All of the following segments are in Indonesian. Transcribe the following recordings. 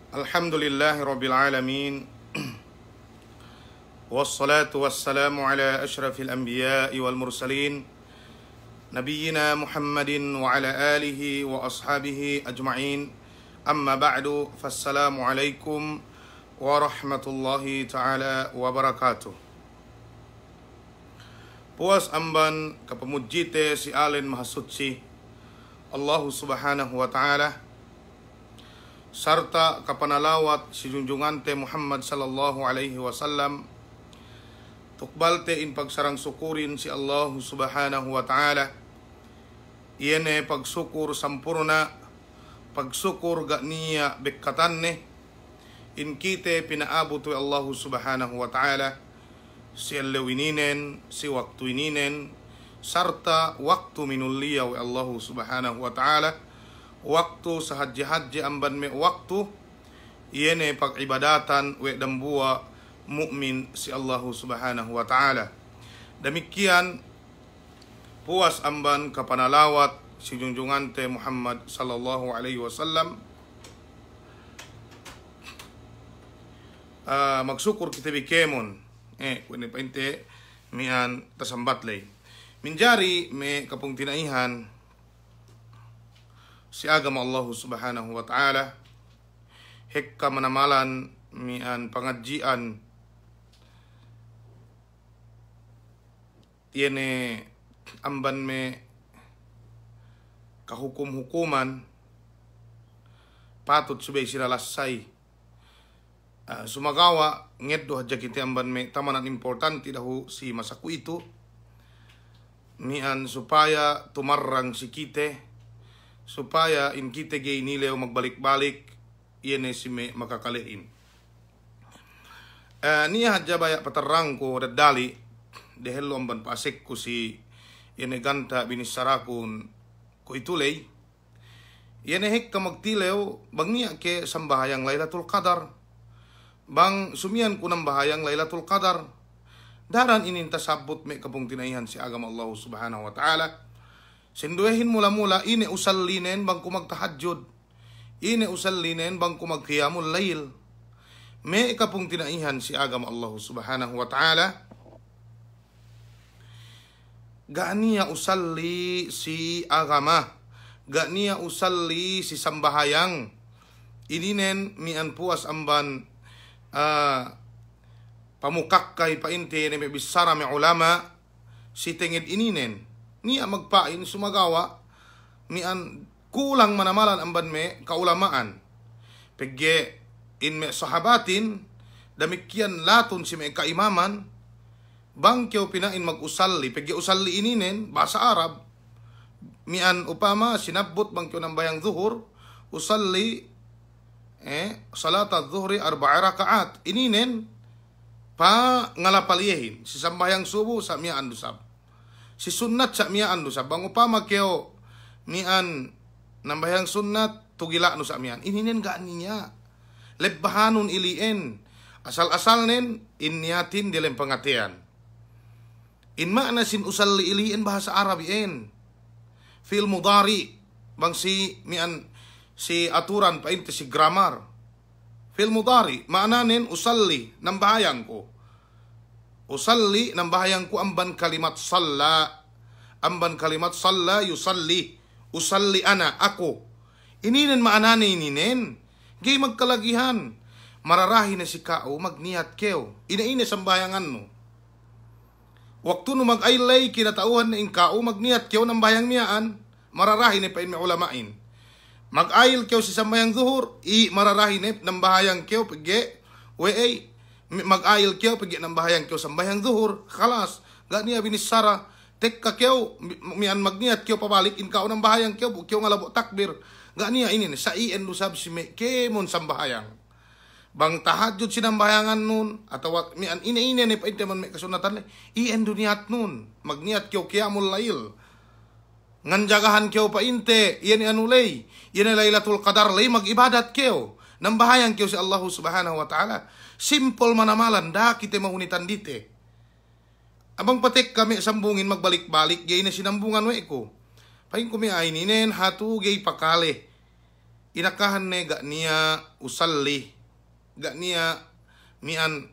Alhamdulillahirabbil alamin. Wassalatu wassalamu ala asyrafil anbiya'i wal mursalin nabiyyina Muhammadin wa ala alihi wa ashabihi ajma'in. Amma ba'du, fassalamu alaikum warahmatullahi ta'ala wabarakatuh. Puas amban kapamujite si Alin Mahasutsi Allahu subhanahu wa ta'ala, serta kapanalawat si junjungante Muhammad sallallahu alaihi wasallam, tukbalte in pagsarang sukurin si Allah subhanahu wa ta'ala. Iene pagsukur sampurna, pagsukur ga niya bekkatanne, in kite pinaabot wa Allah subhanahu wa ta'ala si allewininen, si waktuininen, serta waktu minulliya wa Allah subhanahu wa ta'ala. Waktu sa haji-haji amban me waktu iene pag-ibadatan we dambua mukmin si Allah subhanahu wa ta'ala. Demikian puas amban kapanalawat si junjungante Muhammad sallallahu alaihi wasallam. Magsukur kita bikemon kuni painte mian tasambatlay minjari me kapung tinaihan si agama Allah subhanahu wa ta'ala, hekka manamalan mian pengajian tiene amban me kahukum-hukuman patut subay siralasay sumagawa ngeddo hadja kiti amban me tamanan importante dahu si masaku itu mian supaya tumarrang si kite, supaya in kita gay nilew magbalik-balik iyan si me makakaliin. Niya hadja baya patarang ko dadali dehel amban pasik ko si iyan ganta binisarakun ko itulay. Iyan hek ka magtilew bang niya ke sambahayang Lailatul Qadar. Bang sumian ko ng bahayang Lailatul Qadar. Daran inintasabot me kapong tinaihan si agama Allah subhanahu wa ta'ala. Sinduhin mula-mula, ini usallinen bang kumagtahadjud. Ini usallinen bang kumagqiyamul layl. May ikapong tinaihan si agama Allah subhanahu wa ta'ala. Ganiya usalli si agama. Ganiya usalli si sambahayang. Ininen mian puas amban pamukakkay painte ni may bisara may ulama si tingid ininen. Niya magpain sumagawa mian kulang manamalan amban me kaulamaan pegge in me sahabatin damikian laton si me kaimaman bangkyo pinain mag-usalli pegge usalli ininen bahasa Arab mian upama sinabot bangkyo ng bayang zuhur usalli salat adh-dhuhri 4 rakaat ininen pa ngalapalihin si sambayang subuh sa mian dusab si sunnat sa mian do sa bang upama keo mian nambayang sunnat tugila no sa mian ininen gaan niya lebbahanun ilien asal-asal nen inniatin dilem pangatian in makna sin usalli ilien bahasa Arab en fil mudari bang si mian si aturan painte si grammar fil mudari makna nen usalli nambahayang ko. Usalli ng bahayang ko amban kalimat salla. Amban kalimat salla yusalli. Usalli ana ako. Ininen maanane ininen. Gay magkalagihan. Mararahi na si kao magniyat keo. Inaine sambayangan no. Waktu no mag-aylay kinatauhan na in kao magniyat keo ng bayang niyaan. Mararahi na pa in may ulamain. Mag-ayl keo si sambayang zuhur. Mararahi na ng bahayang keo pagge. Wey mag-ayil kyo pagyan ng bahayang kyo sambayang zuhur kalas ganiya binisara tek ka kyo mian magniyat kyo pabalik in kao ng bahayang kyo nga labo takbir ganiya inin sa ien lusab si me kemon sambahayang bang tahajud sinambayangan nun atau mian ine ni painte man me kasunatan ien duniyat nun magniyat kyo qiyamul lail nganjagahan kyo painte iyan anulay iyan Lailatul Qadar lay mag-ibadat kyo nang bahayang kyo si Allah subhanahu wa ta'ala. Simple manamalan, da kita mahunitan dite. Abang patek kami sambungin magbalik-balik, gay na sinambungan we ko. Pahin kumi ay ninen, hatu gay pakale. inakahan ne gak niya usalli, gak niya mian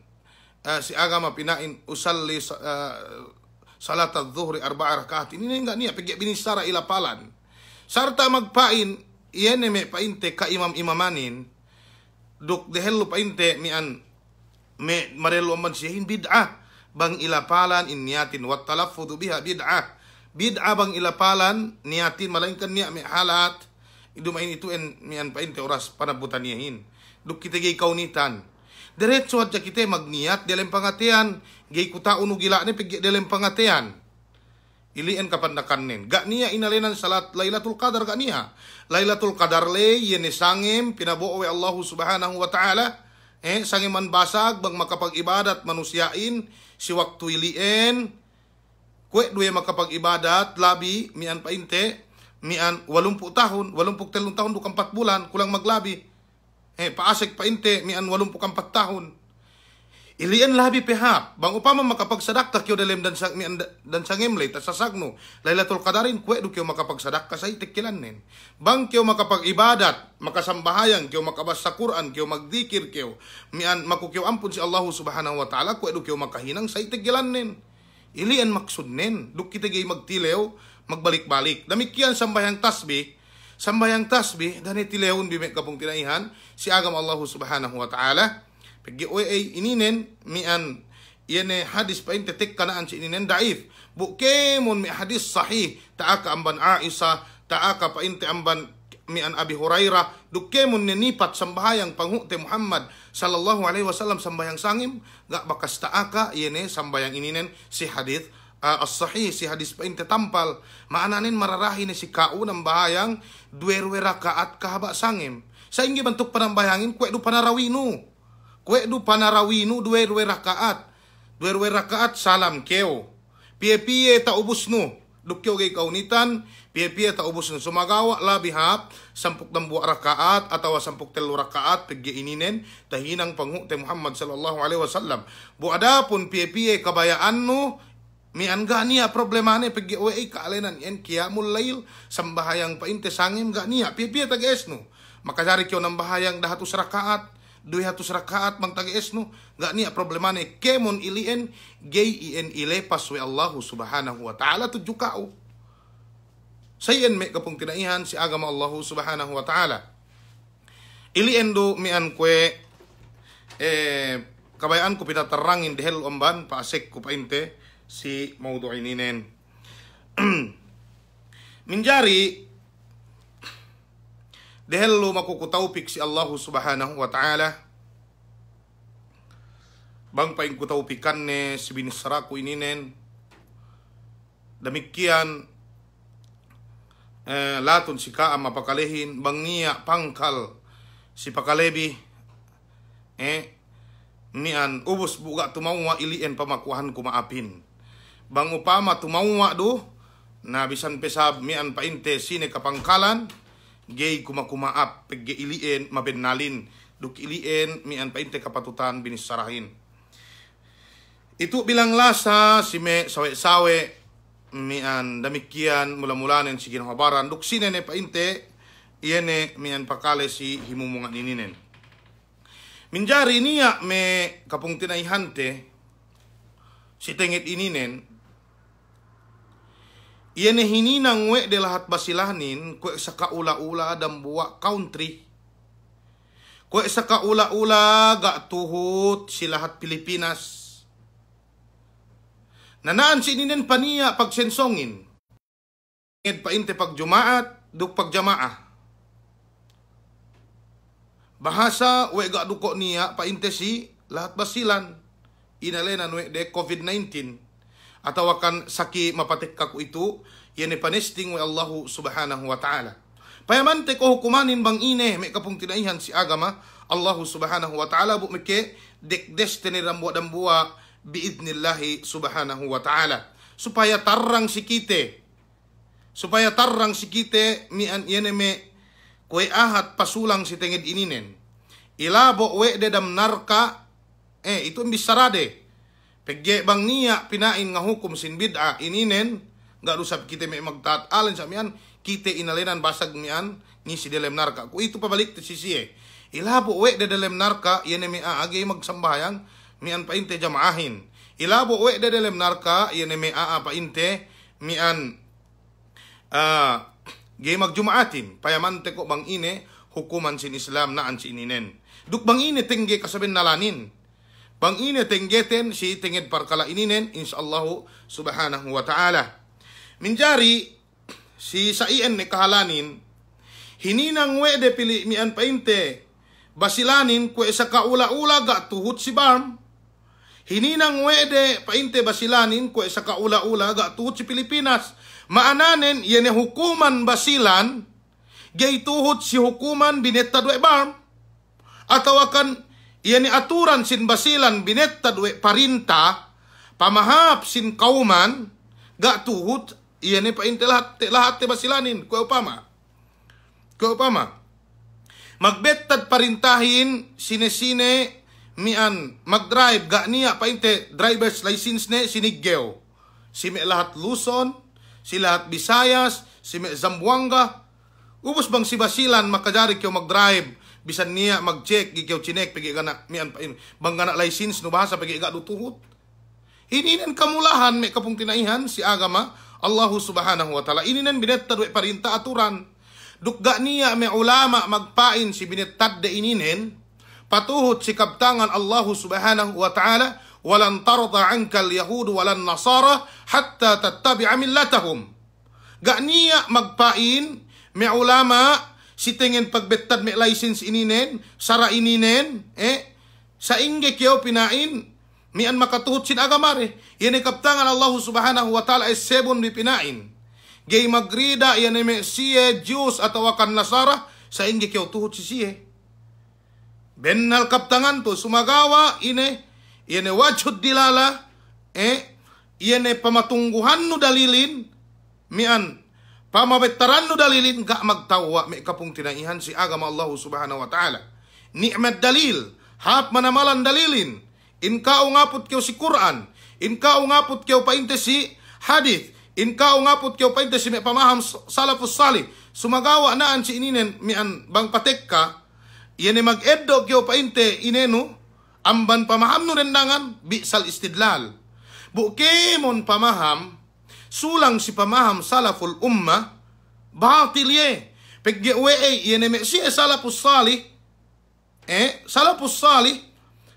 si agama pinain usalli salat adh-dhuhri 4 rakaat. Ini gak niya pigya binisara ilapalan. Sarta magpain iyan me painte ka imam-imamanin duk dehel painte mian me marelo man sihin bid'ah bang ilapalan in niyatin wat talaffudhu biha bid'ah. Bid'ah bang ilapalan niyatin malainkan niya me halat idumain itu en mian painte oras panabutan niyahin. Duk kita gay kaunitan. Diretso adja kita magniat dalam pangatian. Gay kuta unu gila ni pigi dalam pangatian. Ilian kapandakan nen. Gak niya inalenan salat Lailatul Qadar gak niya. Lailatul Qadar le yene sangem pinabuo we Allah Subhanahu wa ta'ala. Sangem man basag bang makapag-ibadat manusiain si waktu ilien. Kwe duwe makapag-ibadat labi mian painte mian 80 tahun, 83 tahun duk 4 bulan kulang maglabi. Paasek painte mian 84 tahun. Ilian labi pehap. Bang upama makapagsadakta kyo dalam dan sangemle ta sasagno. Lailatul Qadarin kwe du kyo makapagsadakta sa itikilan nen. Bang kyo makapag-ibadat, makasambahayang kyo makabasa Quran, kyo magdikir kyo. Mian makukyo ampun si Allah Subhanahu wa ta'ala kwe du kyo makahinang sa itikilan nen. Ilian maksud nen. Duk kita gay magtilew, magbalik-balik. Damikian sambayang tasbih. Sambayang tasbih dan itilewon bimek kapong tinaihan si agam Allah Subhanahu wa ta'ala. Pagi ay ininen mian iene hadis pain tetek kanaan si ininen daif. Bukemon mi hadis sahih taaka amban Aisyah, taaka pain te amban mian Abi Hurairah, dukemon nenipat sambahayang panghute Muhammad sallallahu alaihi wasallam sambayang sangim gak bakas taaka iene sambayang ininen si hadis as-sahih si hadis pain te tampal. Maananin mararahi ni si kau ng bahayang duwe rakaat kahaba sangim. Sa ingi bantuk panambayangin kwe du panarawinu. Kwe du panarawinu duwe rakaat. Duwe rakaat salam keo. Pie-pie ta ubus no. Dukyo gay kaunitan. Pie-pie ta ubus no. Sumagawa labihap. 10 rakaat atau 10 rakaat. Pigi ininen. Tahinang panghute Muhammad sallallahu alaihi wasallam. Buada pun pie-pie kabayaan no. Mian gania problemane pigi uwe kaalenan yan kiyamul lail. Sambahayang painte sangim gania. Pie-pie tages no. Makasari kyo ng bahayang 200 rakaat. 200 rakaat mang tagies no gak niya problemane kemon ilien gay ien ilepas we Allah Subhanahu wa ta'ala tudyo kao sayen me kapong tinaihan si agama Allah Subhanahu wa ta'ala ilien do mian kwe kabayaan ko pitatarangin dehel omban paasek ko painte si maudu'ininen minjari dahil lo makukutaupik si Allah Subhanahu wa ta'ala bang paing kutaupikan ne si binisara ko ininen damikian laton si kaam mapakalehin bang niya pangkal si pakalebi nian ubos buga tumawa ilien pamakuhan kumaapin bang upama tumawa do na bisan pesab mian painte sine kapangkalan gay kumakumaap pagge ilien mabenalin duk ilien mian painte kapatutan binisarahin itu bilang lasa si me sawe-sawe mian damikian mula-mulanen si ginahabaran duk sinene painte iene mian pakale si himumungan ininen minjari niya me kapung tinaihante si tengit ininen iyan hininang we de lahat basilanin kwe sa kaula-ula dan buwa country. Kwe sa kaula-ula ga tuhot si lahat Pilipinas. Nanaan si ininen paniya pagsensongin. Nged painte pagjumaat, duk pagjamaah. Bahasa we ga duko niya painte si lahat basilan. Inalenan we de COVID-19. Atau akan saki mapatik kaku itu yan panesting wa Allah Subhanahu wa ta'ala. Payamante ko hukumanin bang ine may kapung tinaihan si agama Allah Subhanahu wa ta'ala bu meke dekdes tenirambuwa dambuwa biidnillahi Subhanahu wa ta'ala supaya tarang si kite mian yan me kwe ahat pasulang si tenged ininen ilabo we de dam narka itu bisarade pegge bang niya pinain nga hukum sin bid'a ininen Gak usap kita may magtaat alin sa mian, kita inalinan basag mian, ni si dalam narka. Kung ito pabalik to sisi ilabo we de dalam narka, yan may aagay magsambayang, mian painte jamaahin. Ilabo we de dalam narka, yan may painte, mian gay magjumaatin, payamante ko bang ine, hukuman sin Islam na an sininen. Duk bang ine tengge kasabin nalanin. Bang ine tenggeten si tenged parkala ininen, insyaallah subhanahu wa ta'ala. Minjari, si saien ni kahalanin, hininang wede pili mian painte, basilanin kwe sa kaula-ula ga tuhut si barm. Hininang wede painte basilanin kwe sa kaula-ula ga tuhut si Pilipinas. Maananen, yene hukuman basilan, gay tuhut si hukuman binetta dwe barm. Atawakan, yene aturan sin basilan binetta dwe parinta, pamahap sin kauman, ga tuhut, iyan painte lahat te basilanin. Kung upama, magbettad parintahin, sine-sine, mian, mag-drive, ga niya, painte, driver's license ne, siniggew. Si me lahat Luzon, si lahat Visayas, si me Zamboanga. Ubos bang si basilan, makajari kyo mag-drive, bisan niya, mag-check, gikyaw chinek, pagi gana, mian, bang gana license, no bahasa, pagi ga dutuhut. Hininin kamulahan, may kapung tinaihan, si agama, Allahu subhanahu wa ta'ala. Ininan binettad we parinta aturan. Dukga niya may ulama magpain si binettad de ininen. Patuhot si kaptangan Allahu subhanahu wa ta'ala. Walan tarda anka al-yahudu walan nasara hatta tattabi'a millatahum. Ga niya magpain may ulama si tingin pagbettad may license ininen. Sara ininen. Sa ingge kyo pinain. Mian makatuhot sin agamare. Yan kaptangan Allah subhanahu wa ta'ala ay sebon mi pinain. Gay magrida yan ay siye, Diyos atau akan Nasara sa ingi kyaw tuhot si siye. Bennal kaptangan to sumagawa ine yan ay wajhud dilala yan ay pamatungguhan no dalilin mian pamabetaran no dalilin ga magtawa may kapung tinaihan si agama Allah subhanahu wa ta'ala. Ni'mat dalil hap manamalan dalilin. Inka ungapot kyo si Quran, inka ungapot kyo painte si hadith, inka ungapot kyo painte si may pamaham salafus salih. Sumagawa naan si ininen mian bang patekka, yan mag-eddo kyo painte inenu, amban pamaham no rendangan, bi'sal istidlal. Bukemon pamaham, sulang si pamaham salaful umma, batil ye. Paggewe yan si salafus salih, salafus salih,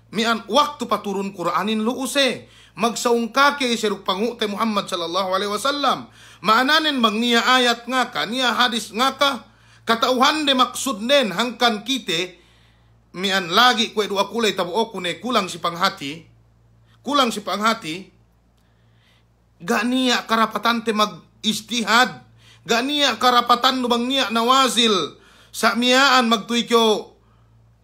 mian waktu paturun Quranin luuse magsaung kake siruk pangute Muhammad sallallahu alaihi wasallam maananen bang niya ayat nga ka niya hadis nga ka katauhan de maksud nen hangkan kite mian lagi kwe dua kulay tabuo kune kulang si panghati ga niya karapatan te mag istihad ga niya karapatan no bang niya nawazil sa miyaan magtuikyo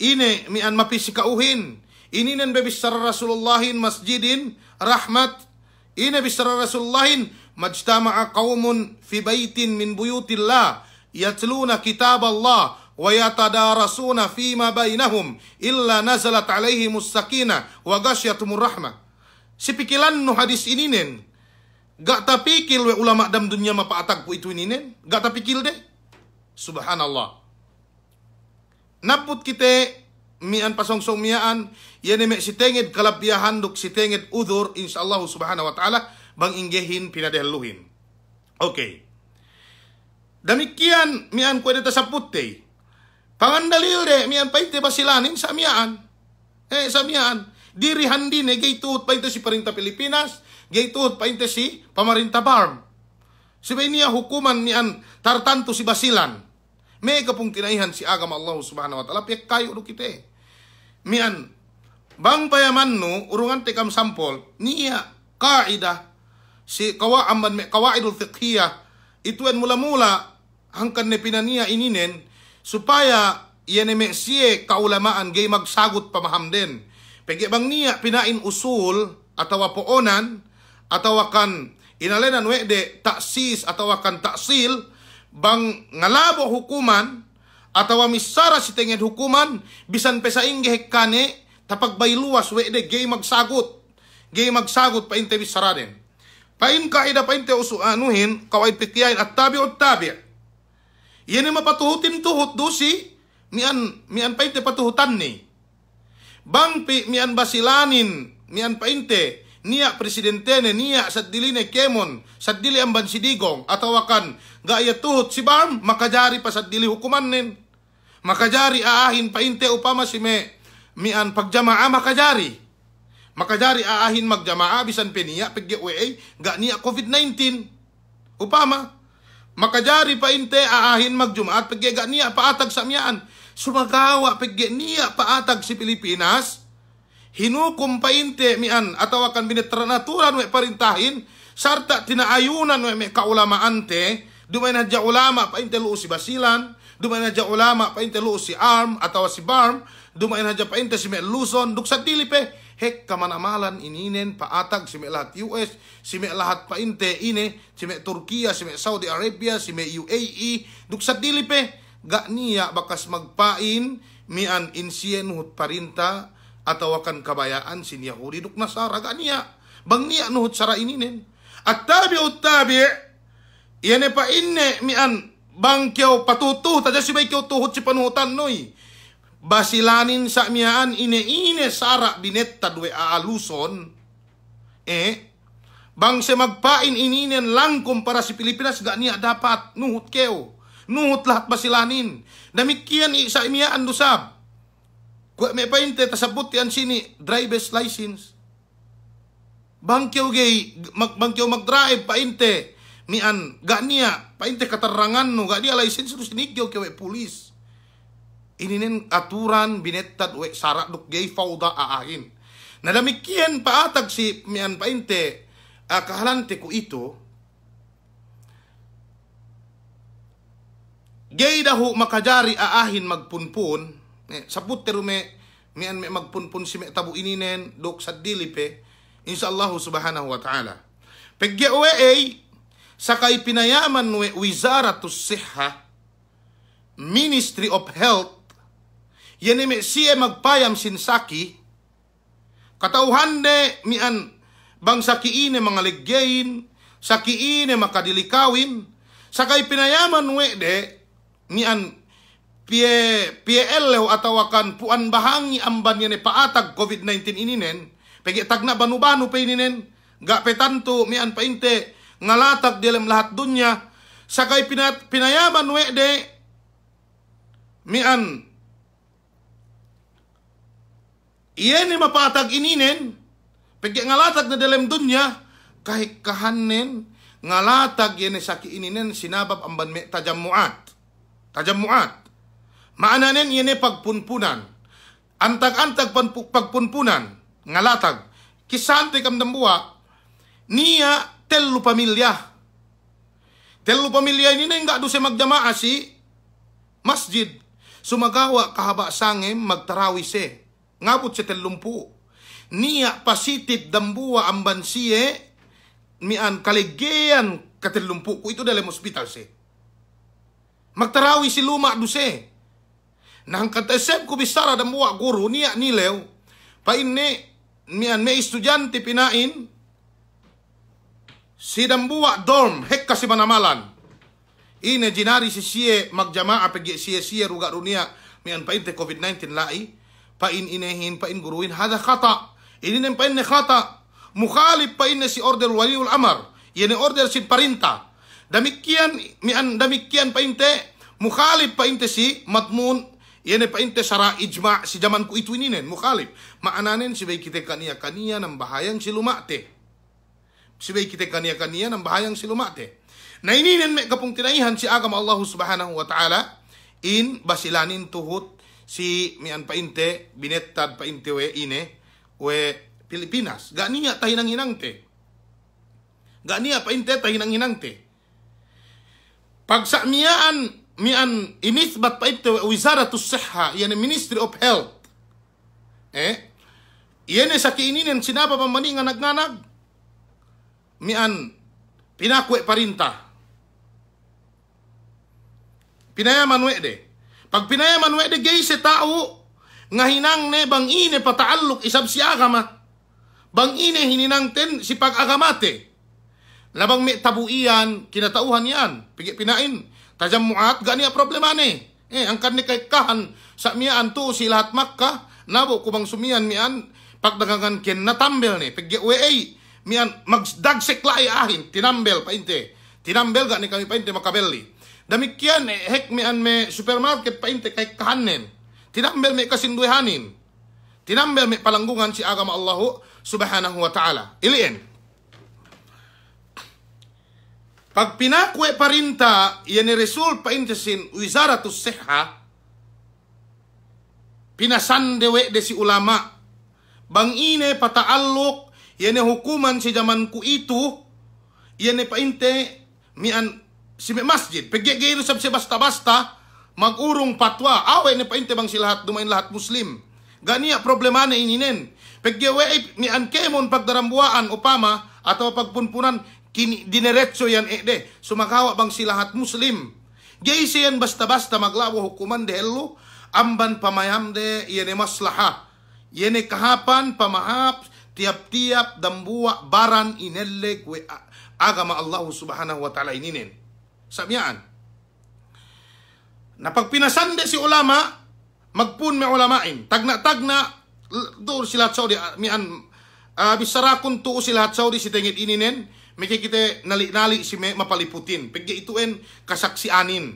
ine mian mapisikauhin. Ininan bebisara Rasulullahin masjidin rahmat. Ina bisara Rasulullahin majtama'a qaumun fi baitin min buyutillah yatluna kitab Allah wa yatadarasuna fima bainahum illa nazalat alaihimus sakinah wa ghasyatumur rahmah. Sipikilan no hadis ininen. Gak tapikil we ulama dam dunya mapaatag po itu ininen. Gak tapikil de. Subhanallah. Naput kita mian pasongsong miaan yan si tenged kalabyahan duk si tenged udhur insyaallah subhanahu wa ta'ala bang inggehin pinadehaluhin. Okay. Damikian mian ko dito sa putte. Pangandalil de mian painte basilanin sa miaan. Sa miaan. Dirihan din gaytuhot painte si parinta Pilipinas, gaytuhot painte si pamarinta barm. Sibay niya hukuman mian tartanto si basilan. May kapung tinaihan si agama Allah subhanahu wa ta'ala. Piyak kayo do kita. Mian, bang payaman no, urungan tekam sampol, niya, kaidah, si kawaidul fiqhiyah, ituan mula-mula, hangkan ne pinaniya ininen, supaya yan siye kaulamaan, gay magsagot pamaham din. Pagi bang niya pinain usul, atawa poonan, atawa kan inalenan wede taksis, atawa kan taksil, bang ngalabo hukuman atawa misara si tenged hukuman bisan pesaing gehekane tapag bayluwas wede gay magsagot painte bisara den. Pain kaida pain te usuanuhin kaway pityain at tabi. Yan yung mapatuhutin tuhot dosi mian pain te patuhutan ni. Bangpi mian basilanin mian pain te niya presidente niya sa dili ne Kemon sa dili ang bansidigong atawakan gaya tuhot si Barm makajari pa sa dili hukuman nin. Makajari aahin pain te upama si mian pagjamaa makajari. Makajari aahin magjamaa bisan peniya pagge ga niya COVID-19. Upama makajari pa inte aahin magjumaat pagge ga niya paatag sa miyaan. Sumagawa pagge niya paatag si Pilipinas. Hinukom pa inte mian atawakan binetranaturan we parintahin sarta tinaayunan we may kaulamaante. Dumay na dya ulama pa inte luo si Basilan. Dumay na dya ulama pa inte luo si Arm atawa si Barm. Dumay na dya pa inte si Luzon. Duk sa dilipe. Hek kamanamalan ininen paatag si lahat US, si lahat painte ine, si Turkiya, si Saudi Arabia, si UAE, duk sa dilipe, ga niya bakas magpain, mian insien nuhut parinta, atawakan kabayaan sin Yahudi, duk nasara, ga niya, bang niya nuhut sara ininen. At tabi, yan e pa inne, mian, bang kiyaw patutuh, tadya si bay kiyaw tuhut si panuhutan noy. Basilanin sa miyaan ine sara binetta dwe aaluson bang se magpain ininen lang kumpara si Pilipinas ga niya dapat nuhut keo nuhut lahat basilanin damikian sa miyaan dusab kung may painte tasabot yan sini driver's license bang keo magdrive painte mian ga niya painte katarangan no ga niya license terus sinigyo keo pulis. Ininin aturan binettad we sara duk gay fauda aahin. Nadamikian paatag si mian painte kahalante ko ito. Gay dahu makajari aahin magpunpun. Saput terume mian me magpunpun si me tabu ininen duk sa dilipe. Insyaallah subhanahu wa ta'ala. Pegge we sakay pinayaman we Wizaratus Sihha Ministry of Health yan may siya magpayam sinsaki katauhan de mian bang sakiine mga ligyain sakiine makadilikawin sakay pinayaman we de mian PLO atawakan puan bahangi amban yan paatag COVID-19 ininen pegi tagna banu-banu pa ininen ga petanto mian painte ngalatag dalam lahat dunya sakay pinayaman we de mian iyan ni mapatag ininen pagka ngalatag na dalam dunya kahit kahanin ngalatag yan sa kiininen sinabab ang banme tajamuat maananen yan ni pagpunpunan antag-antag pagpunpunan ngalatag kisante kamdambuwa niya telu pamilya ini na nga do siya magdamaa si masjid sumagawa kahaba sangem magtarawise ngabot sa telumpu niya pasitip dambuwa ang bansiye mian kaligyan katelumpu ko ito dalam hospital se magtarawi si luma duse nang katasep ko bisara dambuwa guru niya nilew painne mian may estudyante pinain si dambuwa dorm hek kasi manamalan ine jinari si siye magjamaa pagi siye ruga runia mian painte COVID-19 lai pain inehin pain guruin hada khata ininen pain ne khata mukhalif pain si order waliul amar yene order si parinta damikian damikian painte mukhalif painte si matmun yene painte sara ijma si zaman ku itu ininen mukhalif maananen si bay kita kania ng bahayang si lumate si bay kita kania ng bahayang si lumate na ininen me kapung tinaihan si agama Allah subhanahu wa ta'ala in basilanin tuhut si mian painte binettad painte we ine we Pilipinas ganiya tahinang hinangte ganiya painte tahinang hinangte pagsa mian inisbat painte we Wizaratus Sihha yan Ministry of Health yan sa kiininen sinaba pamani nga nagnganag mian pinakwe parinta pinayaman we de pag pinayaman we de gay si tao nga hinang ne bang ine pataallok isab si agama bang ine hininang ten si pag-agamate Labang may tabuian, kinatauhan yan. Pigi pinain. Tajammuat, gani problema ni. Angkan ni kay kahan sa miyaan to si lahat Makkah. Nabo kubang sumian mian pagdagangan ken natambel ni. Pigi mian magdagsek lai ahin. Tinambel painte. Tinambel gani kami painte makabeli. Damikian hek mian me supermarket painte kay kahanen. Tinambel me kasinduhanin. Tinambel me palanggungan si agama Allah subhanahu wa ta'ala. Iliin. Pag pinakwe parinta, yan resul paintesin Wizaratus Sihha, pinasandewe de si ulama, bang ine pataalok, yan hukuman si zaman ku itu, yan painte, mian si masjid, pagigay sab si basta-basta, magurong patwa, away ni painte bang si lahat, dumain lahat Muslim. Ganiya problema na ininen. Paggiwe, mian kemon pagdarambuaan upama, atau pagpunpunan, kini dineretso yan sumakawa bang si lahat Muslim. Gaysi yan basta-basta maglawo hukuman dehelo amban pamayam de yan maslaha. Yan kahapan pamahap tiap-tiap dambuwa baran inelek we agama Allah subhanahu wa ta'ala ininin. Sabiyan. Na pag pinasande si ulama, magpun may ulamain. Tagna-tagna doon sila Saudi mian bisarakon to sila Saudi si tengit ininen. May kita nali-nali si mapaliputin. Pagya ituen kasaksianin.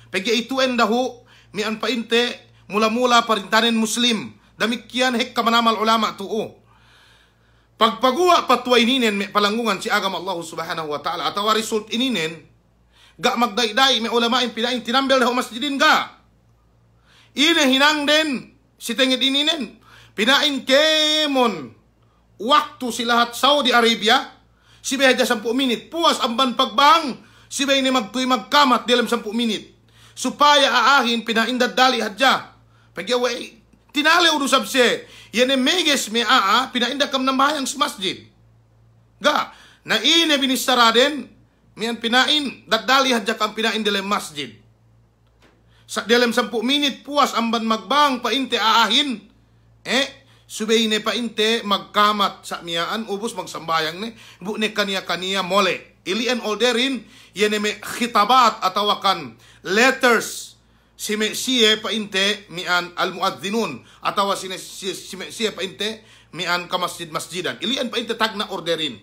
Pagya ituen dahu mian painte mula-mula parintanin Muslim. Damikyan hek kamanamal ulama tuo. Pagpagawa patwa ininen may palangungan si agama Allah subhanahu wa ta'ala. Atawa result ininen ga magdayday may ulamain pinain tinambel dahu masjidin ga. Ine hinang den si tengit ininen pinain kemon waktu si lahat Saudi Arabia. Si Beja 10 minit. Puas amban pagbang. Si Beja ni magtuy magkamat dalam 10 minit. Supaya aahin pinaindad dali hadja. Pagyaway. Tinalew do sabse. Yan meges me pinainda kam ng bahayang sa masjid. Ga. Na ine binisara din. Miyan pinain. Dadali hadja kam pinain dalam masjid. Sa dalam 10 minit. Puas amban magbang painte aahin. Subay ne painte magkamat sa miyaan ubos magsambayang ne bu ne kaniya mole ilian olderin yene me khitabat atawakan letters si me siye painte mian al muadzinun atawa si me siye painte mian ka masjidan ilian painte tagna orderin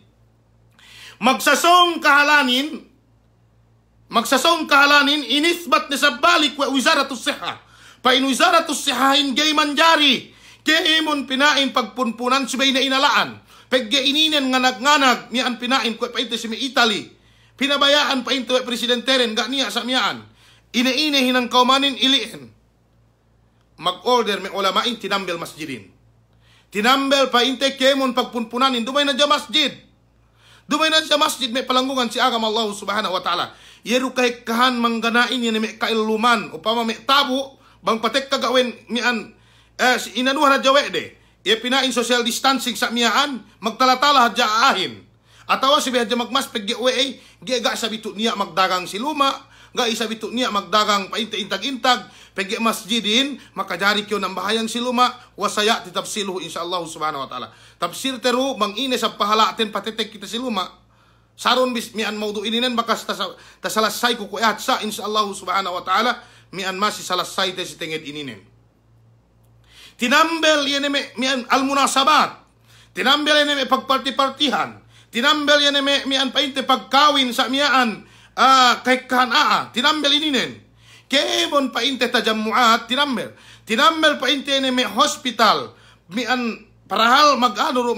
magsasong kahalanin inisbat ni sa balik wa Wizaratus Sihha pa in Wizaratus Sihha gay manjari. Kemon pinain pagpunpunan subay na inalaan. Pagge ininen nganag-nganag miyaan pinain ko painte si Italy. Pinabayaan painte presidente ren ga niya sa miyaan. Ine-ine hinang kaumanin iliin. Mag-order may ulamain tinambel masjidin. Tinambel painte kemon pagpunpunanin dumay na dya masjid. Dumay na dya masjid may palanggungan si agama Allah subhanahu wa ta'ala. Yeru kahit kahan mangganain yan may kailuman upama may tabo bang patek kagawin miyaan inanuhan na jawe de. Pinain social distancing sa miyaan, magtalatala hadya ahin. Atawa si hadya magmas paggiwe giga sa bitu niya magdagang siluma, ga isa bitu niya magdagang paintag-intag, paggi masjidin makajari kyo ng bahayang siluma, wasaya ti tafsiluhu insyaallah subhanahu wa ta'ala. Tafsir teru mangine sa pahalaten patitek kita siluma. Saron bis mian maudu ininan bakas tasalasay ko kuat sa insyaallah subhanahu wa ta'ala mian masi salasay te si tenged ininen. Tinambel yan mian almunasabat. Tinambel yan pagparti-partihan. Tinambel yan mian painte pagkawin sa miyaan kay kahan Tinambel ininen. Kemon painte tajammuat tinambel. Tinambel painte yan hospital. Mian parahal mag-ano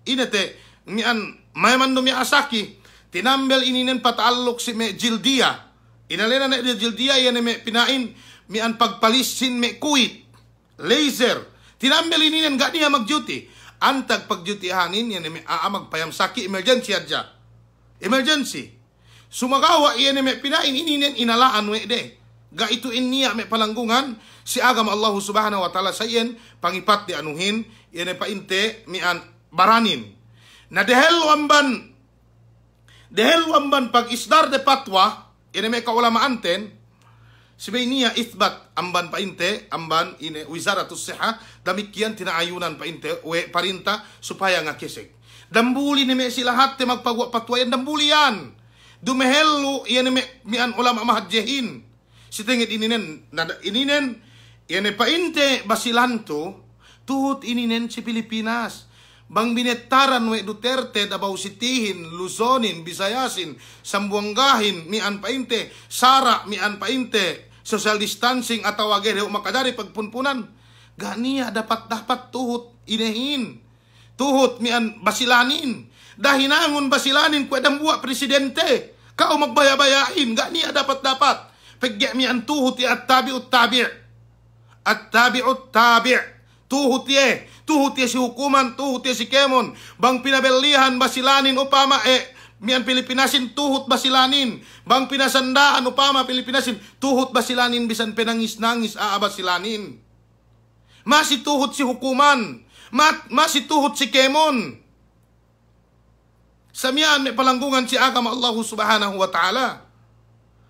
inete mian maymando mi asaki. Tinambel ininen pataalok si me jildia. Inalena na jildia yan pinain mian pagpalisin me kuit. Laser. Tinambel ininen ga niya mag-duty. Antag pag-dutyhanin yan magpayam saki emergency adja. Emergency. Sumagawa yan pinain ininen inalaan we de. Ga ito niya may palanggungan si agama Allah subhanahu wa ta'ala sa iyan pangipat di anuhin yan painte mian baranin. Na dehel wamban pag isdar de patwa yan may kaulamaanten sibay niya ithbat amban painte amban ine Wizaratus Sihha damikyan tinaayunan painte we parinta supaya nga kesek. Dambuli ni me sila hati magpagwa patwayan dambulian. Dumehelu yan ni mian ulama mahadjehin. Si tingit ininen yan painte basilanto tuhut ininen si Pilipinas. Bang binetaran we Duterte dabaw sitihin, Luzonin, Bisayasin, Sambuangahin, mian painte, Sara, mian painte, social distancing atau wagere makadari pagpunpunan. Ganiya dapat tuhut inehin. Tuhut mian basilanin. Dahinangon basilanin kwedang buwa presidente. Kau magbayabayain. Ganiya dapat. Pagya mian tuhut ya at-tabi'ut tabi'. At-tabi'ut tabi'. Tuhut ye si hukuman, tuhut ye si kemon. Bang pinabelihan basilanin upama mian Pilipinasin tuhut basilanin. Bang pinasandaan upama Pilipinasin tuhut basilanin bisan penangis-nangis basilanin. Masih tuhut si hukuman, masih tuhut si kemon. Samian may palanggungan si agama Allah subhanahu wa ta'ala.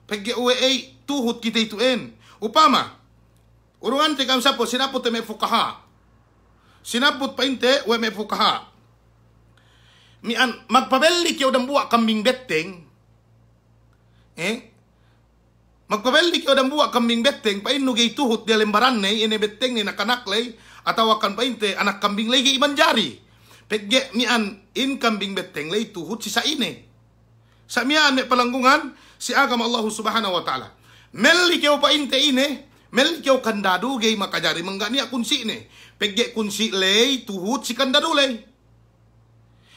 Pag-uwe tuhut kita ituin. Upama, urungan tikam sapo, sinapot may fukaha. Sinapot pa inte, we may fukaha. Mian, magpabeli kiyo ng buwa kambing betting. Magpabeli kiyo ng buwa kambing betting, pa inugay tuhot di alimbaran na, ini betting ni nakanaklay, atawakan pa inte, anak kambing lay imanjari. Pegge mian, in kambing betting lay tuhot si sa ine. Sa mian may palanggungan, si agama Allah subhanahu wa ta'ala. Meli kiyo pa inte ine, meli kiyo kandado gay makajari, manggani akunsi ine. Pegge kunsi lay, tuhut si kandado lay.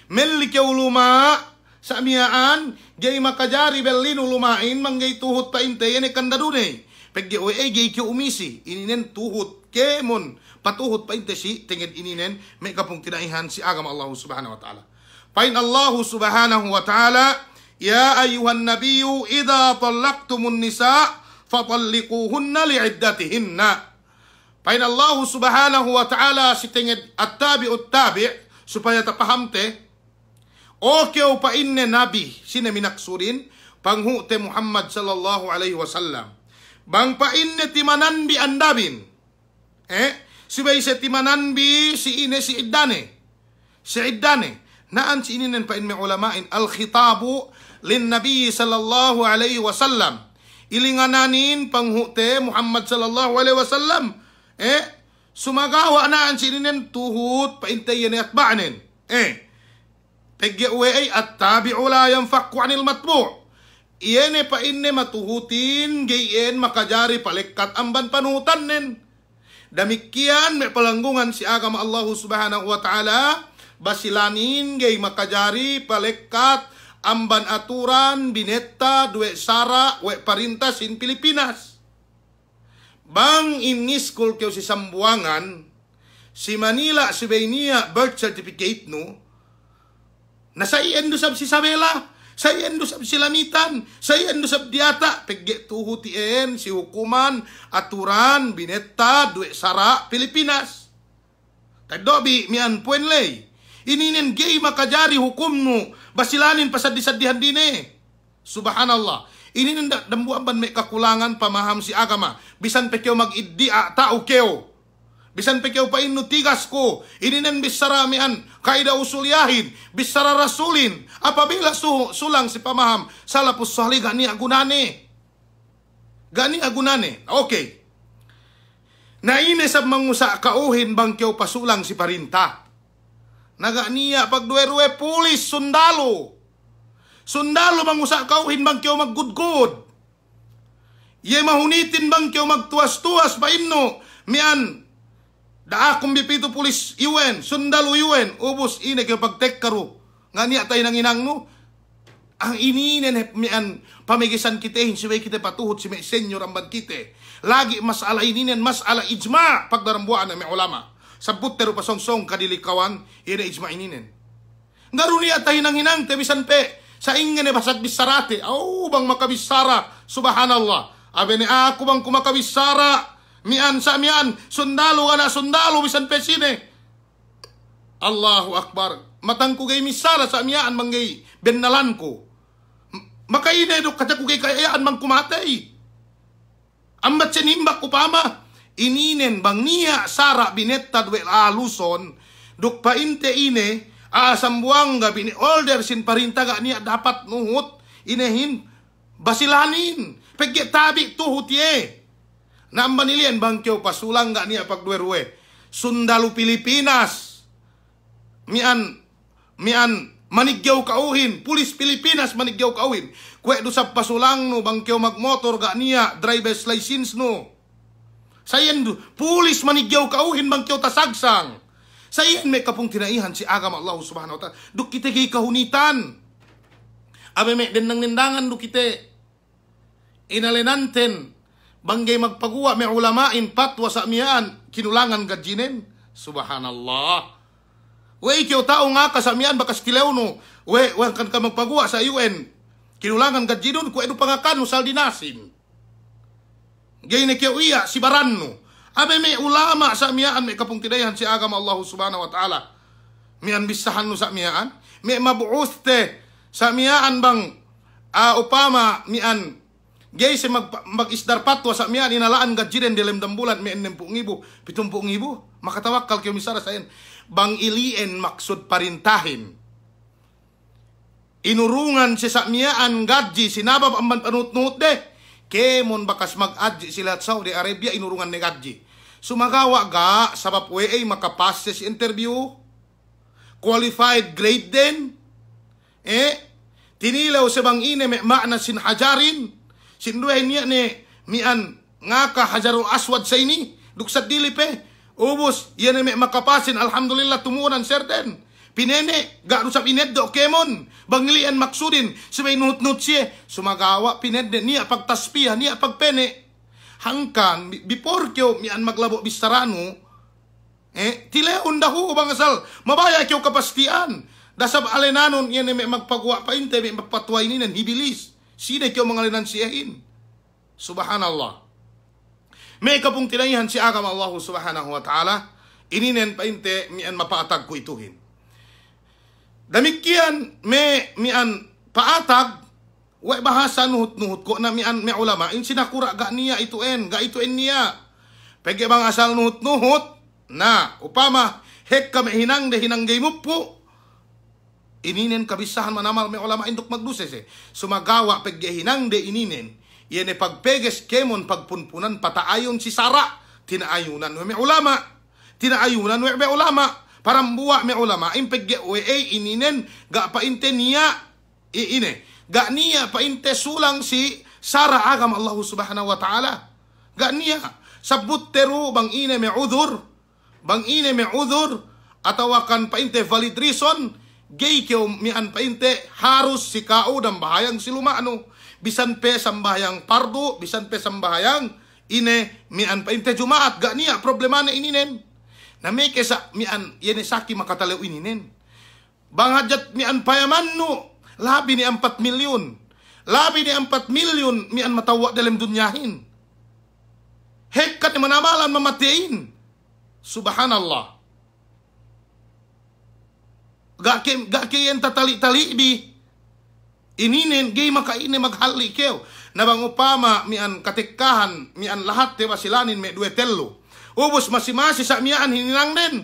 Meli kiyo luma, sa miyaan, gay makajari belino lumain, manggay tuhut pa inte, yan kandado ne. Pegge gay kiyo umisi, ininen tuhut, kemon, patuhut pa inte si, tingin ininen, may kapong tinaihan si agama Allah subhanahu wa ta'ala. Pain Allah subhanahu wa ta'ala, ya ayuhan nabiyu, idha talaqtumun nisa, fatalliquhunna li'iddatihinna. Pain Allah subhanahu wa ta'ala si tingid at-tabi'ut tabi' supaya tapahamte okay pa inne nabi sina minaksurin panghute Muhammad sallallahu alaihi wasallam bang pa inne timanan bi andabin subay sa timanan bi si ine si iddane naan si ininen pa inme ulamain al-khitabu lin nabi sallallahu alaihi wasallam ilingananin panghute Muhammad sallallahu alaihi wasallam sumagawa naan sininen tuhut paintayin at baanin. Pagyawe at tabi'u la yanfakku anil matbu'. Iyan pa inne matuhutin gayen makajari palikat amban panutan nen. Damikian may palanggungan si agama Allah subhanahu wa ta'ala basilanin gay makajari palikat amban aturan bineta duwe sara we parintas in Pilipinas. Bang in-school kayo si Sambuangan, si Manila, si Bainia, birth certificate no, nasa iendo sab si Isabela, sa iendo sab si Lamitan, sa iendo sab diata, pegge tuhutien, si hukuman, aturan, bineta, duwe sara, Pilipinas. Tagdobi, mian puenlay, ininin gay makajari hukum no, basilanin pasadi-sadihan din Subhanallah. Ini nanda dambuan ban may kakulangan pamaham si agama. Bisan pe kayo mag-iddia tao kayo. Bisan pe kayo pa inutigas ko. Ini nan bisara mian kaida usulyahin. Bisara rasulin. Apabila sulang si pamaham salapus sahli gani agunane. Okay. Naine sab mangusa kauhin bang kayo pasulang si parinta. Naganiya pagduwe-duwe pulis sundalo. Sundalo bang usa kauhin bang kiyo maggudgod. Ye mahunitin bang kiyo magtuwas-tuwas ba inno. Mian, akong bipito pulis UN, sundalo UN, ubos ine kayo pagtek karo. Nga niya tayo nang inang no. Ang ininen mian pamigisan kitehin, siway kita patuhot si may senyor ang kite. Lagi mas ala ininen, mas ala ijma pagdarambuan na may ulama. Sabut pero pasongsong kadilikawan, ina ijma ininen. Ngaru niya tayo nang inang, tebisan pe. Sa ingin basat bisarate, bang makabisara, subhanallah. Abe ni ako bang kumakabisara, mian sa mian, sundalo ka na, sundalo, bisan pesine. Allahu Akbar. Matang ko gay misara sa mian, manggay benalan ko. Makainay do katya ko gay kayaan mang kumatay. Ambat sinimbak ko pama. Ininen bang niya, sara, binetta, dwe aluson, duk painte ine, Sambuanga bini older sin parinta gak niya dapat nuhut inehin basilanin pegge tabi tuhut ye namba nilian bangkyo pasulang gak niya pagduerwe sundalu Pilipinas mian manigyaw kauhin pulis Pilipinas manigyaw kauhin kwe dusap pasulang no bangkyo magmotor gak niya driver's license no sayen pulis manigyaw kauhin bangkyo tasagsang sayen may kapung tinaihan si agama Allah subhanahu wa ta'ala duk kita kay kahunitan abe may den nang nindangan duk kita inalenanten banggay magpagua may ulamain patwa sa miyaan kinulangan gadjinen subhanallah we kyo tao nga kasamian bakas kilew no we kan ka magpagua sa UN kinulangan gadjinon ku edu pangakan sal dinasin gay ne kyo iya si baranno abe may ulama sa miyaan may kapung tidayan si agama Allah subhanahu wa ta'ala mian bisahan no sa miyaan may mabuuste sa miyaan bang upama mian gay si mag-isdar patwa sa miyaan inalaan gadjinen dilem dambulan may 60,000 70,000 makatawakal kayo misara sa yan bang ilien maksud parintahin inurungan si sa miyaan gadji sinabab ang panut-nut de kemon bakas mag-adji sila at Saudi Arabia inurungan ni gadji sumagawa ga sabab we ay makapasses interview qualified grade din tinilaw sa bang ine may maana sin hajarin sinduhay niya ni mian nga ka hajarul aswad sa ini duksad dilipe ubos yan ay may makapasin alhamdulillah tumunan certain pinene garo sa pineddo kemon banglian maksudin sabay nut-nut siya sumagawa pinedde niya pagtaspiha niya pagpene hangkan before kyo mian maglabo bistarano tileon dahu bang asal mabaya kyo kapastian dasab alenanon yan ay may magpagwa pa inte may magpatway ninan hibilis sida kyo mangalinan siyahin subhanallah may kapung tinayihan si agama Allah subhanahu wa ta'ala ininen pa inte mian mapaatag ko ituhin damikian mian paatag wa bahasa nuhut-nuhut ko na mian may ulama in sinakura ga niya ituen niya pege bang asal nuhut-nuhut na upama hek kami hinanggay mo po ininen kabisahan manamal may ulama indok magduses sumagawa pege hinangde ininen yan e pagpeges kemon pagpunpunan pataayon si Sara tinaayunan may ulama parambuwa may ulama impegge we ininen ga painte niya ga niya painte sulang si Sara agam Allah subhanahu wa ta'ala ga niya sabut teru bang ine may udhur atawakan painte valid reason gay kyo mian painte harus si kaudang bahayang silumano bisan pe sambayang pardo bisan pe sambayang ine mian painte jumaat ga niya problema na ininen na may kesa mian yene saki makatalaw ininen bang hajat mian payaman no labi ni 4 milyon mian matawa dalam dunyahin hekat ni manamalan mamatiin subhanallah ga kayen tatali-tali bi ininen gay makaine maghali kew nabang upama mian katikahan mian lahat te wasilanin me duetello ubos masimasi sa mian hininang den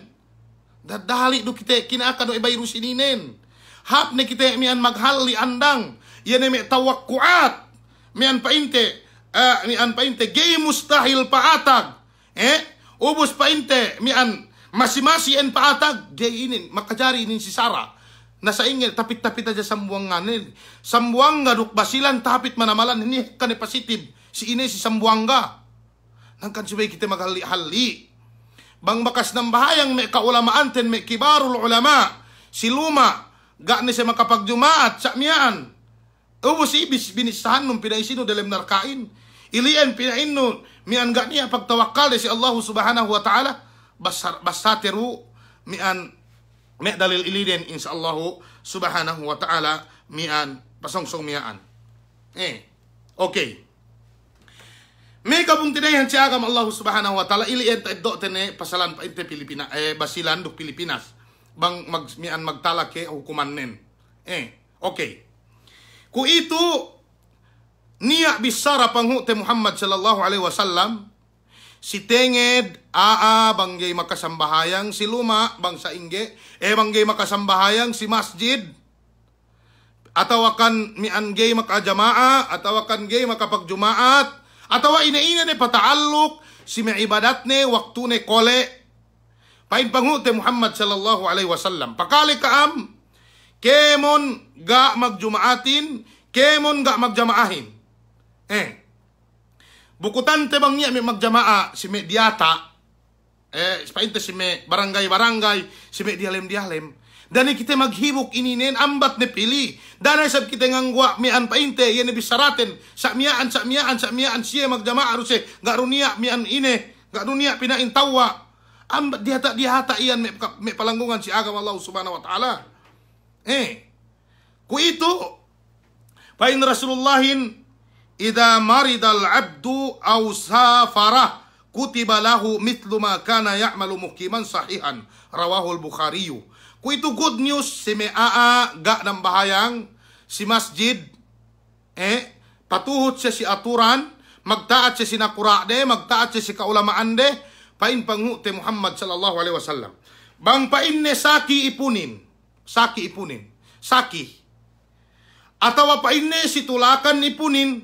dadali do kita kinaaka do ibay rusininen hap ne kita mian maghali andang yan me tawakkuat mian painte gay mustahil paatag ubos painte mian masimasi en paatag gay inin makajari inin si Sara nasa ingin tapit-tapit aja sambuangan sambuanga duk basilan tapit manamalan ini kan positif si ini si sambuanga nangkan subay kita maghali-hali bang bakas ng bahayang may kaulamaan ten may kibarul ulama si luma ga ni siya makapagjumaat sa miyaan ubos ibis binisahan nung pinaisino dalam narkain ilian pinaino mian ga niya pagtawakal si Allah subhanahu wa ta'ala basatiru mian may dalil iliden insyaallah subhanahu wa ta'ala mian pasongsong mian okay may kabung tinayan si agam Allah subhanahu wa ta'ala ilien ta iddo tene pasalan pa inte Pilipinas basilan do Pilipinas bang mian magtalak hukuman nen okay ku itu niya bisara panghu te Muhammad sallallahu alaihi wasallam si tenged banggay makasambahayang si luma bangsa ingge banggay makasambahayang si masjid atau akan miangay makajamaa atau akan gay makapagjumaat atau ina-ina ne pataaluk si may ibadat ne waktu ne kole pain pangute Muhammad sallallahu alaihi wasallam pakali kaam kemon ga magjumaatin kemon ga magjamaahin bukutan te bang niya may magjamaa si may diata painte si may barangay si may dialem dani kita maghibok ininen ambat ne pili dani sab kita ngangwa mian painte yan bisaraten sa miaan siya magjamaa ruse garunia mian ine garunia pinain tawa ambat dihata iyan may palanggungan si agam Allah subhanahu wa ta'ala ku itu pain Rasulullahin idza maridal abdu aw safara kutiba lahu mithlu ma kana ya'malu muqiman sahihan rawahu al-Bukhari. Ku itu good news si may ga ng bahayang si masjid patuhot siya si aturan magtaat siya si nakurade magtaat siya si kaulamaan de pain pangute Muhammad sallallahu alaihi wasallam bang pain ne saki ipunin atau pain ne si tulakan ipunin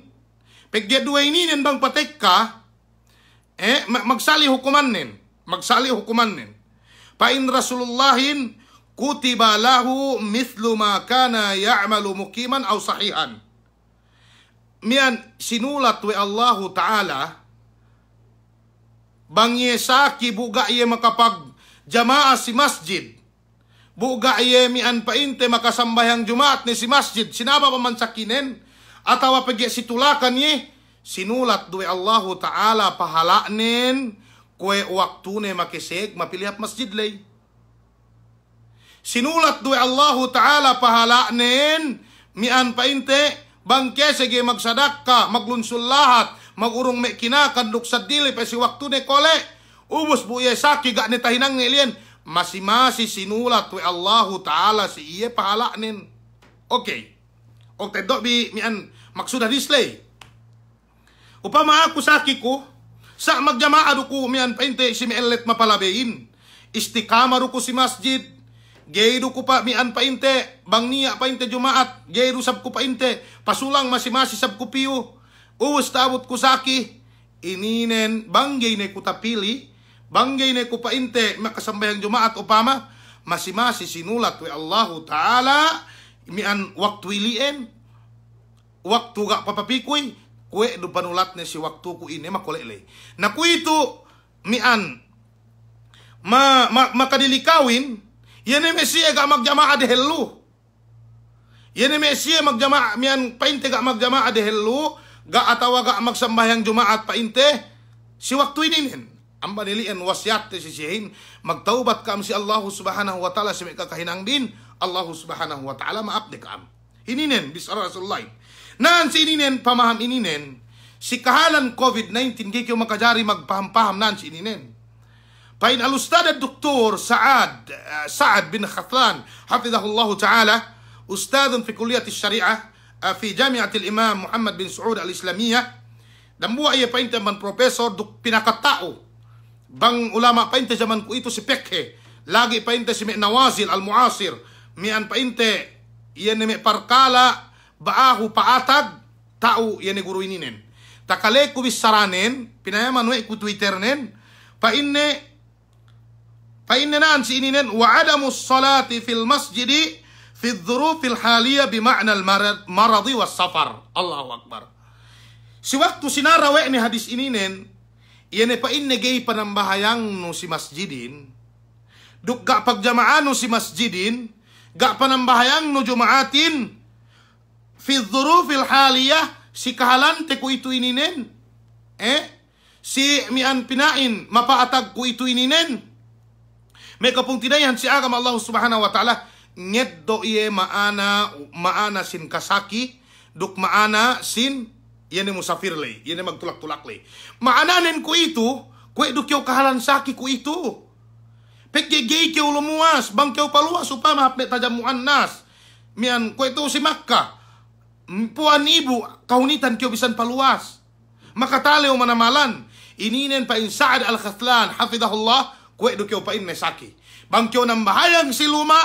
pegya dua ini nen bang patek ka magsali hukuman nen pain Rasulullahin kutiba lahu mithlu ma kana ya'malu muqiman aw sahihan mian sinulat we Allah Ta'ala bang yesaki buga ye makapag jamaah si masjid buga ye mian painte makasambayang jumaat ni si masjid sinaba pamansakinen atawa pagye situlakan ye sinulat we Allah Ta'ala pahalanen kue waktu ne makiseg mapilihap masjid lay sinulat duwe Allah Ta'ala pahalanen mian painte bangke sige magsadaka maglunsul lahat magurong me kinakan luksad dili pa si waktu ne kole ubos buye saki ga ne tahinang ngilien masi sinulat duwe Allah Ta'ala si iye pahalanen okay do bi mian maksudah dislay upama ako saki ko sa magjamaa ko mian painte si mielet mapalabein istikama ko si masjid gaydo ko pa mian painte bang niya painte jumaat gaydo sab ko painte pasulang masi sab ko piyo uwas tabot ko saki ininen banggay ne ko tapili banggay ne ko painte makasambayang jumaat upama masi sinulat we Allah Ta'ala mian waktu ilien waktu ga papapikoy kue do panulat ne si waktu ko ini makolele na ku ito mian makadilikawin yan ay Mesiya ga magjamaa de hello. Yan ay Mesiya magjamaa miyan painte ga magjamaa de hello ga atawa ga magsambayang jumaat painte si waktu ininin. Ang banilian wasyat si sihin magtaubat kam si Allah subhanahu wa ta'ala si may kakahinang din Allah subhanahu wa ta'ala maapde kam. Ininen bisara Rasulullah. Naan si ininen pamaham ininen si kahalan COVID-19 gikyo makajari magpaham-paham naan si ininen. فإن الأستاذ الدكتور سعد بن خطلان حفظه الله تعالى أستاذ في كلية الشريعة في جامعة الإمام محمد بن سعود الإسلامية دمبوا أي painte man profesor duk pinakatao bang ulama painte zaman ko ito si Pekhe lagi painte si Nawazil al-Muasir mian painte yan may parkala baahu paatag tao yan guru ininen takale ko bisaranen pinayaman we ko Twitter nen فإننا أنسينين وعدم الصلاة في المسجد في الظروف الحالية بمعنى المرض والسفر الله أكبر si waktu sinara ni hadis ininen yene pa inne gay panambahayang no si masjidin duk ga pagjamaan no si masjidin ga panambahayang no jumaatin fi dhuruf alhaliyah si kahalante ko itu ininen si mian pinain mapaatag ko itu ininen may kapung tinayan si agam Allah subhanahu wa ta'ala ngeddo iye maana sin kasaki duk maana sin yan musafir lay yan magtulak-tulak lay maananin ko ito kwe duk yaw kahalan saki ko ito pekgegay kyaw lumuwas bang kyaw paluwas upama hapne tajamuan nas mian kwe ito si Makkah puan ibu kaunitan kyaw bisan paluwas makatali o manamalan Ininen pa in Sa'ad al-Khathlan hafidahullah kue do kyo pa in nesaki. Bang kyo nang bahayang siluma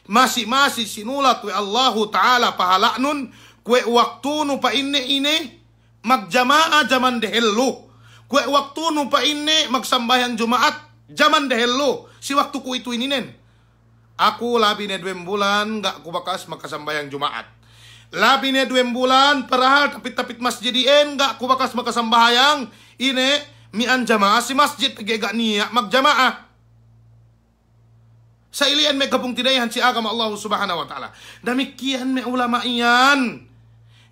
masih sinulat we Allahu Ta'ala pahala nun kue waktu nu pa inne ine magjamaa jaman dehello. Kue waktu nu pa inne magsambayang Jumaat jaman dehello. Si waktu ku itu ininen. Aku labi ne 2 bulan gak ku bakas makasambayang Jumaat. Labi ne 2 bulan parahal tapit-tapit masjidien gak ku bakas makasambayang ine mian jamaah si masjid gak niya magjamaah. Sa ilian me kapung tidayan si agama Allah Subhanahu wa Ta'ala. Damikian me ulama iyan.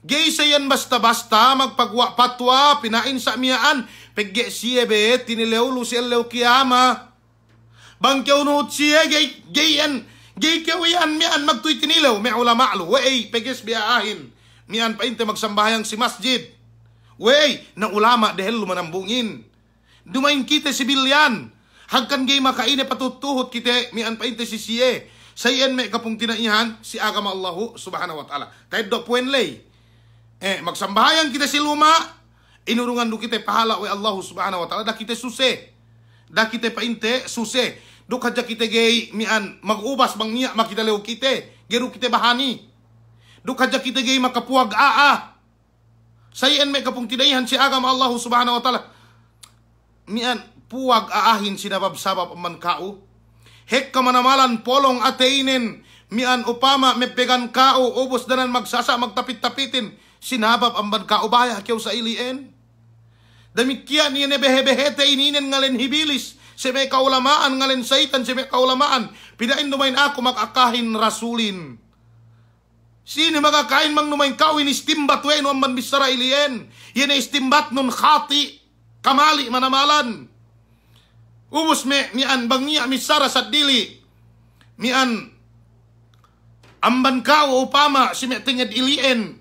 Gay sayan basta-basta magpagwa patwa pinain sa miyaan pegge siye tinilewlu si elew kiyama. Bang kyaw nuhut siye gay kawiyan miyaan magtuy tinilew me ulama lu. Wey peges biaahin. Miyaan pa inte magsambayang si masjid. Wey na ulama dahil lumanambungin. Dumain kita si bilyan. Hagkan gay makaine patutuhot kita mian pa inte si siye. Sayan me kapung tinaihan si agama Allah Subhanahu wa Ta'ala. Tayo do puen lay. Magsambahayang kita si luma. Inurungan do kita pahala we Allah Subhanahu wa Ta'ala. Da kita suse. Da kita pa inte suse. Do kadya kita gay mian magubas bang niya makita lew kita. Geru kita bahani. Do kadya kita gay makapuag Sayan me kapung tinaihan si agama Allah Subhanahu wa Ta'ala. Mian puwag aahin sinabab-sabab man kao. Hek kamanamalan polong ateinen. Mian upama mepegan kao. Ubos danan magsasa magtapit-tapitin. Sinabab amban kao baya kyaw sa ilien. Damikian yun behebehete ininen ngalen hibilis. Sebe kaulamaan ngalen saitan. Sebe kaulamaan. Pidain dumain ako makakahin rasulin. Sino makakain mang numain kao inistimbat wen amban bisara ilien. Yan istimbat nun khati. Kamali manamalan. Ubus mian bangia misara sa dili. Mian amban kao upama si me tinged ilien.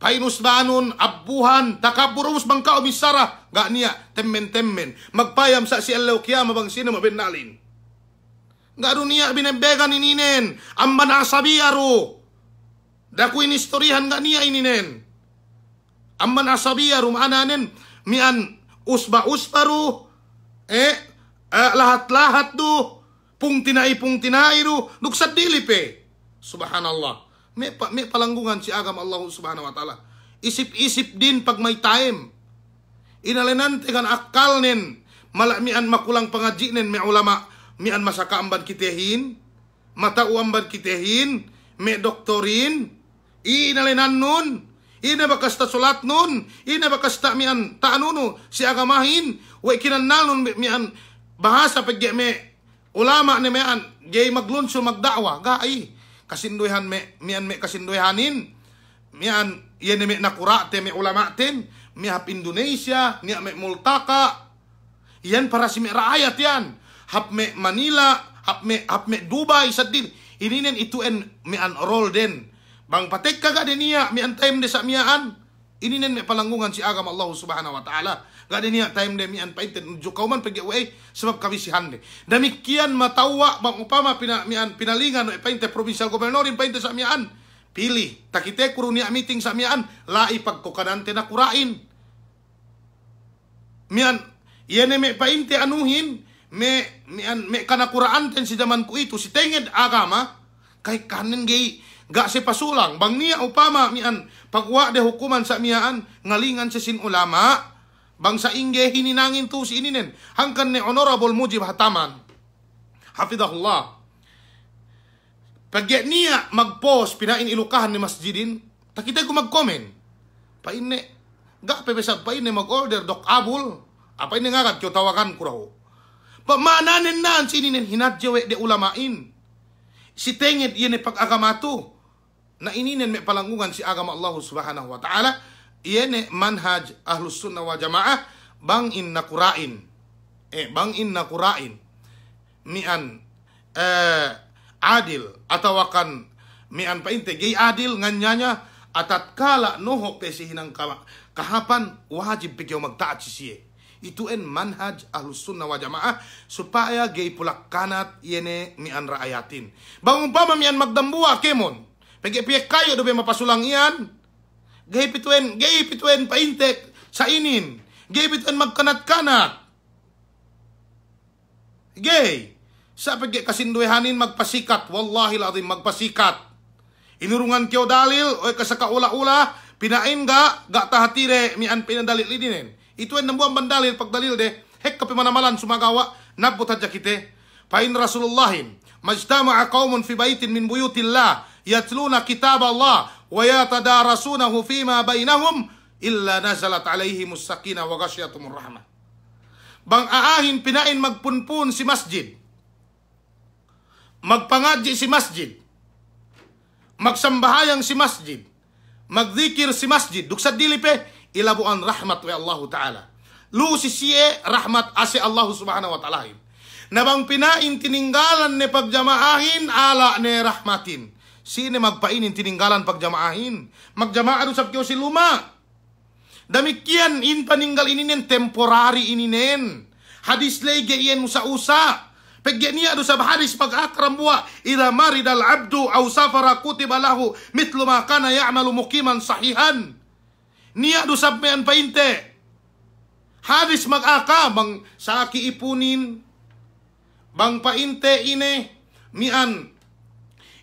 Painus banon abuhan takabur ubus bang kao misara ga niya temmen. Magpayam sa si elew kiyama bang sino mabenalin. Ga niya binebegan ininen. Amban asabiaro. Daku inistorihan ga niya ininen. Amban asabiaro maananen mian usba-usbaru. Lahat-lahat do pung tinai do duksad dilipe. Subhanallah. May palanggungan si agam Allah Subhanahu wa Ta'ala. Isip-isip din pag may time. Inalinan tegan akal nen malamian makulang pangaji nen may ulama mian masaka amban kitehin matau amban kitehin may doktorin inalinan nun. Ina bakas ta sulat nun. Ina bakas ta mian taanuno si agamahin. Way kinanal nun mian bahasa pagge me ulama ni mian gay maglunso magdakwa. Gai kasinduhan mian kasinduhanin. Mian yan me nakurate me ulama ten. Hap Indonesia. Niya me multaka. Yan para si me raayat yan. Hap me Manila. Hap me Dubai sadin. Ininen itu en mian role den. Bang patek kaga din niya, mian time de sa miyaan. Ininen may palanggungan si agam Allah Subhanahu wa Ta'ala. Gada niya time de mian painten. Jukaw man pag-iway, sebab kabisihan de. Damikian matawa, bang upama pinalingan, painte provincial governorin, painte sa miyaan. Pilih, takite kuro niya meeting sa miyaan, lai pagkukanante na kurain. Mian, yan may painte anuhin, may kanakuraan ten si zaman ko ito, si tenged agama, kay kanan gay, ga si pasulang bang niya upama mian pagwa de hukuman sa miyaan ngalingan si sin ulama bang sa ingge hininangin to si ininen hangkan ni Honorable Mujib Hataman hafidahullah pagge niya magpost pinain ilukahan ni masjidin takita ko magcomment pa inne ga pebesag pa inne mag-order dok abul apa ini ngagat kyo tawakan ko raw pamananen naan si ininen hinadjewe de ulamain si tenged yun pag-agamato na ininen may palanggungan si agama Allah Subhanahu wa Ta'ala. Iyan manhaj ahlus sunnah wa jamaah bang in nakurain. Bang in nakurain. Mian adil atawakan mian painte gay adil nganyanya atat kala noho pesihinang kahapan wajib pikyo magtaat siya. Itu en manhaj ahlus sunnah wa jamaah supaya gay pulak kanat yene mian raayatin. Bang umpama mian magdambua kemon. Pag-ipiyak kayo dobe mapasulang iyan. Gay pituen paintek sa inin. Gibitan magkanat-kanat. Gay. Sa pagge kasinduhanin magpasikat. Wallahi alazim magpasikat. Inurungan kiyo dalil o kasaka ula-ula pinain ga tahatire mian pinadalil idinen. Itu ang nambuang bandalil pagdalil de hek kapimanamalan sumagawa nabot hadya kite. Pain Rasulullahin majtama'a qaumun fi baitin min buyutillah yatluna kitab Allah wa yatadarasunahu fima bainahum illa nazalat alaihimus sakinah wa ghasyiatumur rahmah. Bang aahin pinain magpunpun si masjid. Magpangadji si masjid. Magsambahayang si masjid. Magdikir si masjid. Duksad dilipe ilabuan rahmat wa Allah Ta'ala. Lu si siye rahmat ase Allah Subhanahu wa Ta'ala. Nabang pinain tininggalan ne pagjamaahin ala ne rahmatin. Sine magpainin tininggalan pagjamaahin. Magjamaah usab kiyo si luma. Damikian in paninggal ininen temporary ininen. Hadis lege iyan usa-usa. Pagyan niya do sa hadis pag-akram buwa ila maridal abdu aw safara kutiba lahu mitlu ma kana ya'malu muqiman sahihan. Niya do sa mayan painte. Hadis mag-aka bang saki ipunin bang painte ine mian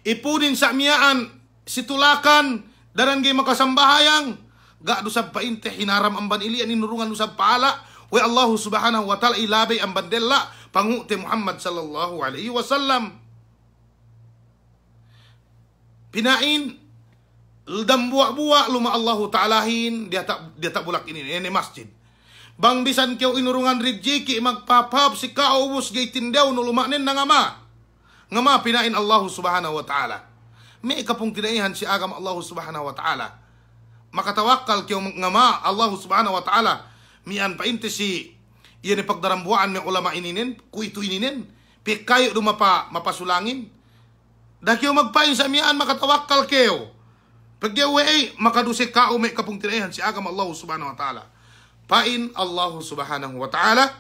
ipunin sa miyaan situlakan daran gay makasambahayang ga do sa painte hinaram amban ili aninurungan do sa paala wa Allah Subhanahu wa Ta'ala ilabay ang bandela panguti Muhammad sallallahu alaihi wasallam. Pinain ldam buwa-buwa luma Allah Ta'alahin dia tak bulak ini masjid. Bang bisan kiyo inurungan rijiki magpapap si kaubus gay tindaw no lumanin na ngama. Ngama pinain Allah Subhanahu wa Ta'ala. May ikapong tinaihan si agam Allah Subhanahu wa Ta'ala. Makatawakkal kiyo ngama Allah Subhanahu wa Ta'ala. Mian painte si iyan ipagdarambuan ng ulama ininin, kuito ininin, pikayo mapasulangin. Dahil magpain sa mian makatawakkal kayo. Pagyawe makadusik ka o may kapong tinayan si agam Allah Subhanahu wa Ta'ala. Pain Allah Subhanahu wa Ta'ala.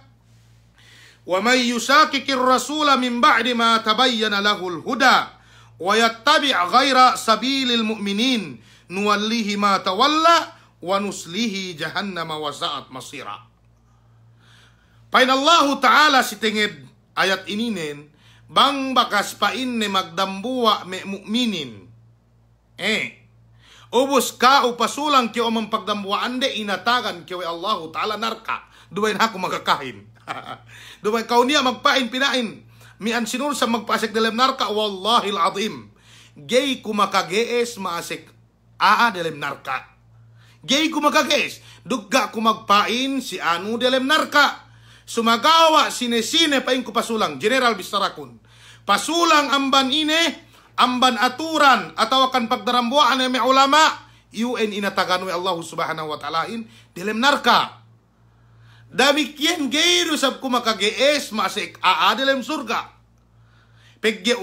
Wa may yusakikir rasula min ba'di ma tabayyana lahul huda wa yattabi' ghayra sabilil mu'minin nuwallihi ma tawalla wa nuslihi jahannama wa sa'at masira. Pain Allah Ta'ala si tingid ayat ininen bang bakas pain ne magdambuwa me mu'minin. Ubus ka upasulang kiyo amang pagdambuwaan de inatagan kiyo Allah Ta'ala narka. Duwain ako magkakahin. Duwain kau niya magpain pinain. Mian sinur sa magpasik dalam narka. Wallahil azim. Gay kumakagees maasik dalam narka. Gay kumakagees. Dugga kumagpain si anu dalam narka. Sumagawa sine-sine paing kupasulang. General Bistarakun. Pasulang amban ine. Amban aturan atau akan pagdarambuan ng mga ulama, UN inatagan wa Allah Subhanahu wa Ta'ala dalam narka. Damikian gayro sab kumakagees masik dalam surga. Pegge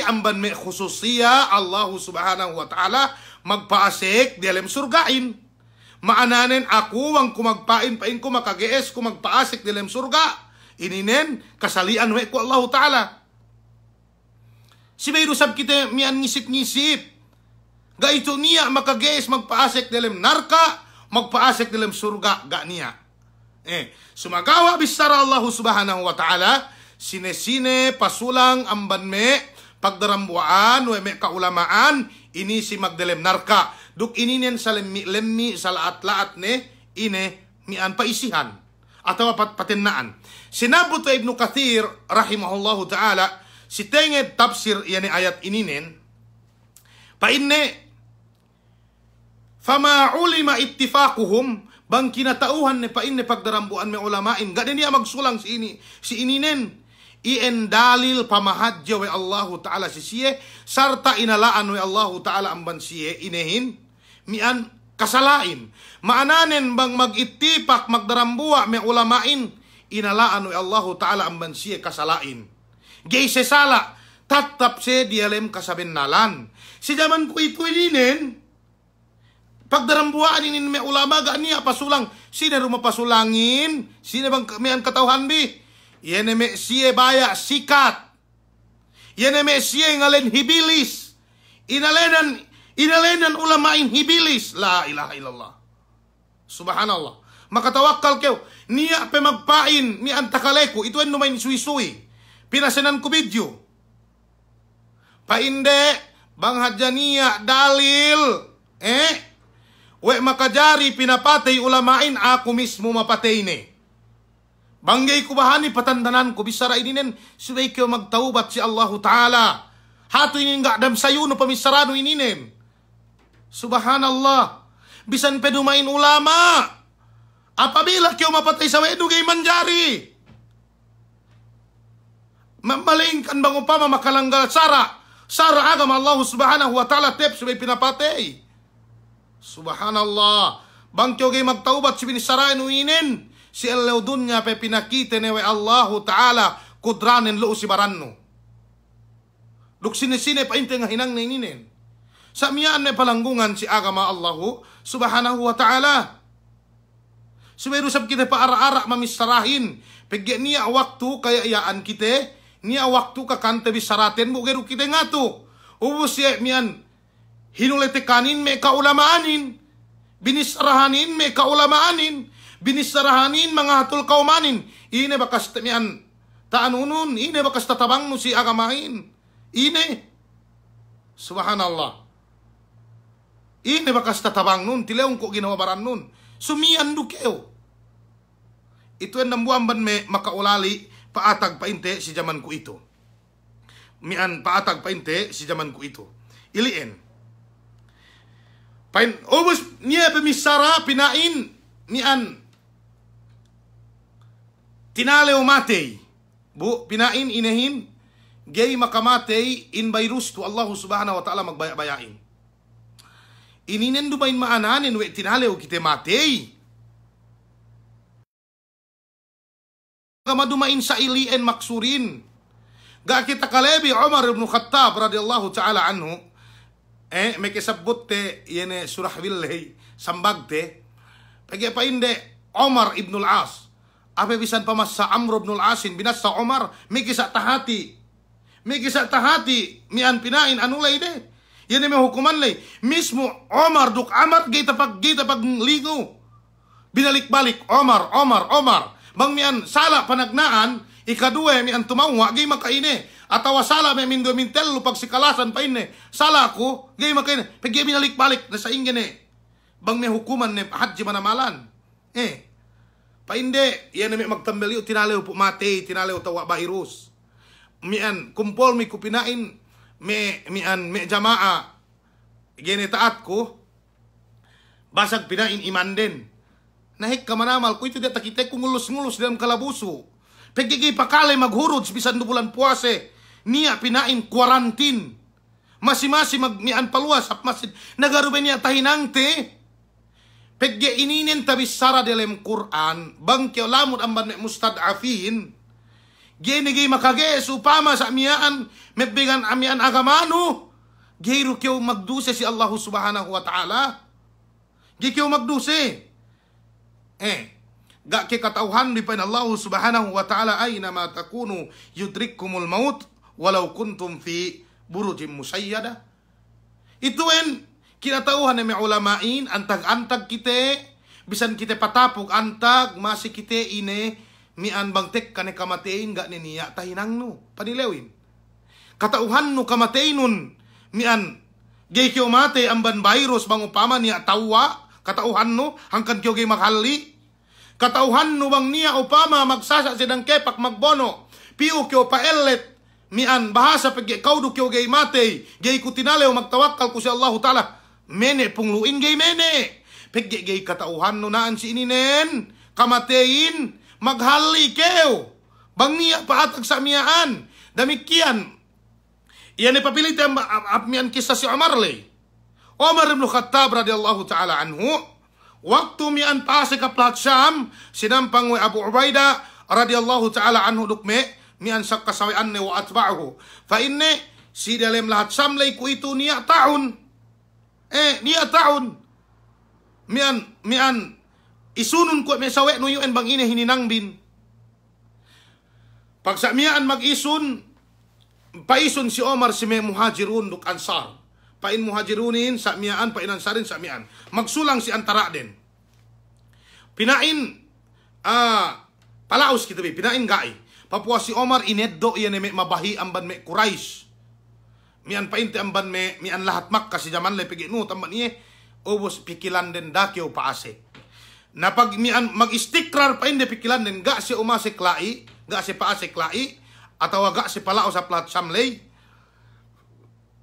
amban may khususiya Allah Subhanahu wa Ta'ala magpaasik dalam surgain. Maananen ako ang kumagpain pain kumakagees kumagpaasik dalam surga. Ininen kasalian wa ko Allah Ta'ala. Si mayro sab kita mian ngisip-ngisip. Ga ito niya makagees magpaasik dalam narka, magpaasik dalam surga ga niya. Sumagawa bisara Allah Subhanahu wa Ta'ala, sine-sine pasulang amban me, pagdarambuan, we me kaulamaan, ini si magdalam narka. Duk ininen sa lemmi sa laat-laat ne, ine mian paisihan. Atau patinnaan. Sinabot Ibn Kathir, rahimahullahu ta'ala, si tenged tafsir yani ayat ininen painne fama ulima ittifaquhum bang kinatauhan ne painne pagdarambuan me ulamain gaden niya magsulang si ininen ien dalil pamahadja wa Allah Ta'ala si siye sarta inalaan wa Allah Ta'ala amban siye inehin mian kasalain maananen bang magitipak magdarambua me ulamain inalaan wa Allah Ta'ala amban siye kasalain. Gay sesala, tatap se dialem kasabennalan. Si zaman ko ito ininen, pagdarambuaan inin may ulama, niya pasulang, sino rumapasulangin? Sino bang mayan katauhan bi? Yan may siye baya sikat. Yan may siye ngalen hibilis. Inalenan ulamain hibilis. La ilaha illallah. Subhanallah. Makatawakkal kayo. Niya pe magpain, mi antakaleku. Ito ang numain suy-suy. Pinasanan ko video. Painde, banghadya niya, dalil. We makajari pinapatay ulamain, ako mismo mapatay ni. Banggay ko bahani patandanan ko, bisara ininen, subay kayo magtaubat si Allahu Ta'ala. Hato inin nga dam sayo no pamisarano ininen. Subhanallah. Bisan pedumain ulama. Apabila kayo mapatay sa wedo gay manjari. Mamalingkan bang upama makalanggal sara. Sara agam Allah subhanahu wa ta'ala tep subay pinapatay. Subhanallah. Bang kayo gay magtaubat si binisarain uinin. Si Allah dunya pe pinakita newe Allahu Ta'ala kudranin loo si baranno. Duk sine-sine pa inte nga hinang na ininen. Sa miyaan na palanggungan si agama Allahu Subhanahu wa Ta'ala. Sumayro sab kita pa ara-ara mamisarahin. Pagya niya waktu kaya iyaan kita. Niya waktu kakanta bisaratin mo. Gero kita nga to. Ubus siya miyan. Hinulitikanin may kaulamaanin. Binisarahanin may kaulamaanin. Binisarahanin mga hatul kaumanin. Ine bakas miyan. Taanunun. Ine bakas tatabang no si agamain. Ine. Subhanallah. Ine bakas tatabang nun. Tileong ko ginawabaran nun. Sumian dukeo. Ito ang nambuan ban me makaulali paatag painte si zaman ko ito. Mian paatag painte si zaman ko ito. Ilien. Pain obos niya pemisara pinain mian tinalew matay. Bu pinain inahin gay makamatay in virus to Allah subhanahu wa ta'ala magbaya-bayain. Ininen dumain maananin we tinalew kite matay. Kamadumain sa ilien maksurin. Ga kita kalebi Umar ibn Khattab radhiyallahu ta'ala anhu. May kisabot te yene surah billahi sambag te. Pagya pa inde Umar ibn al-As. Ape bisan pa mas sa Amr ibn al-Asin binas sa Umar. May kisa tahati. May kisa tahati. Mian pinain anulay de. Yan may hukuman lay. Mismo Omar duk amat gita pag ligo. Binalik-balik Omar. Bang mian sala panagnaan, ikaduwe mian tumawa, gay makaine. Atawa sala may mindo mintel pag sikalasan pa ine. Sala ko, gay makaine. Pagya binalik-balik na sa ingin Bang may hukuman ne hadji manamalan. Painde, yan may magtambali o tinalew po mate, tinalew tawa virus. Mian kumpol mi kupinain mian jamaa genetaat ko basag pinain iman din. Nahik ka manamal ko ito data kita kung ngulus-ngulus dalam kalabuso. Pagigay pakalay maghurod bisan do bulan puase. Niya pinain quarantine. Masi-masi magmian paluwas at masid nagarubay niya tahinang te. Pagya ininin tabis sara dalam Quran bangkyo lamot amban may mustad'afin. Ginigay makages upama sa amiyaan mebigan amiyaan agamano. Gayro kyo magduse si Allah subhanahu wa ta'ala. Gikyo magduse. Ga katauhan di pa Allah subhanahu wa ta'ala ay na matakunu yudrikkumul maut walau kuntum fi burujim musayyada. Ito en kinatauhan na may ulamain antag-antag kite bisan kite patapog antag masi kite ine mian bangtek kane kamatein ga niya tahinang no panilewin. Katauhan no kamatein nun mian gay kyo mate amban virus bang upama niya tawa katauhan no hangkan kyo gay maghali. Katauhan no bang niya upama magsasa sidang kepak magbono. Piu kyo paelet. Mian bahasa pagya kaudu kyo gay matay. Gay kutinalew magtawakkal ko si Allah Ta'ala. Mene pungluin gay mene. Pagya gay katauhan no naan si ininen. Kamatein. Maghali kyo. Bang niya paatag sa miyaan. Damikian. Iyan ipapilit ang mian kisah si Umar lay. Umar ibn Khattab radiyallahu ta'ala anhu. Waktu mian pase ka Plat Syam, sinampang we Abu Ubaidah radhiyallahu ta'ala anhu dukme, mian sak kasawian ne wa atba'ahu. Fa inne si dalam lahat Syam lay ku itu niya taon. Niya taon. Mian isunun ko may sawe no yun bang ine hininang bin. Pag sa mian mag-isun, paisun si Omar si may muhajirun duk ansar. Pain muhajirunin sa miyaan, pain ansarin sa miyaan. Magsulang si antara din. Pinain palaos kita pinain gai. Papua si Omar ineddo yan me mabahi amban me Quraish. Mian painte amban me mian lahat Makkah si zaman le piginu tamban iye ubos pikilan den dakyo paase. Na pag mian mag-istikrar painde pikilan den ga si umase klai, ga si paase klai atau ga si palaos sa plat samlay.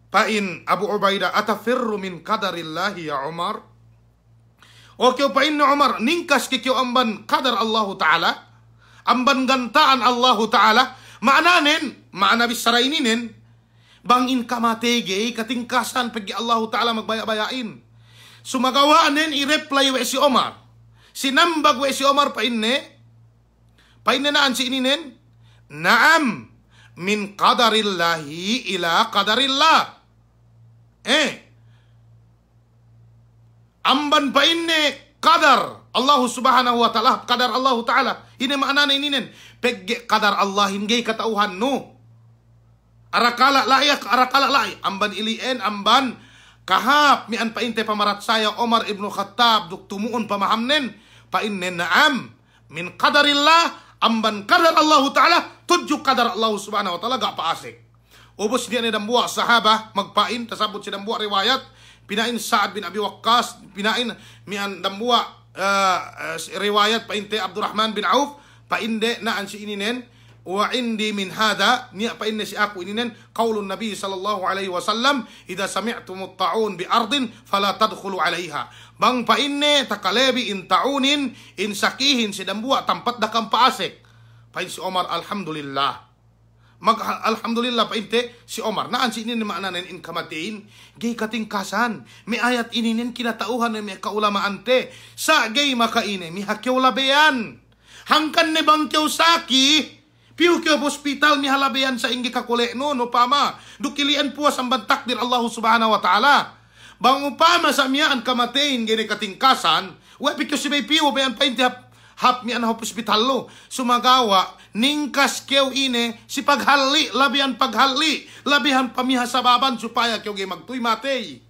Pain Abu Ubaidah atafirru min qadarillahi ya Umar. Okay, pain ni Umar ningkas kikyo amban qadar Allah Ta'ala. Amban gantaan Allah Ta'ala. Maana bisara ininin. Bangin kamatege katingkasan pagi Allah Ta'ala magbaya-bayain. Sumagawaanin i-reply we si Omar. Sinambag we si Omar painne naan si ininin. Naam min qadarillahi ila qadarillah. Amban pa inne qadar Allah subhanahu wa ta'ala, qadar Allah ta'ala. Ini makna ininen pegge qadar Allah hingga katauhan no. Arakala layak, arakala lay. Amban ilien, amban kahap mian pa inte pamarat saya Omar ibn Khattab duk tumuon pamahamnen pa inne naam min qadarillah amban qadar Allah ta'ala tujuh qadar Allah subhanahu wa ta'ala gak paasik. Ubos dia ni dambuak sahabah magpain tasabut si dambuak riwayat pinain Sa'ad bin Abi Waqqas pinain mian dambuak riwayat painte Abdurrahman bin Auf painde naan si ininen wa indi min hada niya painde si aku ininen qaulun Nabi sallallahu alaihi wasallam idza sami'tumut ta'un bi ardin fala tadkhulu 'alaiha. Bang painne takalebi in ta'unin in sakihin si dambuak tempat dakam paasik. Pain si Omar alhamdulillah. Alhamdulillah painte si Omar naan si inin maknanen in kamatiin gay katingkasan may ayat ininin kinatauhan na may kaulamaan te sa gay makaine mi hakyaw labeyan hangkan ne bangkyaw saki piu kyo hospital mi halabeyan sa ingi kakule no pama dukilian puas ang takdir Allah subhanahu wa ta'ala bang upama sa miyaan kamatiin gay katingkasan wa pikyo si bay piu bayan painte hap mi anah hospital lo sumagawa ningkas keu ine si paghali labihan paghali labihan pamihasababan supaya keu ge magtuy matay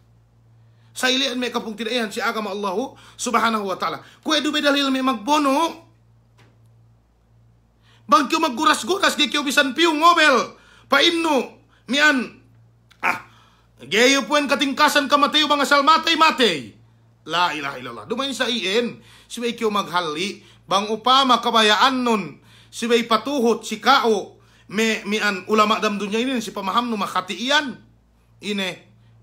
sa ilian may kapung tidayan si agama Allah subhanahu wa ta'ala kue du bedalil may magbono bang keu magguras-guras ge keu bisan piu ngobel painno mian geyo puen katingkasan kamatayo bang asal matay la ilaha illallah dumain sa ien si bay keu maghali bang upama kabayaan nun si bay patuhot si kao mian ulama dam dunya ini si pamaham no makatiian ine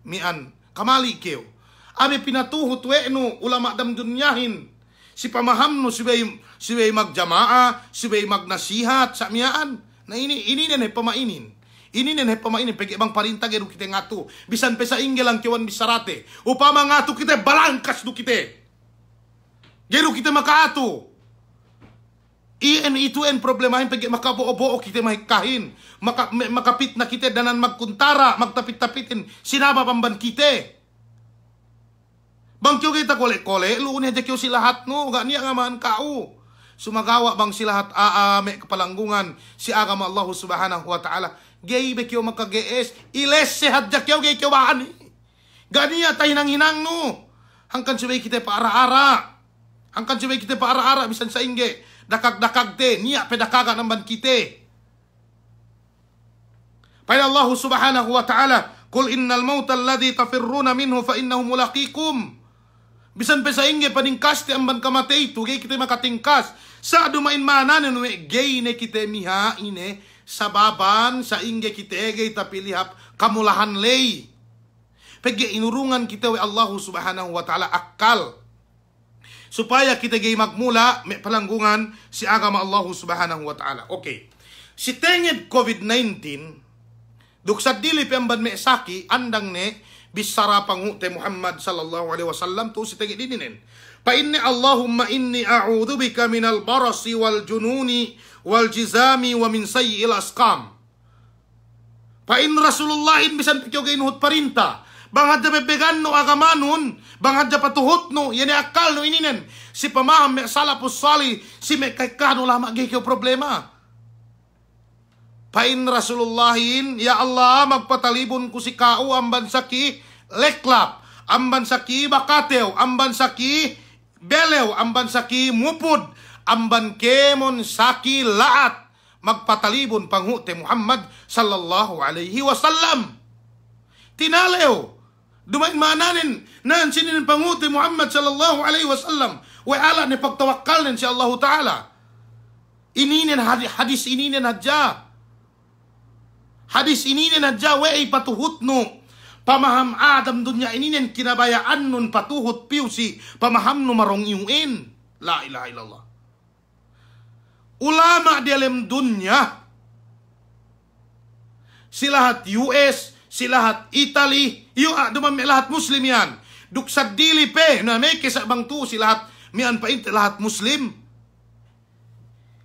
mian kamali keo abi pinatuhot we no ulama dam dunyahin si pamaham no si bay magjamaa si bay magnasihat sa miaan na ini nen pamainin ini nen pamainin pegi bang parinta geru kita ngatu bisan pesa inggelang kewan bisarate upama ngatu kita balangkas du kita geru kita makaatu itu problemahin pagi makaboo-boo kita mahikahin makapit na kita danan magkuntara magtapit-tapitin sinaba pamban kita bang kyo kita kole-kole luun aja kyo silahat no gak niya ngamaan kau sumagawa bang silahat me kapalanggungan si agama Allah subhanahu wa ta'ala gay be kyo makagees iles sehat ja kyo gay kyo bahan gak niya tahinang-hinang no hangkan subay kita pa ara-ara hangkan subay kita pa ara-ara bisan sa ingge dakag-dakag te, niya pedakaga namban kite. Paya Allah subhanahu wa ta'ala, Kul innal mauta alladhi tafirruna minhu fa innahu mulaqikum. Bisan pe sa inge paningkas te amban kamatay, tugay kita makatingkas. Sa dumain manan, gay ne kita miha ine, sababan sa inge kita gay tapilihap kamulahan lay. Pagya inurungan kita wa Allah subhanahu wa ta'ala akal. Supaya kita gay magmula may palanggungan si agama Allah subhanahu wa ta'ala. Okay. Si tenged COVID-19 duksad dili pemban me saki andang ne bisara pangute Muhammad sallallahu alaihi wasallam tu si tenged dininen. Pa inni Allahumma inni a'udzu bika minal barasi wal jununi wal jizami wa min sayyi'il asqam. Pa in Rasulullah in bisan pikyo gay nuhut parinta bangad da bebegan no agamanon bangad da patuhot no yani akal no ininen si pamaham me salapus sali si me kaikano lama gay problema pain Rasulullahin ya Allah magpatalibon ko si kao amban saki leklap amban saki bakatew amban saki belew amban saki mupud amban kemon saki laat magpatalibon panghute Muhammad sallallahu alaihi wasallam. Tinalew dumain mananin nan sinin panghute Muhammad sallallahu alaihi wasallam wa ala ni pagtawakkal si Allah taala. Ininin hadis ininin hadja. Hadis ininin hadja wa patuhutno pamaham Adam dunya ininin kinabayaan nun patuhut piusi pamaham no marong iuin. La ilaha illallah. Ulama di alam dunya silahat US, silahat Italy, dumami lahat Muslim yan. Duk sadili pe na may kisa bang tu silahat mian pa int lahat Muslim.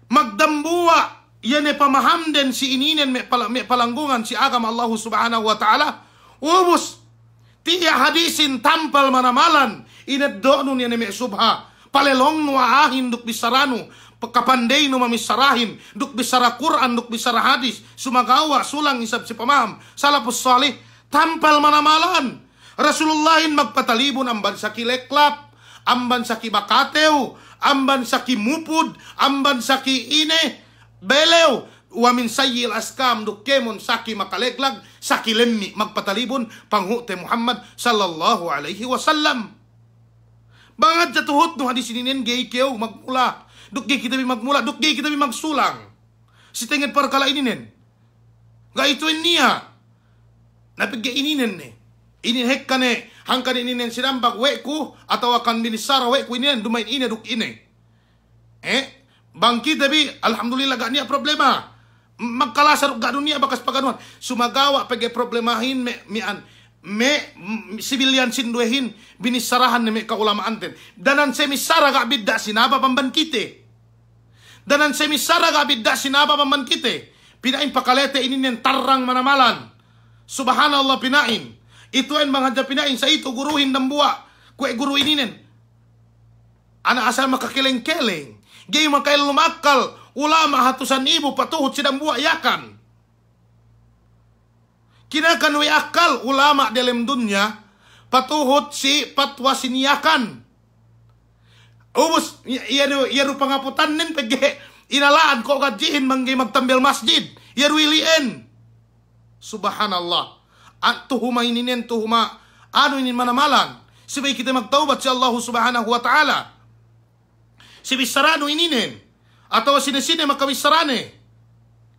Magdambuwa yan e pamaham din si ininen may palanggungan si agam Allah subhanahu wa ta'ala. Ubus tiya hadisin tampal manamalan inaddo nun yan e may subha palelong nuaahin duk bisarano pagkapanday no mamisarahin duk bisara Quran duk bisara hadis sumagawa sulang isab si pamaham salapus salih tampal manamalan Rasulullahin magpatalibon amban sa kileklap amban sa kibakatew amban sa kimupud amban sa kiine belew wa min sayyil askam duk kemon saki makaleglag saki lemmi magpatalibon panghute Muhammad sallallahu alaihi wasallam. Bangad jatuhot no hadis ininen gay kew magmula duk gay kita magmula duk gay kita magsulang si tenged parkala ininen ga ituin niya napigay ininen ne inin hekkane hangkan ininen sinambak weku atau akan binisara weku ininen dumain ine duk ine bangki tapi alhamdulillah gak niya problema magkalasar gak dunia bakas paganuan sumagawa pege problemahin me sibilyan sinduehin binisarahan me kaulamaan ten danan semisara gak bidda sinaba pamban kite danan semisara gak bidda sinaba pamban kite pinain pakalete ininen tarang manamalan subhanallah pinain ituin manghadja pinain sa itu guruhin dambua kue guru ininen anak asal makakeleng-keleng gay makail lumakal ulama hatusan ibu patuhut sidang buah yakan kinakan we akal ulama dalam dunia patuhut si patwa siniakan ubus yaru pangaputan nin pege inalaan ko gajihin manggi magtambel masjid yaru ilien subhanallah tuhuma ininen tuhuma anu inin manamalan sabay kita magtaubat si Allah subhanahu wa ta'ala si bisarano ininen atau sine-sine makabisarane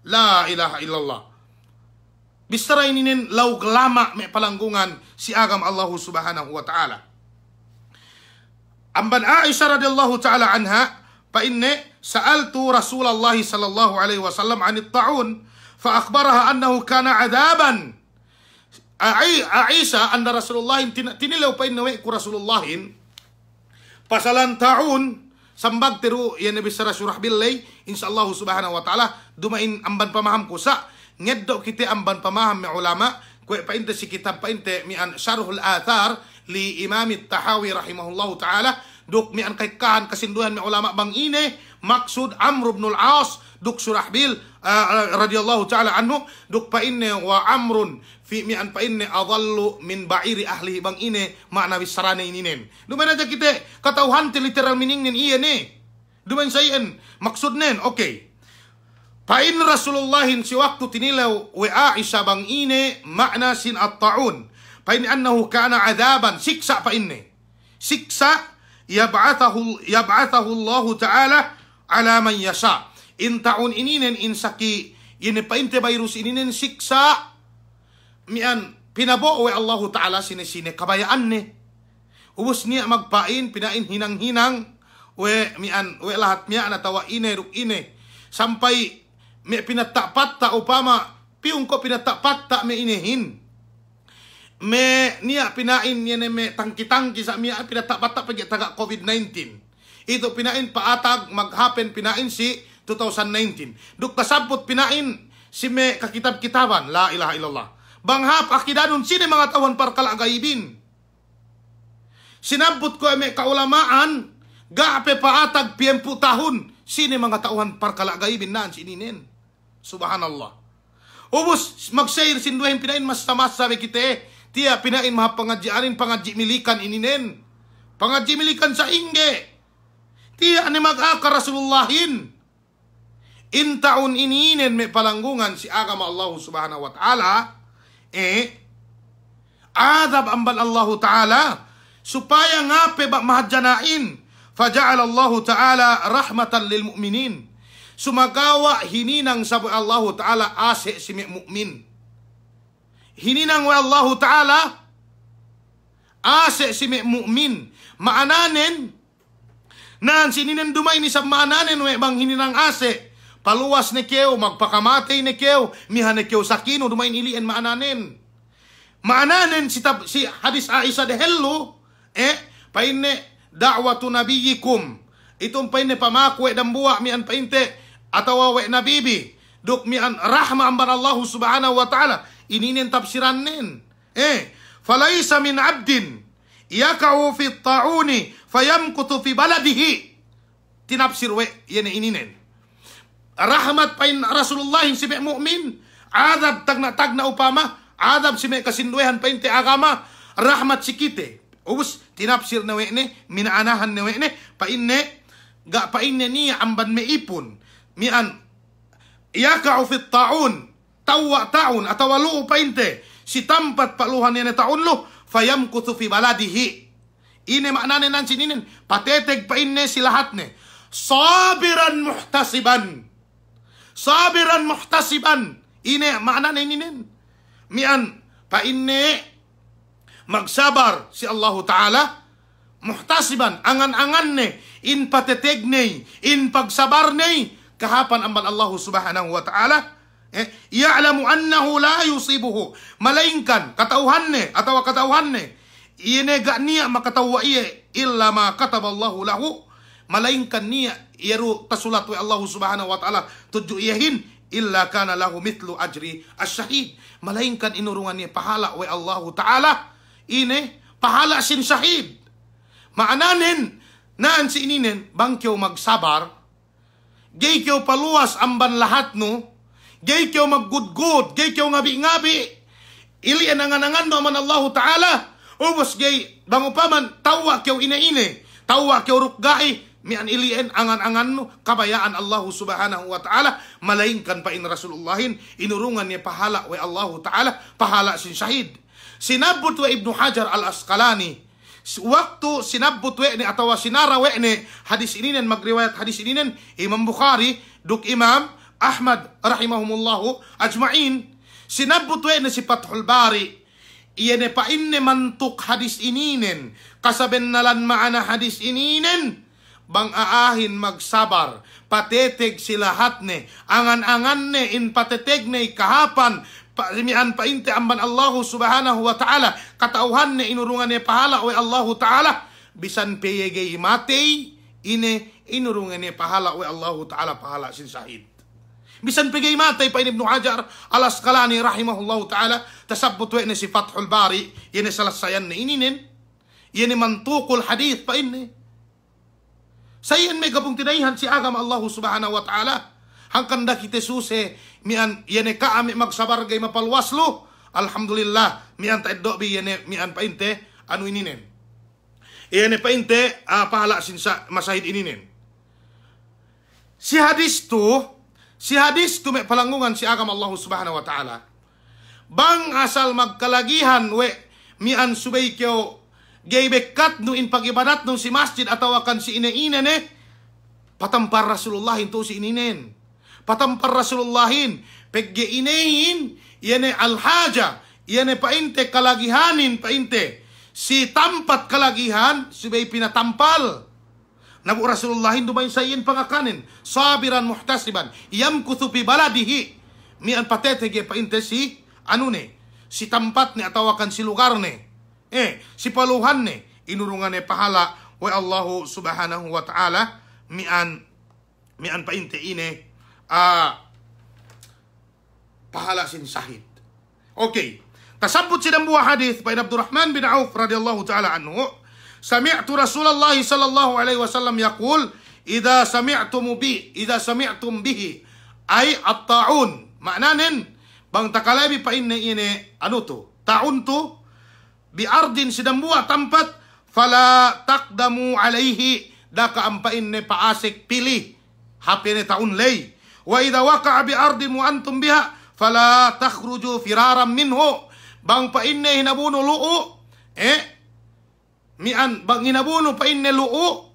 la ilaha illallah bisara ininen laug lama may palanggungan si agam Allah subhanahu wa ta'ala. Amban Aisyah radhiyallahu ta'ala anha pa inne sa'altu Rasulullah sallallahu alaihi wasallam anit ta'un fa akhbaraha annahu kana adaban. Aisyah anda Rasulullah tinilaw pa inne ku Rasulullahin pasalan ta'un sambag tiru yan nabi sara surah billay insyaallah subhanahu wa ta'ala dumain amban pamaham ko sa ngeddo kiti amban pamaham mi ulama ko painte si kitab painte mi an syarhul athar li imam at-tahawi rahimahullahu ta'ala duk mi an kay kan kasinduhan mi ulama bang ine maksud Amr ibn al-As duk surah bil radhiyallahu ta'ala anhu duk painne wa amrun fi mi an painne adallu min ba'iri ahli bang ine makna bisarane ininen dumain aja kita katauhan ti literal meaning nen iya ne dumain sayen maksud nen okay pain Rasulullahin si waktu tinilaw wa Aisyah bang ine makna sin at-ta'un pain annahu kana adaban siksa painne siksa yab'athahu Allah ta'ala ala man yasha in ta'un ininen insaki ini painte virus ininen siksa mian pinabo we Allah ta'ala sine-sine kabayaan ne ubus niya magpain pinain hinang-hinang we mian we lahat miya natawa ine ruk ine sampai me pinatapatta upama piung ko pinatapatta me inehin me niya pinain niya me tangki-tangki sa miya pinatapatta pagi taga COVID-19 ito pinain paatag maghapen pinain si 2019 duk kasabot pinain si me kakitab-kitaban la ilaha illallah banghap akidanun sini mga tawan parkala gaibin sinabot ko me kaulamaan gape paatag 50 tahun sini mga tauhan parkala gaibin naan sininen subhanallah ubus magsair sinduhin pinain mas tamas sabi kita tiya pinain maha pangadjianin pangadji milikan ininen pangadji milikan sa ingge Tiya ni mag-aka Rasulullahin. Intaon ininen may palanggungan si agama Allah subhanahu wa ta'ala. Adab amban Allah ta'ala. Supaya ngape ba mahadjanain. Faja'al Allah ta'ala rahmatan lil mu'minin. Sumagawa hininang sabi Allah ta'ala ase si mu'min. Hininang wa Allah ta'ala ase si mu'min. Maananen nan sininen dumay ni sa maananen we bang hininang ase. Paluwas ni keo, magpakamatay ni keo, mihan ni keo sakino dumay nilian maananen. Maananen si hadis Aisha de hello paine da'watu nabiyikum. Itong paine pamakwe dambuwa mian painte atawa we nabibi. Duk mian rahma amban Allah subhanahu wa ta'ala. Ininin tafsiran nin. Falaysa min abdin yaka'u fi ta'uni fayamkutu fi baladihi. Tinapsir we yan ininin. Rahmat pain Rasulullah si mu'min. Adab tagna upama. Adab si kasinduehan painte agama. Rahmat si kite. Ubus tinapsir na we ne. Minaanahan na we ne. Painne niya amban me ipon. Mian yaka'u fi ta'un. Tawa taun atawa lu painte. Si tampat paluhan niya na taun lo. Fayamkuthu fi baladihi. Ine maknane nan sininin. Pateteg painne si lahat ne. Sabiran muhtasiban. Sabiran muhtasiban. Ine maknane ninin. Mian painne magsabar si Allah Ta'ala. Muhtasiban. Angan-angan ne. In pateteg ne. In pagsabar ne. Kahapan amban Allah Subhanahu wa Ta'ala. Ya'lamu annahu la yusibuhu. Malaingkan katauhan ne atau katauhan ne inega niya makatawa iye illa ma kataballahu lahu. Malaingkan niya iru tasulat wa Allah subhanahu wa ta'ala tuju iyahin illa kana lahu mithlu ajri asyahid. Malaingkan inurungan niya pahala wa Allah ta'ala ine pahala sin syahid. Maananin naan si ininen bangkyo magsabar gay kyo paluwas amban lahat no. Gay kyo maggudgud, gay kyo ngabi-ngabi. Ili anangan-angan no man Allah Ta'ala. Ubos gay, bangupaman, tawa kyo ina-ine. Tawa kyo rukgai. Mian ilien angan-angan no. Kabayaan Allah Subhanahu wa Ta'ala. Malaingkan pa in Rasulullahin. Inurungan niya pahala wa Allah Ta'ala. Pahala sin syahid. Sinabot wa Ibnu Hajar al-Asqalani. Waktu sinabot wa ni atawa sinara wa ni hadis ininen, magriwayat hadis ininen. Imam Bukhari, duk Imam Ahmad rahimahumullahu ajma'in. Sinabot we na si Fathul Bari. Iyane pa inne mantuk hadis ininen. Kasaben nalan maana hadis ininen. Bang aahin magsabar. Pateteg si lahat ne. Angan-angan ne in pateteg ne kahapan. Mian painte amban Allah subhanahu wa ta'ala. Katauhan ne inurungan ne pahala we Allah ta'ala. Bisan peyegay matey. Ine inurungan ne pahala we Allah ta'ala pahala sin sahid. Bisan pigay matay pa Ibnu Hajar al-Asqalani rahimahullahu ta'ala. Tasabot we ni si Fathul Bari. Yan salasayan na ininin. Yan mantukul hadith pa ini. Sayan may gabong tinayhan si agam Allah subhanahu wa ta'ala. Hangkanda kita suse. Mian yan kaami magsabar gay mapalwaslo. Alhamdulillah. Mian taeddobi yan mian painte. Ano ininin. Yan painte pahala sinsa masahid ininin. Si hadis tu may palanggungan si agam Allah subhanahu wa ta'ala. Bang asal magkalagihan we mian subay kyo gay bekat no in pagibadat no si masjid atau akan si ine-ine ne. Patampar Rasulullahin to si ininen. Patampar Rasulullahin. Pegge inehin. Yane alhaja. Yane painte kalagihanin painte. Si tampat kalagihan subay pinatampal. Nabu Rasulullahin dumain sa iyan pangakanin. Sabiran muhtasiban. Yamkuthu pi baladihi. Mian patetege painte si ano ne. Si tampat ni atawakan si lugar ne. Si paluhan ne. Inurungan ne pahala. Wa Allahu subhanahu wa ta'ala. Mian painte ine. Pahala sin sahid. Okay. Tasabut sidang buah hadith. Bain Abdurrahman bin Auf radhiyallahu ta'ala anhu. Sami'tu Rasulullah sallallahu alaihi wasallam yaqul idza sami'tum bihi ay at-ta'un. Maknanen bang takalabi pa ini ano to? Ta'un to bi ardin sidang buah tempat fala taqdamu alaihi daka ampain ne paasik pilih hape ne taun lay. Wa idza waqa'a bi ardin wa antum biha fala takhruju firaran minhu. Bang pain ne hinabuno lu'u mian bang hinabuno pain ne lu'u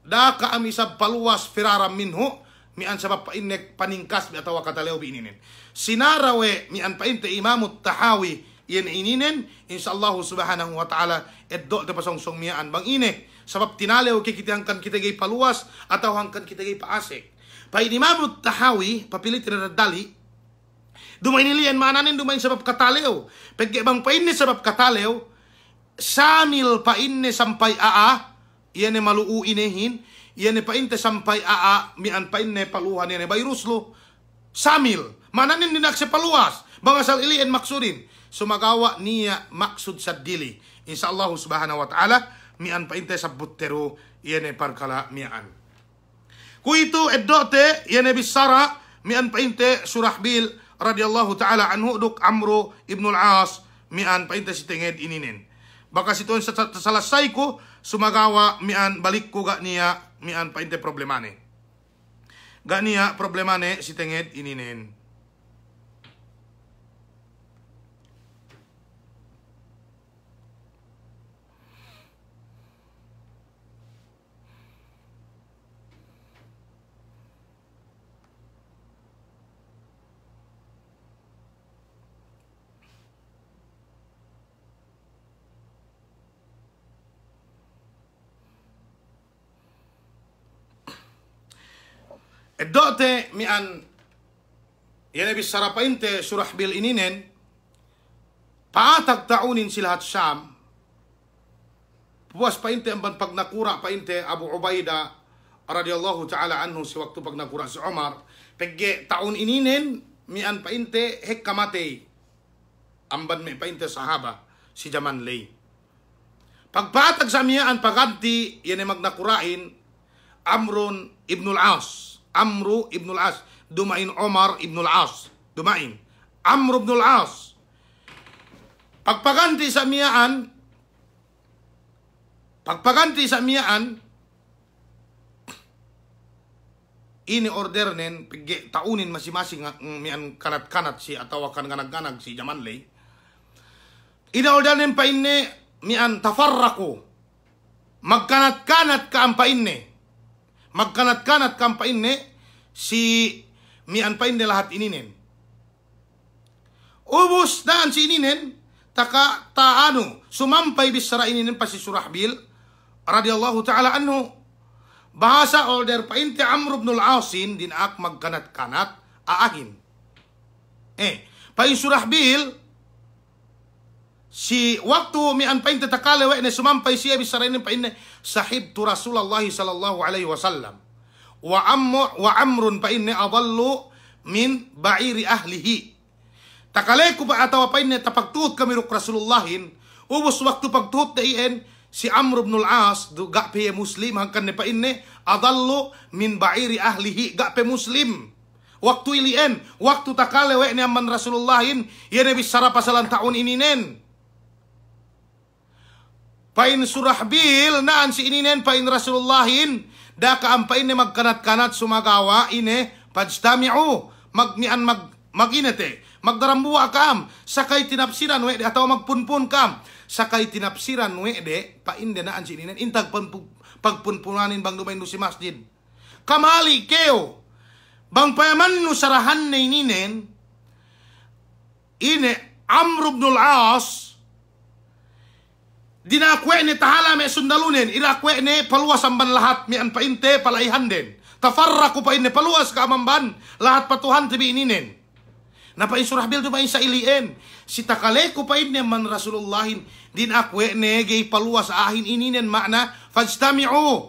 daka amisab paluas firaran minhu mian sabab pain ne paningkas bi atawa kataleo bi ininen. Sinarawe mian pain te Imam Tahawi yen ininen insyaallah subhanahu wa ta'ala eddo te pasongsong mian bang ine sabab tinalew kita hangkan kita gay paluas atau hangkan kita gay paasik. Pa Imam Tahawi papilit na dali dumay nilian mananin dumay sabab kataleo. Pagke bang pain ne sabab kataleo samil pain ne sampay yan e maluu inehin yan e pain te sampay mian pain ne paluhan yan e bayruslo samil mananin dinak se paluas bang asal ilien maksudin sumagawa niya maksud sa dili insyaallah subhanahu wa ta'ala mian pain te sabut tero yan e parkala mian kuito eddote yan e bisara mian pain te Surahbil radhiyallahu ta'ala anhu duk Amru ibnul As mian painta si tenged ininen. Baka siton sa salasay ko sumagawa mian balik ko ga niya mian painte problemane. Ga niya problemane si tenged ininen. Eddote mian yan bis sarapainte Surahbil ininen paatag taunin silahat Syam puas painte ang pag nakura painte Abu Ubaida radhiyallahu ta'ala anhu si waktu pag nakura si Umar pegge taun ininen mian painte hekkamate amban me painte sahaba si Jaman Lay pagpatag sa miyaan paganti yan ay magnakurain Amrun ibnul As Amru ibnul As dumain Omar ibnul As dumain Amru ibnul As pagpaganti sa miyaan ini order nen pigge taunin masing-masing mian kanat-kanat si atawa kan ganag-ganag si Jaman Lay ini order nen pa inne mian tafarraku magkanat-kanat ka ang pa inne magkanat-kanat kampain ne si mian pain de lahat ininen. Ubus daan si ininen taka taano sumampay bisara ininen pa si Surahbil radhiyallahu ta'ala anhu. Bahasa order pain te Amr ibn al-Asin din ak magkanat-kanat aahin. Pain Surahbil si waktu mian pain te takalewe ne sumampay siya bisara ininen pain ne sahibtu Rasulullah sallallahu alaihi wasallam wa amrun pa inni adallu min ba'iri ahlihi takale ko pa atawa pa inni tapagtuot kami ruk Rasulullahin ubos waktu pagtuot na iyan si Amr ibn al-As ga pe muslim hangkan ne pa inni adallu min ba'iri ahlihi ga pe muslim waktu ilien waktu takale we ni amman Rasulullahin yan bisara pasalan taon ininen pain Surahbil naan si ininen pain Rasulullahin daka ampain ne magkanat-kanat sumagawa ine pajtami'u maginete magdarambuwa kam sakay tinapsiran we de ataw magpunpun kam sakay tinapsiran we de pain de naan si ininen intag pagpunpunanin bang dumain si masjid kamali keo bang payaman no sarahan na ininen ine Amr ibn al-As dinakwe ni tahala me sundalunin irakwe ni paluas amban lahat mian painte palaihan din tafarraku pa ini paluas ka amban lahat patuhan tibi ininen napain Surahbil dumain sa ilien si takaleku pa ini man Rasulullahin dinakwe ni gay paluas ahin ininen makna fajtami'u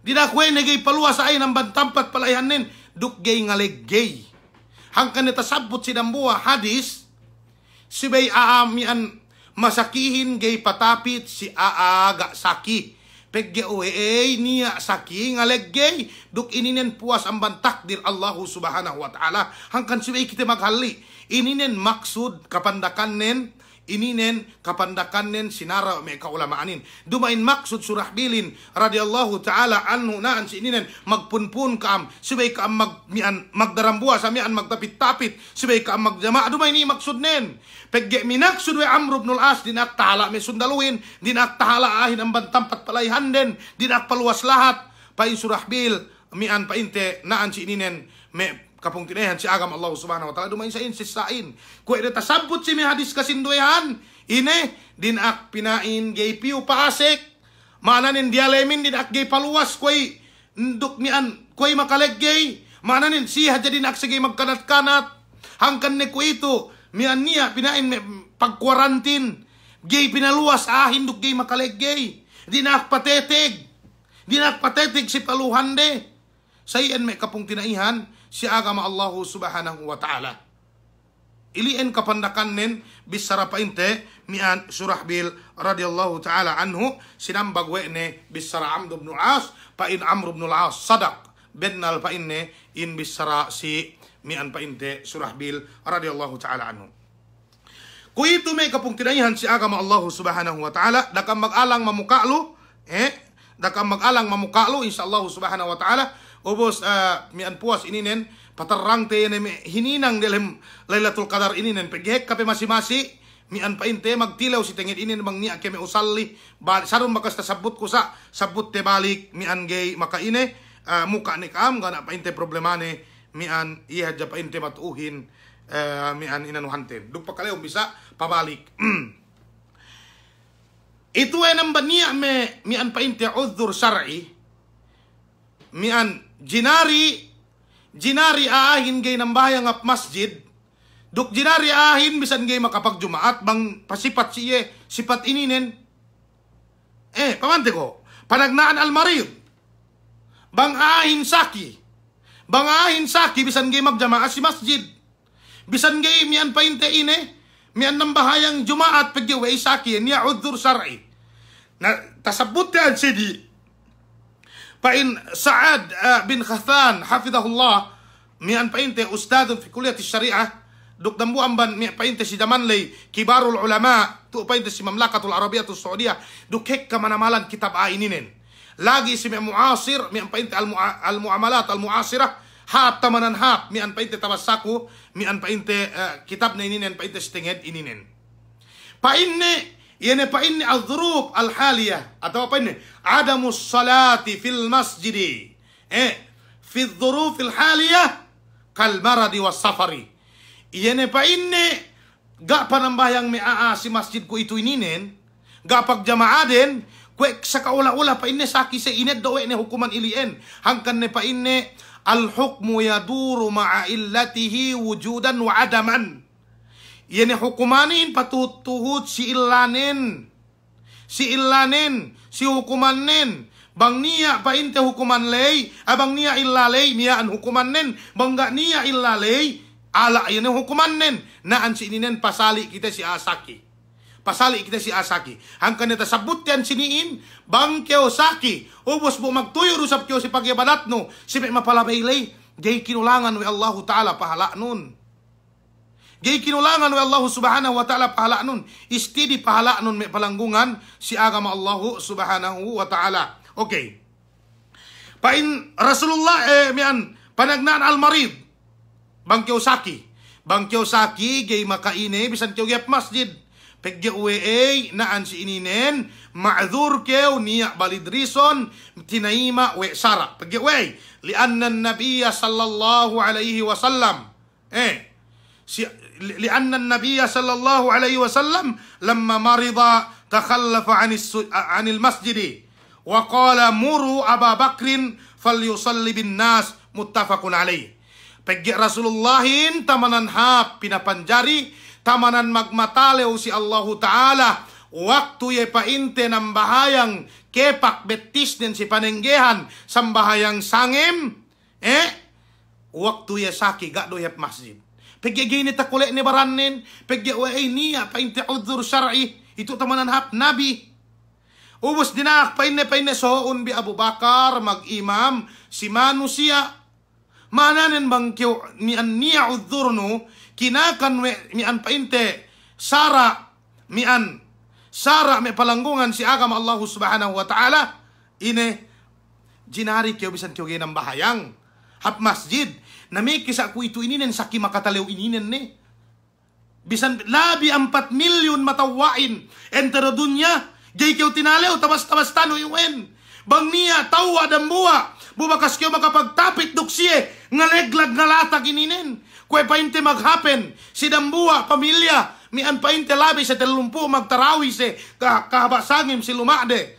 dinakwe ni gay paluas ahin amban tampat palaihan nin duk gay ngaleg gay hangkan nitasabot si dambuwa hadis si bay aamian masakihin gay patapit si aaga saki pegge niya saki ngaleg gay duk ininen puas amban takdir Allah subhanahu wa ta'ala hangkan sibay kita maghali ininen maksud kapandakan nen ininen kapandakanen sinara me kaulamaanin. Dumain maksud Surahbilin radhiyallahu taala anhu naan si ininen magpunpun kaam subay kaam magdarambua sa mian magtapit-tapit subay kaam magjama. Dumain ni maksud nen. Pegge minaksud we Amr ibn al-As dinak tahala me sundaluin dinak tahala ahin ang bantampat palayhan den dinak paluas lahat pain Surahbil mian painte naan si ininen me kapung tinehan si agam Allah subhanahu wa ta'ala dumain sa insisain. Kung ito tasabot si may hadis kasinduyan, ine, dinak pinain gay piu paasek, mananin dialemin dinak gay paluwas, kuy nduk nian, kuy makaleg gay, mananin siya jadi dinak sige magkanat-kanat, hangkan ne ku ito, mian niya pinain pagkwarantin, gay pinaluwas, hinduk gay makaleg gay, dinak patetig si paluhan de, sayan may kapung tinaihan, si agama Allah subhanahu wa ta'ala. Iliin kapandakan nen bisara painte mian Surahbil radhiyallahu ta'ala anhu sinambag ne bisara Amr ibn al-As pain Amr ibn al-As sadaq bennal painne in bisara si mian painte Surahbil radhiyallahu ta'ala anhu. Kuito may kapung tinayihan si agama Allah subhanahu wa ta'ala dakam mag-alang mamukalo dakam mag-alang mamukalo insyaallah subhanahu wa ta'ala. Ubos mian puas ininen patarang te hininang dalam Lailatul Qadar ininen peghek kape masi-masi mian painte magtilaw si tengit inin bang niya keme usalli sarong bakas tasabut ko sa sabut te balik mian gay makaine muka ni kam gana painte problemane mian iya ja painte matuhin mian inanuhanten duk pakalew bisa pabalik. Itu ay nang niya mian painte udhur syar'i mian jinari aahin gay ng bayang ap masjid duk jinari aahin bisan gay makapagjumaat bang pasipat siye sipat ininen pamante ko panagnaan almarid bang aahin saki bisan gay magjamaat si masjid bisan gay mian painte ine mian ng bahayang jumaat pagyawe saki niya udhur syar'i na tasabut yan sidi pain Sa'ad bin Khathan hafidhahullah mian painte ustadun fi kulliyat syariah duk dambu amban mian painte si Damanlay kibarul ulama tu painte si Mamlakatul Arabiyatus Saudiyah duk hek kamanamalan kitab aininen lagi si muasir mian painte al muamalat al muasirah hap tamanan hap mian painte tabassaku mian painte kitab na ininen painte stinged ininen painne yani pa inni al-dhurub al-haliyah atau apa ini adamus salati fil masjidi fi dhuruf al-haliyah kal maradi was safari yani pa inni ga panambayang miaa si masjid ko itu ininen ga pagjamaah din kwek sa kaula-ula pa inni saki sa ined daw ne hukuman ilien hangkan ne pa inni al-hukmu yaduru ma'a illatihi wujudan wa adaman. Yani hukumanin patutuhut si ilanin si hukumanin bang niya painte hukuman lay abang niya illalay niya an hukuman nen bangga niya illalay ala yan hukuman nen naan si ininen pasali kita si asaki hangkan neta sabut yan siniin bang keo saki ubos bu magtuyo rusap keo si pagyabalat no si may mapalabaylay jay kinulangan we Allah ta'ala pahala nun gay kinulangan wa Allah subhanahu wa ta'ala pahala nun. Istidi pahala nun may palanggungan si agama Allah subhanahu wa ta'ala. Okay. Pain Rasulullah mian panagnaan al-marid. Bangkyo saki gay makaine bisan kyo gyap masjid. Pegge uwe naan si ininen ma'dhur kyo niya balidrison tinaima we sara. Pegge uwe lianna an-nabiyya sallallahu alaihi wasallam لأن النبي صلى الله عليه وسلم لما مرض تخلف عن المسجد وقال مروا أبا بكر فليصلي بالناس متفق عليه. Pegi Rasulullahin tamanan hap pinapanjari tamanan magmatalew si Allahu Ta'ala waktu ye painte ng bahayang kepak betis din si panenggehan sambahayang sangem waktu ye saki gak doyap masjid. Pegge gini takule ni baranin, pegge wae niya painte udhur syar'i itu tamanan hap nabi. Ubos dinak paine soon bi Abu Bakar mag-imam si manusia. Mananen bangkyo niya udhurno kinakan we nian painte sara mian sara me palanggungan si agama Allah subhanahu wa ta'ala, ine jinari kyo bisan kyo ginang bahayang hap masjid na may kisa ku itu ininen saki makatalew ininen ni bisan labi 4 milyon matawain entero dunya gay kyo tinalew tabas tano iwen bang niya tawa dambuwa bubakas kyo makapagtapit duksye ngaleglag ngalatag ininen kwe painte maghapen si dambuwa pamilya mian painte labi sa telumpu magtarawi se kahabasangim si lumade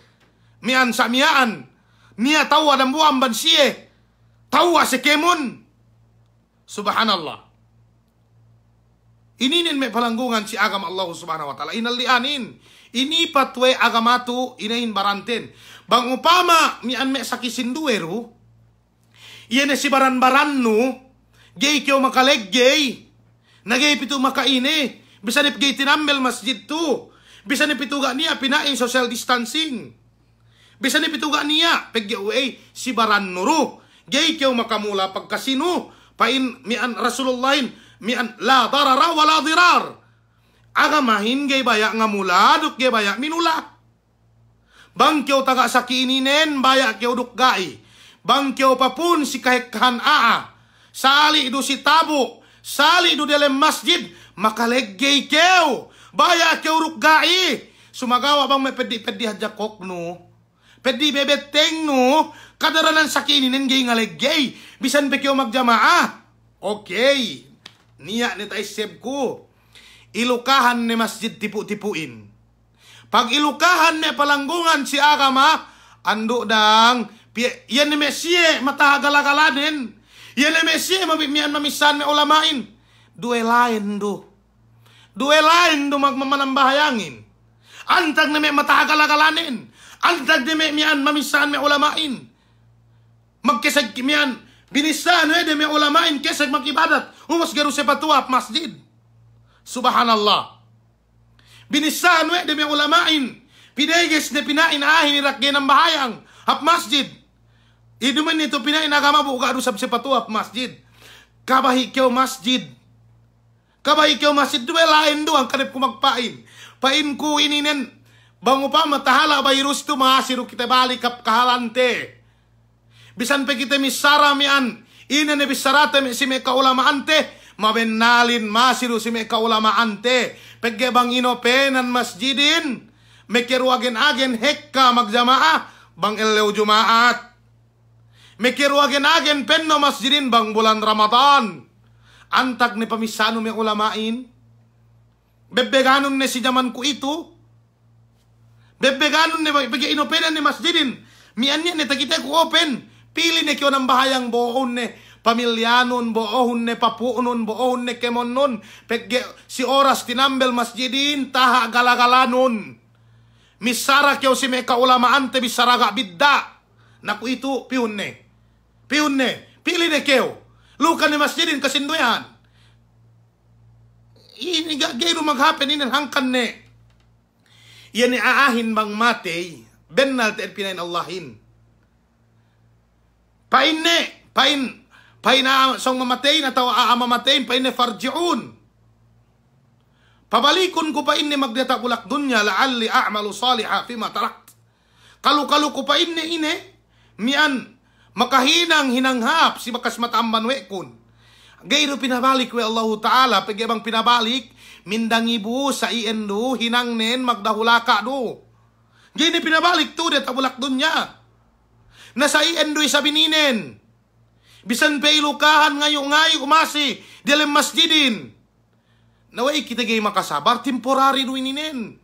mian samiaan niya tawa dambuwa amban siye tawa si kemun subhanallah. Ininin may palanggungan si agama Allah subhanahu wa ta'ala. Inalianin. Ini patwe agamatu inain baranten. Bang upama mian me sakisinduero. Iyan si baran-baran no. Gay kyo makaleggay. Nagay pito makaine. Bisa ni gay tinambel masjid to. Bisa ni pituga niya pinaing social distancing. Bisa ni pituga niya paggiuay si baran nuro. Gay kyo makamula pagkasino. Pain mian Rasulullahin mian la darara wala dirar. Agamahin gay baya ngamula duk gay baya minula. Bang kyo taga sakininen baya kyo duk gai. Bang kyo papun si kahekhan aa. Sali do si tabo. Sali do dalam masjid. Makaleggay kyo. Baya kyo duk gai. Sumagawa bang may pedi hajakok no. Pedi bebeteng no. Kadaranan sakininen gay ngaleggay. Bisan pe kyo magjamaah. Okay. Niya ni tayo seb ko. Ilukahan ni masjid tipu-tipuin. Pag ilukahan ni palanggungan si agama, ando dang, yan ni Mesye matahagalagalanin. Yan ni Mesye mamiyan mamisan ni ulamain. Due lain do. Due lain do magmamanambahayangin. Antag na may matahagalagalanin. Antag na may miyan mamisan ni ulamain. Magkisag kimiyan, binisan de may ulamain kesag magibadat. Umas garu sa patuap masjid. Subhanallah. Binisan de may ulamain. Pideges na pinain ahin irakgen ng bahayang hap masjid. Iduman nito pinain agama buka rusab sa patuap masjid. Kabahikyaw masjid. Kabahikyaw masjid. Dua lain doang kanip kumagpain. Pain ko ininen. Bango pa matahala virus to mahasiru kita balik kap kahalante. Bisan pe kita misara mian. Ina ne bisarata mi si me kaulamaante. Mabenalin masiru si me kaulamaante. Paggebang inopenan masjidin. Mekiruagen-agen hekka magjamaah. Bang elew jumaat. Mekiruagen-agen penno masjidin bang bulan Ramadan. Antag ni pamisano mi ulamain. Bebeganon ne si jaman ko ito. Bebeganon ne pag inopenan ni masjidin. Mian niya ne tagite ko open. Pili ne kyo ng bahayang boon ne pamilyanon, boon ne papuunon, boon ne kemonon. Pegge si oras tinambel masjidin taha galagalanon. Misara kyo si me kaulamaante bisaraga bidda. Naku itu piun ne. Piun ne. Pili ne kyo. Lukan ni masjidin kasinduyan. Ini gagayro maghapen ini hangkan ne. Yan ni aahin bang matay. Bennal te pinain Allahin. Pain na song mamatayin ataw aamamatayin, pain ne farji'un. Pabalikon ko pain ne magdata ulak dunya, la'alli a'malu saliha fima tarakt. Kalu-kalu ko pain ne ine, mian, makahinang hinanghap, si bakas matamban wekun. Gayro pinabalik we Allah Ta'ala, pagyabang pinabalik, mindang ibu sa iendo, hinang nen, magdahulaka do. Gayro pinabalik to, deta ulak dunya. Nasa iendoy sa bininen. Bisan pa ilukahan ngayo umasi. Dialim masjidin. Naway kita gay makasabar. Temporary do ininen.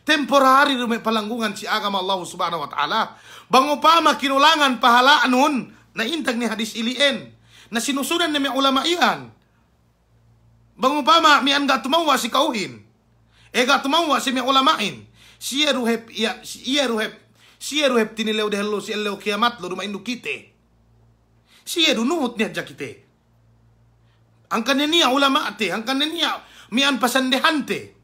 Temporary do may palanggungan si agama Allah subhanahu wa ta'ala. Bango pa makinulangan pahalaan nun. Na intag ni hadis ilien. Na sinusunan na may ulama iyan. Bango pa mian ga tumawa si kauhin. Ga tumawa si may ulamain. Siya ruhep tinilew dehelo si elew kiamat lo rumah indu kite. Siya nuhut niya jakite. Ang kaneniya ulama ate, ang kaneniya mian pasandehante.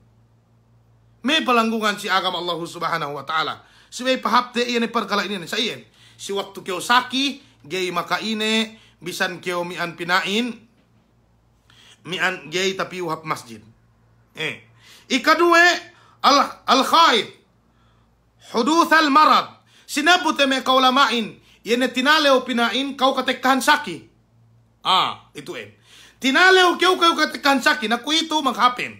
May palanggungan si agama Allah subhanahu wa ta'ala. Si may pahapte iyan iparkala ini sa iyan. Si waktu kyo saki, gay makaine, bisan kyo mian pinain, mian gay tapiuhap masjid. Ikadue, al-khaid huduth al-marad. Sinabot may kaulamain, yan na tinalew pinain, kau katektahan saki. Ito tinalew kau katektahan saki, naku ito maghapin.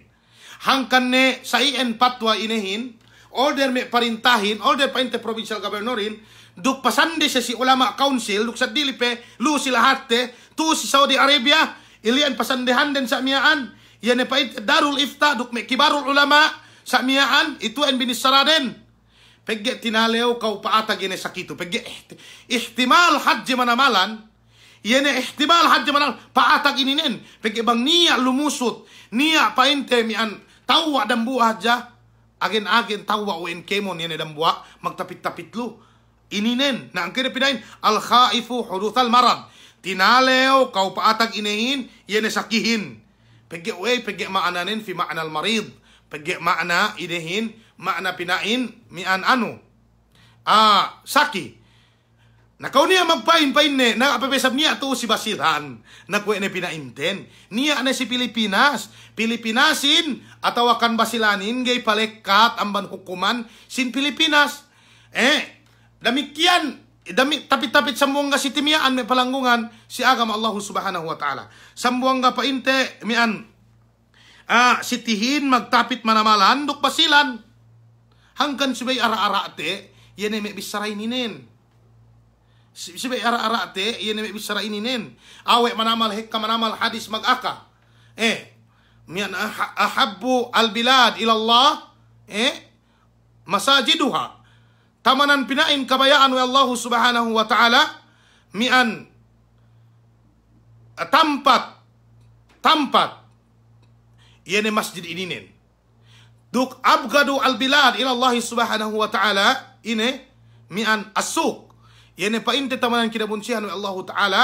Hangkan ne sa iyan patwa inehin, order may parintahin, order pa inte provincial governorin, duk pasande sa si ulama council, duk sa dilipe, lu sila harte, tu si Saudi Arabia, ilian pasandehan din sa miyaan, yan pa inte darul ifta, duk may kibarul ulama sa miyaan, itu en binisara din. Pegge tinalew kau paatag yan sakito, pegge ihtimal hadji manamalan, yan ihtimal hadji manamalan, paatag ininin, pegge bang niya lumusot, niya pa inte mian, tawa dan buah aja, agen-agen tawa uen kemon yan dan buah, magtapit-tapit lu. Ininen, na ang kinapinain, al-khaifu huduthal marad. Tinalew, kau paatag inehin, yan sakihin. Pegge maananin, fi ma'anal marid. Pegge maana inehin, maana pinain, mian saki. Nakaw niya magpain-pain ne, nakapapesab niya to si Basilan, na kuwe na pinainten. Niya na si Pilipinas, Pilipinasin, atawakan Basilanin, gay palekat, amban hukuman, sin Pilipinas. Damikian, tapit-tapit sambuanga si Timiyaan, may palanggungan, si agama Allah subhanahu wa ta'ala. Sambuanga painte, mian, sitihin, magtapit manamalan, duk Basilan. Hanggang subay ara-ara ate, yan ay may bisaray ninin. Sibay ara-ara te, yan may bisara ininin. Awe manamal hekka manamal hadis mag-aka. Miyan ahabbu al-bilad ilallah, masajiduha. Tamanan pinain kabayaan wa Allah subhanahu wa ta'ala, mian tampat. Yan masjid ininin. Duk abgadu al-bilad ilallah subhanahu wa ta'ala, mian asuk. Yan pa inte tamanan kinabunsihan ng Allah Ta'ala,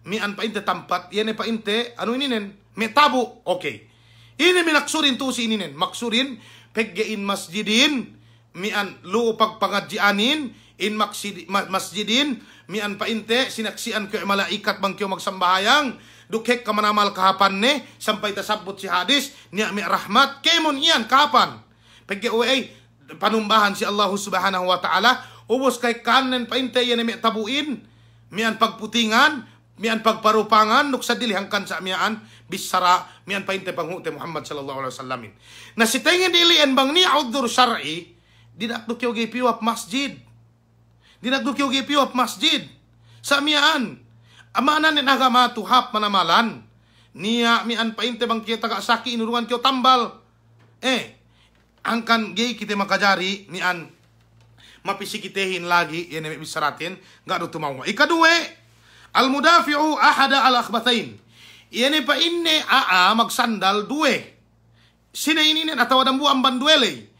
mian pa inte tampat, yan pa inte, ininen, may tabo, okay. Ini minaksurin to si ininen, maksurin, peggein masjidin, mian luupag pangadjianin, in masjidin, mian pa inte, sinaksian ko malaikat bang kyo magsambahayang, dukhek ka manamal kahapan ne, sampay tasabot si hadis, niya may rahmat, kemon iyan kahapan. Pegge panumbahan si Allah Subhanahu wa Ta'ala, ubos kay kanen painte yan may tabuin, mian pagputingan, mian pagparupangan, nuk sa dilihangkan sa mian, bisara, mian painte panghute Muhammad sallallahu alaihi wasallam. Na si tengen dilian bang ni udhur syar'i, dinakduk yung gipiwap masjid. Dinakduk yung gipiwap masjid. Sa mian, amanan ni agama tuhap manamalan, niya mian painte bang kita saki inuruan kyo tambal. Angkan gay kita makajari, mian, mapisikitehin lagi, yan ay bisaratin, nga do tumawa. Ikadue, al-mudafi'u ahada al-akhbathain. Yan ay pa inne magsandal duwe. Sina ininen atawa dambu ang banduele.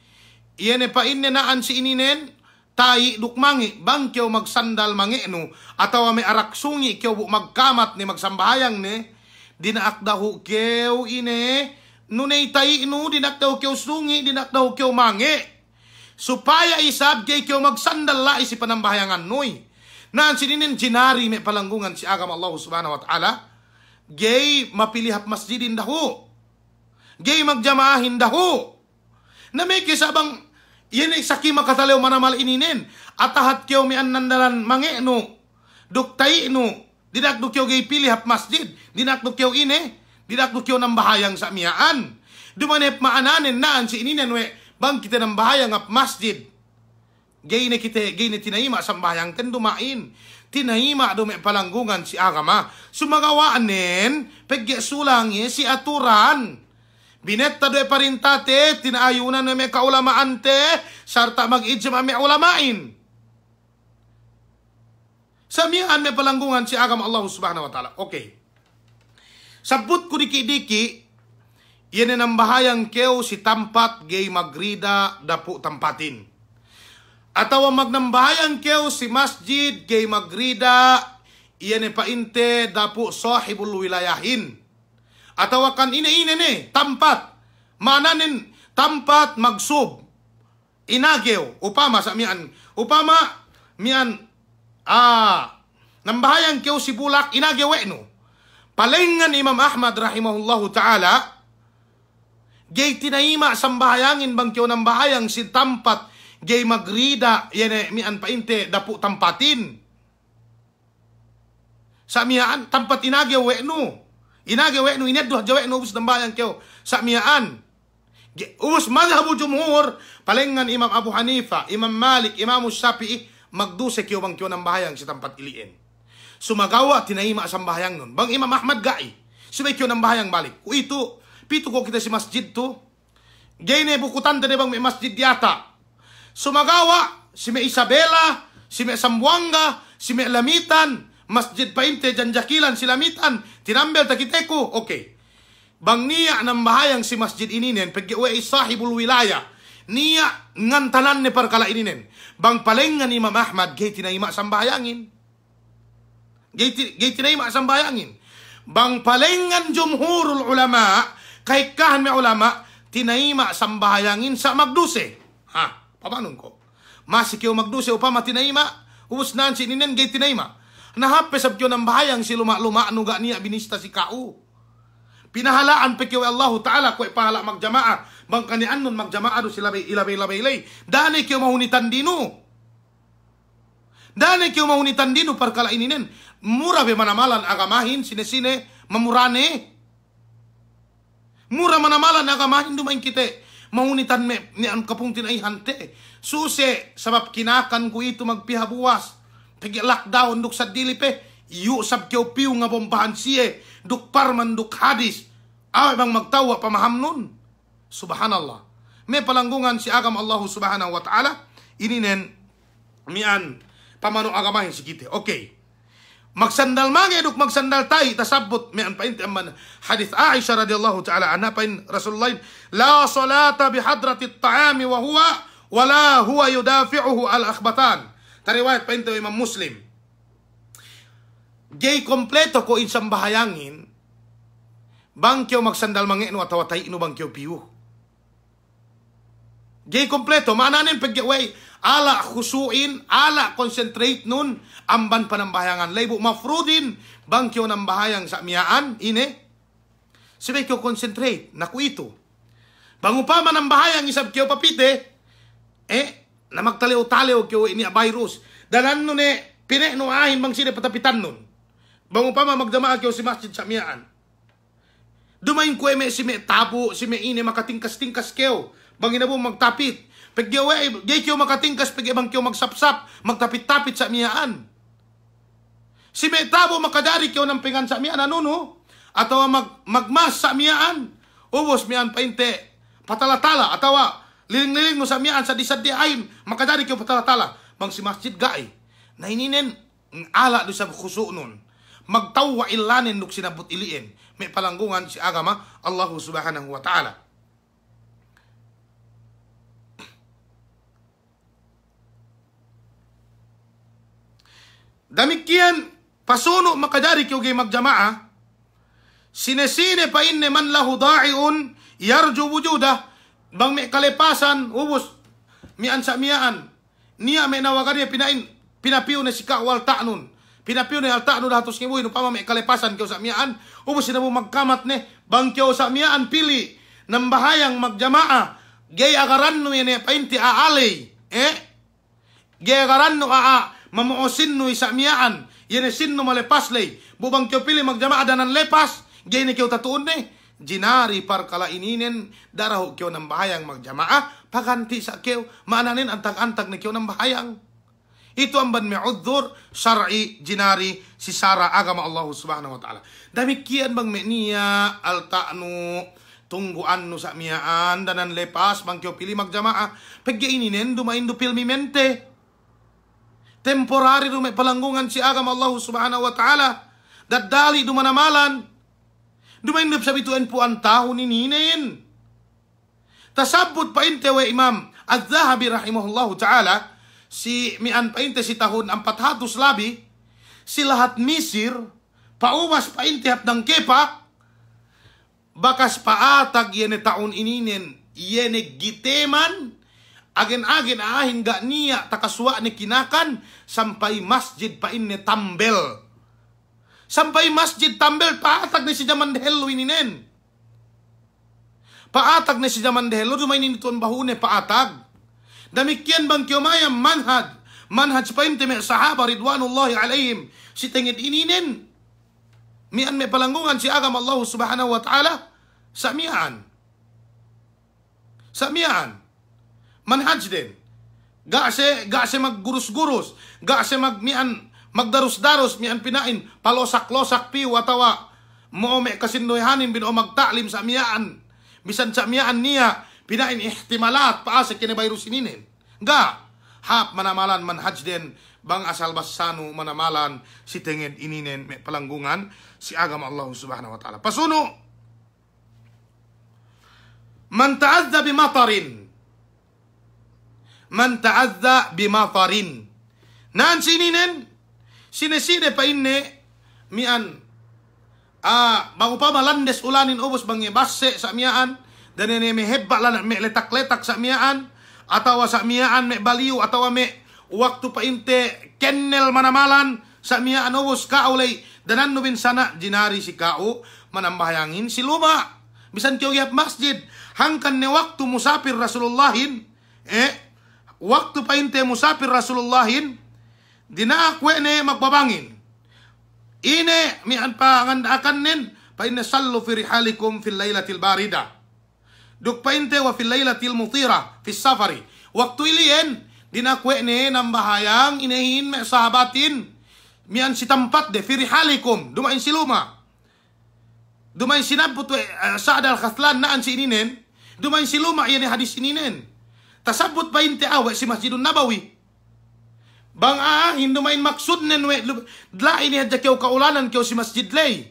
Yan ay pa inne naan si ininen, tayi dukmangi, bang kyaw magsandal mangeno, atawa may araksungi kyaw magkamat ni magsambahayang ni, dinaakdahu kyaw ine, nunay tayi inu, dinakdahu kyaw sungi, dinakdahu kyaw mange. Supaya isab gay kyo magsandal la isi panambahayangan noy. Naan sininin jinari may palanggungan si agam Allah subhanahu wa ta'ala. Gay mapilihap masjidin daho. Gay magjamahin daho. Na may kisabang yan ay saki makatalew manamal ininin. Atahat kyo may anandalan mangeno. Duktay ino. Dinakduk kyo gay pilihap masjid. Dinakduk kyo ine. Dinakduk kyo ng bahayang sa miyaan. Dumanip maananin naan si ininin we. Bang kita ng bahayang ap masjid. Gay na tinahima sa bahayang kan dumain. Tinahima dume palanggungan si agama. Sumagawaanin, pegge sulangi si aturan. Binetta do'y parintate, tinaayunan na may kaulamaante, sarta mag-ijma may ulamain. Samihan may palanggungan si agama Allah subhanahu wa ta'ala. Okay. Sabut ko diki-diki, yan ang bahayang keo si tampat gay magrida dapu tampatin. Atawa magnambahayang keo si masjid gay magrida yan painte dapu sahibul wilayahin. Atawa kan ine tampat mananin tampat magsub inageo upama sa mian nambahayang keo si bulak inageo no. Palengan Imam Ahmad rahimahullahu ta'ala Gay tinaima sambahayangin bangkyo ng bahayang si tampat. Gay magrida yene mian painte dapu tampatin. Sa miyaan tampat inage wenu. Inage wenu ineddo jawenu ubus ng bahayang kyo sa miyaan. Ubus madhabu jumhur palengan Imam Abu Hanifa, Imam Malik, Imam Syafi'i magduse kyo bangkyo ng bahayang si tampat iliin. Sumagawa tinaima sambahayang nun. Bang Imam Ahmad gai. Subay kyo ng bahayang balik. Ito pito ko kita si masjid to. Gay ne bukutan tadi bang may masjid yata. Sumagawa, si may Isabela, si may Sambuanga, si may Lamitan, masjid painte, janjakilan si Lamitan, tinambel takiteko, okay. Bang niya ng bahayang si masjid ininen, pagkiwe sahibul wilaya, niya ngantanan ni parkala ininen. Bang palengan Imam Ahmad, gay tinaima sambayangin. Gay tinaima sambayangin. Bang palengan jumhurul ulama, kahikahan may ulama, tinaima sambayangin sa magduse. Ha? Papanon ko? Masik yung magduse upama tinaima, ubus naan si ninen gay tinaima. Nahapes ab kyo ng bahayang si luma-luma nuga niya binista si kau. Pinahalaan pe kyo Allah Ta'ala kwe pahala magjamaa. Bang kanian nun magjamaa do sila ilabay-labay. Dani kyo mahunitan dino. Dani kyo mahunitan dino parkala ininen. Mura be manamalan agamahin sine-sine mamurane. Mura manamalan agamahin dumain kite. Mahunitan me ni ang kapung tinayhante. Suse sabab kinakan ko ito magpihabuwas. Pagi lockdown duk sa dilipe. Yu sab kyo piu nga bombahan siye. Duk parman duk hadis. Aw bang magtawa pamaham nun. Subhanallah. May palanggungan si agam Allah subhanahu wa ta'ala. Ininen mian pamano agamahin si kite. Okay. Magsandal mange duk magsandal tay tasabot mian painti amman hadith Aisha radhiyallahu ta'ala anha pain Rasulullah la salata bihadrati at-ta'ami wa huwa wala huwa yudafi'uhu al-akhbatan. Tariwayat painti Imam Muslim. Gay kompleto ko insang bahayangin bangkyo magsandal mange no atawatay ino bangkyo piu. Gay kompleto maananin pagway ala khusuin, ala concentrate nun, amban pa ng bahayangan. Laybo mafrudin, bangkyo ng bahayang sa miyaan, ine. Sabi kyo concentrate, naku ito. Bangupama ng bahayang isab kyo papite, na magtaliw-taliw kyo ini a virus. Dalan nun pine no ahin bang sila patapitan nun. Bangupama magdamaa kyo si masjid sa miyaan. Dumayin ko si me tabo, si me ine makatingkas-tingkas kyo. Bangin na po magtapit. Pagyawe, gay kyo makatingkas, pagyabang kyo magsapsap, magtapit-tapit sa miyaan. Si may tabo makadari kyo ng pingan sa miyaan, ano no? Atawa magmas sa miyaan. Ubos miyaan painte, patalatala. Atawa liling-liling mo sa miyaan, sa disadiain, makadari kyo patalatala. Bang si masjid gai, naininen, ala do sa khusu nun. Magtawa ilanin nuk sinabot iliin. May palanggungan si agama, Allah subhanahu wa ta'ala. Damikian pasuno makadari kyo gay magjamaa. Sine-sine pa inne man lahu da'iun yarju wujudah. Bang may kalepasan ubus mian sa miyaan. Niya may nawagan niya pinapiw na si kawal ta'nun. Pinapiw na al ta'nun dahatos ngibuhin. Upama may kalepasan kyo sa miyaan. Ubus sila mo magkamat ne. Bang kyo sa miyaan pili ng bahayang magjamaa. Gay agaran no yan painti aalay. Gay agaran no mamuosin no isa miyaan. Yan sin no malepaslay. Bubang kyo pili magjamaa danan lepas. Gay na kyo tatuon ne. Jinari par kala ininen. Daraho kyo ng bahayang magjamaa. Paganti sa kyo. Maananin antag-antag na kyo ng bahayang. Ito ang ban mi'udhur. Syar'i jinari si Sara agama Allah subhanahu wa ta'ala. Damikian bang niya alta'nu. Tungguan no sa miyaan. Danan lepas. Bang kyo pili magjamaa. Pagya ininen dumain do pilmimente. Temporary do may palanggungan si agama Allah subhanahu wa ta'ala. Dadali do manamalan. Dumaindop sa bituan po ang taho ni ninin. Tasabot pa intewe Imam Az-Zahabi rahimahullahu ta'ala. Si mian pa inte si tahon ang 400 labi. Si lahat misir. Pauwas pa inte hapdang kepa. Bakas paatag yene taon ininin. Yene giteman. Agen-agen ahin ga niya takaswa ni kinakan sampai masjid pa inne tambel. Sampai masjid tambel paatag ni si jaman hello ininen. Paatag na si zaman dehelo, dumay ninituan bahune paatag. Demikian bang kiyomayam manhaj painte me sahaba ridwanullahi alaihim. Si tengit ininin. Mian me palanggungan si agama Allah subhanahu wa ta'ala. Samian. Manhaj din. Gak se maggurus-gurus. Gak se magdarus-darus. Mian pinain. Palosak-losak piw atawa. Mo me kasindoyhanin bin o magtaklim sa mian. Bisan sa mian niya. Pinain ihtimalat. Paasa kinibayros ininin. Gak. Hap manamalan manhaj din. Bang asal basano manamalan. Si tenged ininin. May palanggungan. Si agama Allah subhanahu wa ta'ala. Pasuno. Man ta'adza bimatarin. Man ta'adza bimatarin. Naan sininen? Sinesine pa inne. Mian. Bago pa malandes ulanin ubos bang ibase sa miyaan. Dan ini mehebba lang me letak-letak sa miyaan. Atawa sa miyaan me baliw. Atawa me waktu pa inte kennel manamalan. Sa miyaan ubos kaulay. Danan nubin sana jinari si kau. Manambahayangin si luma. Bisan kiyo gihap masjid. Hangkan ne waktu musafir Rasulullahin. Waktu pa inte musafir Rasulullahin. Dinakwe ne magbabangin. Ine mian pa ngandakan nin. Pa inne sallu fi rihalikum fil laylatil barida. Duk pa inte wa fil laylatil mutira. Fis safari. Waktu ilien. Dinakwe ne nambahayang. Inehin me sahabatin. Mian si tempat de fi rihalikum. Dumain si luma. Dumain sinabut Sa'ad al-Khathlan naan si ininen. Dumain si luma yan hadis ininen. Tasabut pa inte awe si Masjidun Nabawi. Bang hindumain maksud nen we dla ini hadja keu kaulanan keu si masjid lay.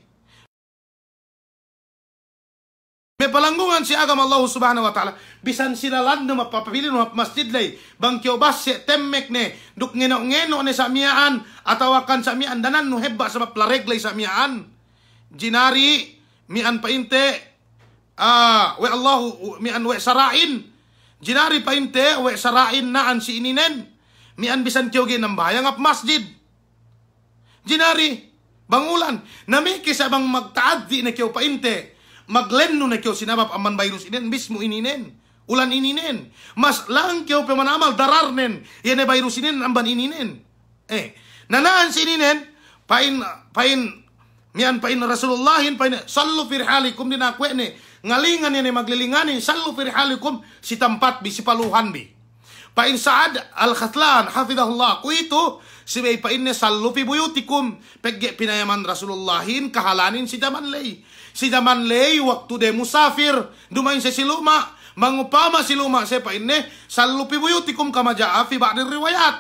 May palanggungan si agama Allah subhanahu wa ta'ala. Bisan sinalan na mapapapili no masjid lay. Bang keu basse temmek ne. Duk ngeno ne sa miyaan. Atawakan sa miyaan. Danan no hebba sa maplareglay sa miyaan. Jinari. Mian pa inte. We Allahu. Mian we sarain. Jinari pa inte. We sarain naan si ininen. Mian bisan kiyogi ng bayang ap masjid. Jinari, bangulan. Namiki sa bang magtaaddi na kiyo painte. Maglenno na kiyo sinabap aman virus inen. Mismo ininen. Ulan ininen. Mas lang kiyo pemanamal dararnen. Yan ay virus inen amban ininen. Nanaan si ininen. Mian pain Rasulullahin. Sallu firhalikum dinakwe ne. Ngalingan yan ay maglilinganin. Sallu firhalikum si tempat bi si paluhan bi. Pain Sa'ad al-Khathlan, hafidahullah, ku itu, si may pain ne sallu fi buyutikum, pegge pinayaman Rasulullahin, kahalanin si Jaman Lay. Si Jaman Lay, waktu de musafir, dumain si siluma, mangupama siluma, si pain ne, sallu fi buyutikum, kamaja'a fi ba'dir riwayat.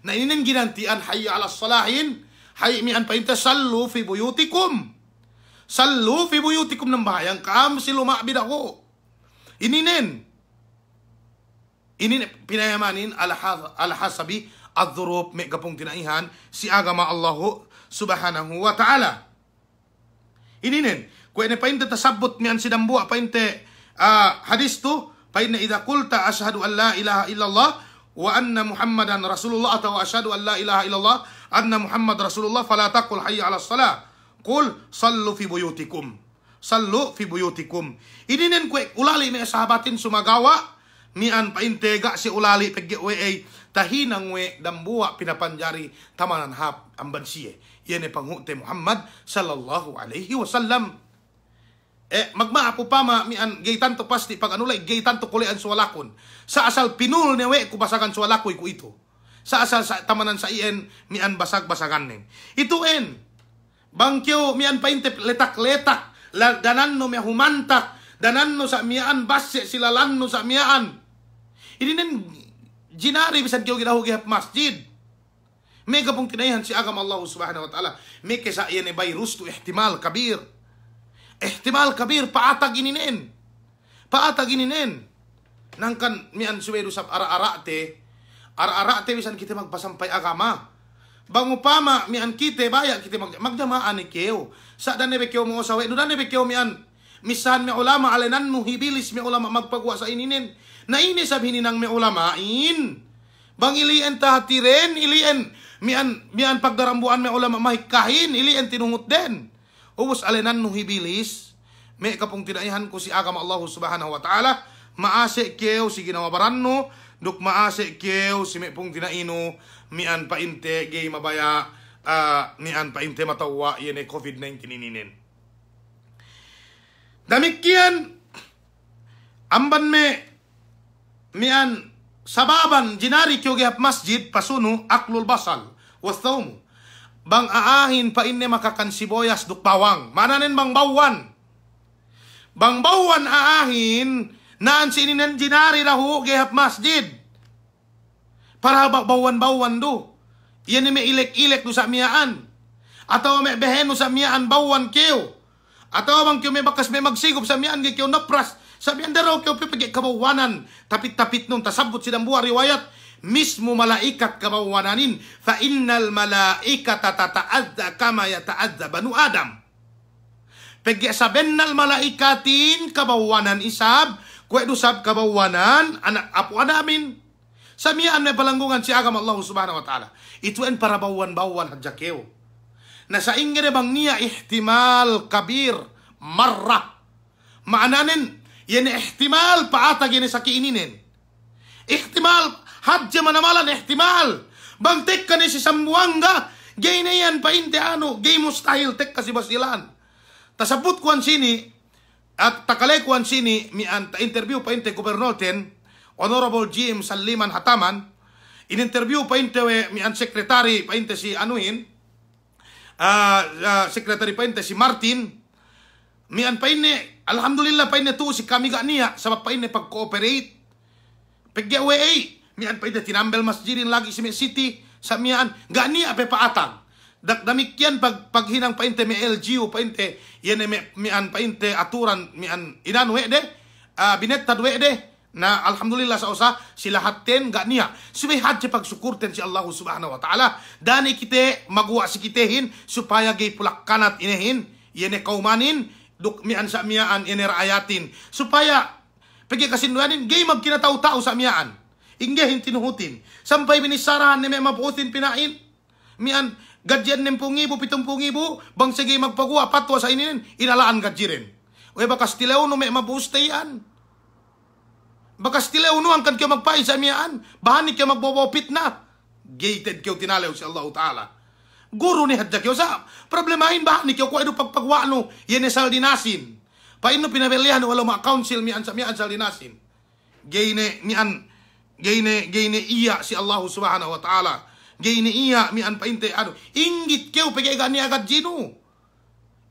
Na ini ginantian, hayya ala salahin, hayya mian pain te, sallu fi buyutikum. Sallu fi buyutikum, ng bahayang kam, siluma bidako. Ininen. Ini pinayamanin al-hasabi ad-dhurub may gapong tinaihan si agama Allah subhanahu wa ta'ala. Ininin, kung ine painte tasabot miyan si dambua painte hadis tu, painte idha kulta ashadu an la ilaha illallah wa anna muhammadan rasulullah atau ashadu an la ilaha illallah anna muhammad rasulullah fala taqul hayya ala salah. Qul sallu fi buyutikum. Sallu fi buyutikum. Ininin kung ulali may sahabatin sumagawa mian paintega si ulali pegge we tahinang we dambua pinapanjari tamanan hap amban siye. Yan ay panghute Muhammad sallallahu alaihi wasallam. Magmaapo pa mian gay tanto pasti pag anulay gay tanto kulian suwalakon. Sa asal pinul ne we kubasagan suwalakoy ko ito. Sa asal sa tamanan sa ien mian basag-basagan nen. Ituin. Bangkyo mian painte letak-letak danan no me humantak danan no sa mian basse silalan no sa mian. Ini nen jinari bisan kiyo ginahugihap masjid. May kapong tinayhan si agama Allah subhanahu wa ta'ala. May kesa iyan ay virus to ihtimal kabir. Ihtimal kabir, paatag ininen. Paatag ininen. Nangkan mian suwedo sa ara-arate. Ara-arate bisan kita magpasampay agama. Bangupama mian kita baya kita magjamaan ni kiyo. Sa danebe kiyo mo sawe. No danebe kiyo mian. Misahan mi ulama alenan no hibilis mi ulama magpagwa sa ininen. Na ini sabihin ng may ulamain. Bang ilien tahatiren, ilien mian pagdarambuan may ulama mahikahin, ilien tinungot den. Ubos alenan no hibilis, me kapung tinaihan ko si agama Allah subhanahu wa ta'ala, maase keo si ginawa baranno, duk maase keo si me pung tinaino, mian painte gay mabaya, mian painte matawa, yene COVID-19 ininin. Damikian, amban me, mian sababan jinari kyo gihap masjid, pasunu, aklul basal, wathawmu. Bang aahin pa inne makakan sibuyas duk bawang. Mananin bang bawan. Bang bawan aahin naan sininen jinari rahu gehap masjid. Para bawan-bawan do. Yan may ilek-ilek do sa miyaan. Atau may behen do sa miyaan bawan keo. Atau bang keo may bakas may magsigop sa miyaan keo napras. Sabi ang daraw keo pipigay kabawanan. Tapit-tapit nung tasabot silang buha riwayat. Mismo malaikat kabawananin, fa innal malaikata tata'adza kama yata'adza banu Adam. Pagya sabennal malaikatin kabawanan isab, kwedo sab kabawanan anak apo adamin. Samian may palanggungan si agama Allah subhanahu wa ta'ala. Ito en para bawan-bawan hadjakeo. Na sa ingere bang niya ihtimal kabir marra. Maananin, yan ihtimal paatag yan sa kiininin. Ihtimal hadja manamalan ihtimal. Bang tek ka ni si Sambuanga. Gay na yan painte ano. Gay mustahil tek ka si Basilan. Tasabot kuan sini. At takalay kuan sini. Mian ta interview painte Gobernoten. Honorable GM Saliman Hataman. In-interview painte mian sekretary painte si anuhin. Sekretary painte si Martin. Mian paine. Alhamdulillah paine tu si kami ga niya. Sabab paine pag-cooperate. Pag-giveaway. Mian pa ito, tinambel masjidin lagi si City sa mian. Gani ape paatang. Damikyan paghinang painte may LGU painte. Yan mian painte aturan mian inan de. Binettad de. Na alhamdulillah sa usa sila hatten ganiya. Subay hadje pagsukurten si Allah subhanahu wa ta'ala. Dani kite magwa si kitehin supaya gay pulakkanat inehin. Yene kaumanin. Duk mian sa mian inerayatin. Supaya pagi kasinduanin gay magkinataw-tao sa mian. Inggehin tinuhutin. Sampay binisarahan ni may mabuutin pinain. Mian, gadyan ng pungibo, 70,000. Bang sige magpagawa, patwa sa ininin, inalaan gadjirin. Uy, bakas tilaw no may mabuustayan. Bakas tilaw no ang kan kayo magpain sa miyaan. Bahan ni kayo magbobopit na. Gated kayo tinalaw si Allah Ta'ala. Guru ni hadja kayo sa problemahin bahan ni kayo kung ano pagpagwa no, yan sal dinasin. Paino pinabilihan no, wala ma-council miyan sa miyan sal dinasin. Gayne, miyan, Gayne iya si Allah subhanahu wa ta'ala. Gayne iya mian painte ano. Inggit keo pagay gani agad jino.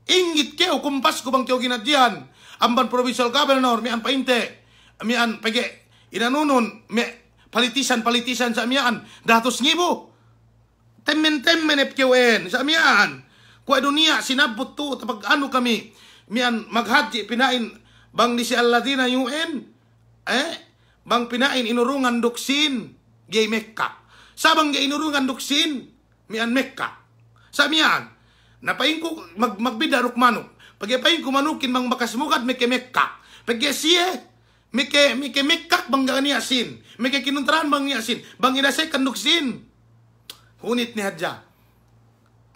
Inggit keo kumpas ko bang keo ginadyan. Amban provincial governor mian painte. Mian pagay inanunon palitisan sa mian. Datos ngibo. Temmen keo en sa mian. Kung dunia sinabot to tapag ano kami. Mian maghadji pinain bang ni si Alladina UN. Bang pinain inurungan duksin gay Mekka. Sabang gay inurungan duksin mian Mekka. Sa mian napain ko magbida rukmanok. Pagyapain ko manukin bang makasmugad meke Mekka. Pagyasiye meke Mekka bang ganiasin. Meke kinuntrahan bang niasin. Bang inasay kan duksin. Hunit ni hadja.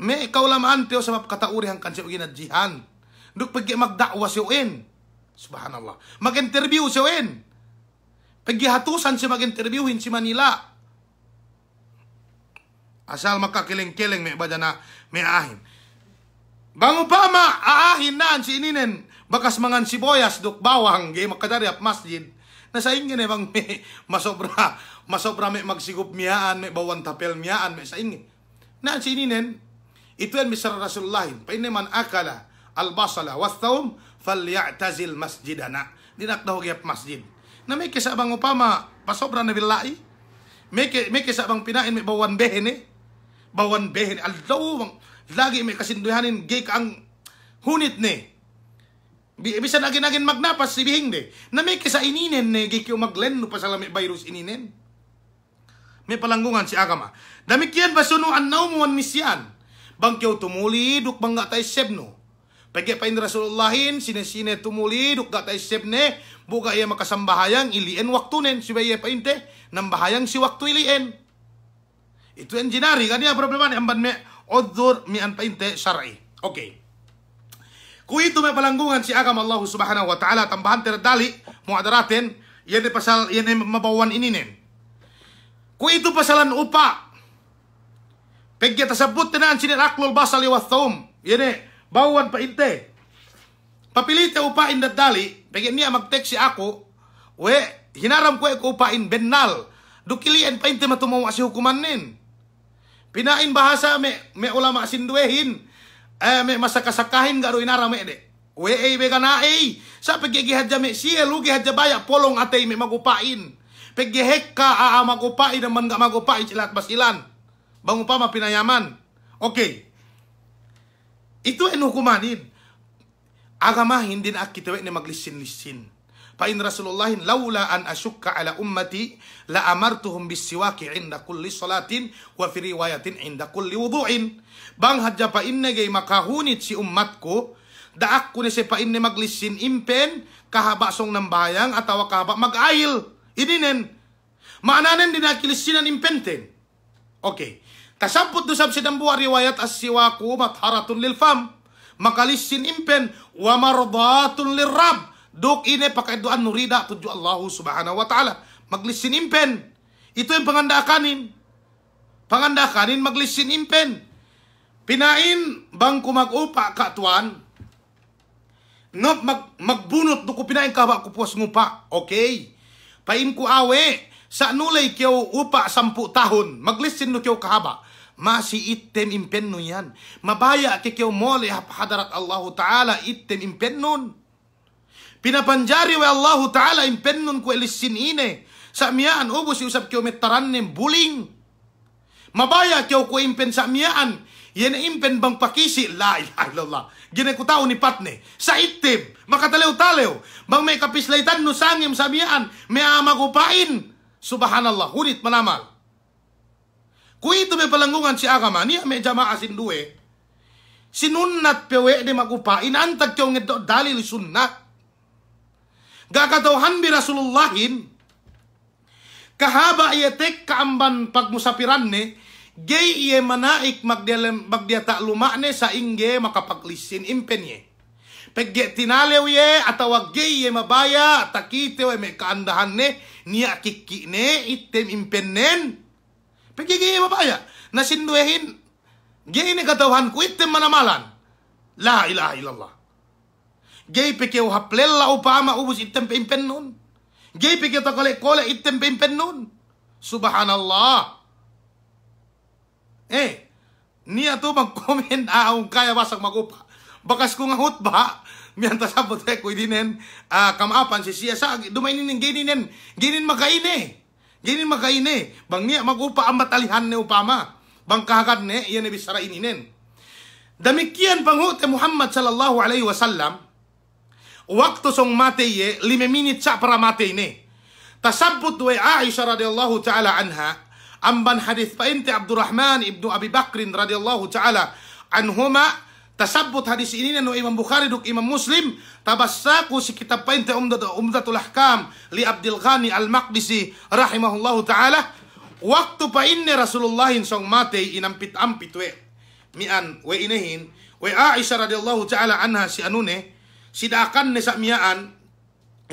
Me kaulamaan teo sa mapkataurihan kan siya ginadjihan. Duk pagya magdakwa si UN. Subhanallah. Mag-interview si UN. Paghihatusan siya mag-interviewin si Manila. Asal makakiling-kiling may bada na may ahin. Bango pa aahin naan si ininen. Bakas mangan sibuyas duk bawang gay makadari ap masjid. Nasa ingin bang may masobra may magsigup miyaan, may bawang tapel miyaan, may sa ingin. Naan si ininen. Ito yan misra Rasulullahin. Painiman akala al-basala wathawm falyatazil masjidana. Dinakdaw gayap masjid. Na may kisabang upama, pasobra na bilai. May kisabang pinain, may bawan behen Bawan behen. Aldaw, lagi may kasinduhanin, gay ka ang hunit Bisa nagin magnapas si bihing Na may kisa ininen gay kayo maglen, no pasala may virus ininen. May palanggungan si agama. Damikyan basunuan naumuan nisyan. Bang kayo tumuli, duk bang nga tayo sebno. Pagyapain Rasulullahin, sine tumuli, duk nga tayo sebne, buka iya makasambahayang ilien waktunen, sibaya painte, nang bahayang si waktu ilien. Ito yung ginari, kanya problema ni amban me, oddur mi an painte syar'i. Okay. Ku itu may palanggungan si agama Allah subhanahu wa ta'ala tambahan terdali muadaratin yan pasal yan mabawan ininin. Ku itu pasalan upa. Pegya tasabut tinaan siniraklul basal iwathum. Yan bawan pa inte. Papilite upain dadali. Pegya niya mag-text si ako. We, hinaram ko upain bennal. Dukilian pa inte matumawa si hukuman nin. Pinain bahasa me ulama sinduehin. Me masakasakahin garo inara me de. We be kana sa pagigihadya me siya lugi hadya baya polong atay me magupain. Pagihek ka magupain naman nga magupain sila at basilan. Bango pa mapinayaman. Okay. Ito ay hukumanin. Agama hindi na akitawe ni maglisin-lisin. Pain Rasulullahin laula an asyukka ala ummati la amartuhum bisiwaki inda kulli salatin wa fi riwayatin inda kulli wudu'in. Bang hadya pa inna gay makahunit si ummatko daak ko ni si pa inna maglisin impen kahabasong ng bayang atawa kahaba mag-ayil. Ininen. Maananen din nakilisinan impenten. Okay. Kasabot do sab sidang buwa riwayat as siwaku matharatun lil fam. Makalisin impen wa mardatun lirrab. Duk ine pakaiduan nurida tuju Allah subhanahu wa ta'ala. Maglisin impen. Ito yung pangandakanin. Pangandakanin maglisin impen. Pinain bang kumag-upa katuan. No, magbunot do ko pinain ka ko puwas ngupa. Okay. Pain ko awe. Sa nulay kiyo upa 10 tahun. Maglisin no kiyo kahaba. Masi item impen no yan. Mabaya kiyo mole hadarat Allah ta'ala item impen nun. Pinapanjari wa Allah Ta'ala impennon ko elisin ine. Sa miyaan, ubos usap kiyo metaranim buling. Mabaya kiyo ko impen sa miyaan. Yan impen bang pakisi. La ilaha illallah. Gina ko tao ni patne. Sa itim. Makatalew-talew. Bang may kapislaitan no sangim sa miyaan. May amagupain. Subhanallah. Hunit malamal. Kung ito may palanggungan si agama. Niya may jama'a sinduwe. Sinunnat pewe di magupain. Antag kiyo nga dalil sunnat. Gakatauhan bi Rasulullahin kahaba iyatek kaamban pagmusapiran ne gay iye manaik magdiata lumane sa ingge makapaglisin impenye pegge tinalew ye atawa gay iye mabaya takite we me kaandahan ne niya kiki ne item impennen pegge gay iye mabaya nasinduehin gay ne katauhan ku item manamalan la ilaha illallah. Gay pekeo haplella upama ubus itempe impen nun. Gay pekeo takole itempe impen nun. Subhanallah. Niya to mag-comment aong kaya basag magupa. Bakas ko nga hutba, miyanta sabot ko idinen kamapan si siya sa dumainin ginin makaine. Ginin makaine. Bang niya magupa ang matalihan ni upama. Bang kahagad ne, iyan ibisara ininen. Damikian panghute Muhammad sallallahu alaihi wasallam. Waktu song mateye 5 minit sa para matey ne. Tasabut wa Aisyah radhiyallahu ta'ala anha amban hadith pa inti Abdurrahman ibnu Abi Bakrin radhiyallahu ta'ala anhuma tasabut hadis ini no Imam Bukhari duk Imam Muslim tabassaku si kitab pa inti Umdatul Ahkam li Abdul Ghani Al-Maqdisi rahimahullahu ta'ala waktu pa inni Rasulullah song matey inampit-ampit we mian we inehin we Aisyah radhiyallahu ta'ala anha si anune sidakan ne sa miyaan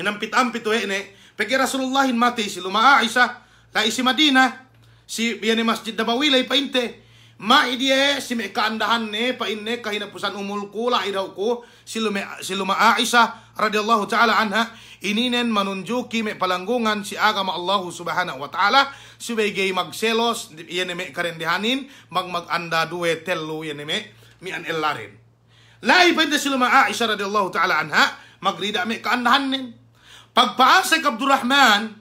inampit-ampit we ne pegi Rasulullahin mati si luma Aisyah la isi Madinah si biyan Masjid Nabawi lay painte maidie si me kaandahan ne painne kahinapusan umul ko la idaw ko si luma Aisyah radhiyallahu ta'ala anha ininen manunjuki me palanggungan si agama Allah subhanahu wa ta'ala subay magselos yan me karendihanin maganda duwe tello yan me mian elarin. Lai pwede sila Aisyah radhiyallahu ta'ala anha magrida may kaandahan nin. Pagpaasay Abdurrahman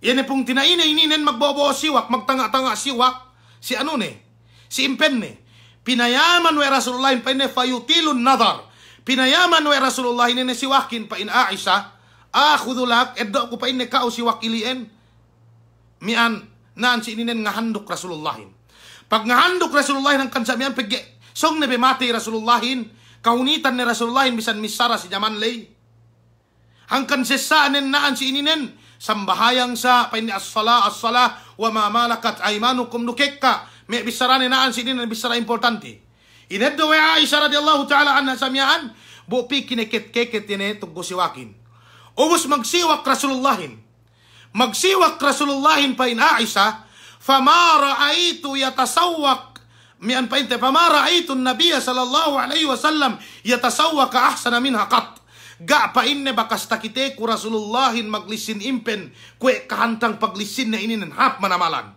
yan pong tinaina-ininen magbobo siwak, magtanga-tanga siwak si ano ne, si impen ne. Pinayaman wa Rasulullah pa ine fayutilun nadar. Pinayaman wa Rasulullah ine siwakin pa in Aisyah khudulak eddo ko pa ine kao siwak ilien. Mian naan si ininen ngahandok Rasulullahin. Pag ngahandok Rasulullahin ang kansa mian pagge song nebe mati Rasulullahin, kahunitan ni Rasulullahin bisan misara si Jaman lay. Hangkan sesaanin naan si ininen, sambahayang sa paini as-sala wa ma malakat aymanukum nukekka. May bisara ni naan si ininen bisara importante. Ineddo wa Aisyah radhiyallahu ta'ala anha samyaan, bupi kineket-keket ini tunggu siwakin. Ubus magsiwak Rasulullahin. Magsiwak Rasulullahin pa in Aisyah, fama ra'aitu yatasawwak mian pa inte, fama ra'aitu an-nabiyya sallallahu alaihi wasallam yatasawwak ahsana minha qat. Ga pa inne bakas takite ku Rasulullahin maglisin impen, kue kahantang paglisin na ini hap manamalan.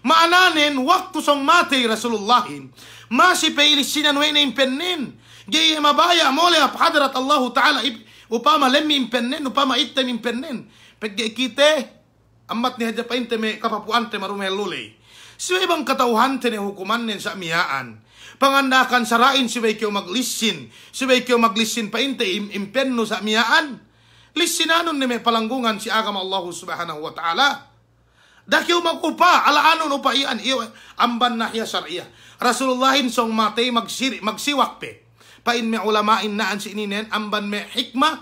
Maananin, waktu song mati Rasulullahin, masih pailisinan we na impenin. Gaya mabaya mole ap hadrat Allah Ta'ala upama lemmi impenin, upama item impenin. Pagge kite, amat ni hadya pa inte me kapapuante marumel lulay. Siway bang katauhan te ni hukuman nin sa miyaan. Pangandakan sarain siway kyo maglisin. Siway kyo maglisin pa inte impenno sa miyaan. Lisinanon ni may palanggungan si agama Allah Subhanahu wa Ta'ala. Dakyo magupa, alaanon upa iyan, amban nahya syariah. Rasulullahin song matay magsiwak pe. Pain me ulamain naan si ininen, amban me hikmah,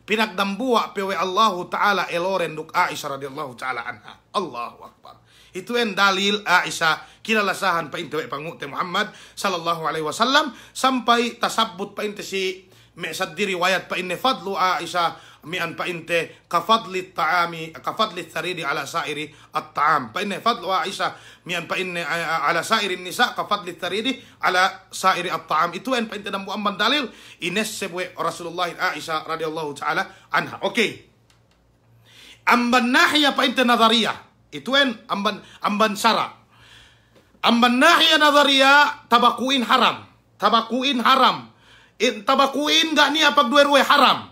pinagdambuwa pewe Allah Ta'ala eloren duk Aisyah radhiyallahu ta'ala anha. Allahu Akbar. Itu en dalil Aisyah kilalasahan pa inte pangute Muhammad sallallahu alaihi wasallam sampai tasabbut pa inte si me saddi riwayat pa inne fadlu Aisyah mian pa inte kafadli ta'ami kafadli tharidi ala sairi at-ta'am. Pa inne fadlu Aisyah mian pa inne ala sairi nisa kafadli tharidi ala sairi at-ta'am. Itu en pa inte dambu amban dalil inesebwe Rasulullah Aisyah radhiyallahu ta'ala anha. Okay. Amban nahya pa inte nadhariyah. Itu en amban syara. Amban nahya nadharia tabakuin haram. Tabakuin haram. Tabakuin gak niya pagduwe-duwe haram.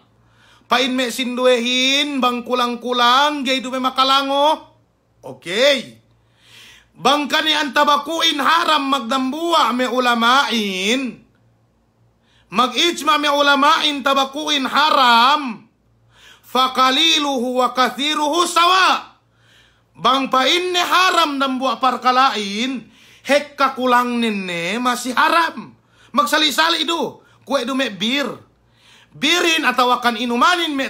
Pain me sinduehin bang kulang-kulang gay dume makalango. Okay. Bang kani ang tabakuin haram magdambua me ulamain. Mag-ijma me ulamain tabakuin haram. Fakaliluhu wa kathiruhu sawa. Bang pain ne haram dan buat parkalain, hek kakulang nene masih haram. Magsali-sali itu, kue itu me birin atau akan inumanin me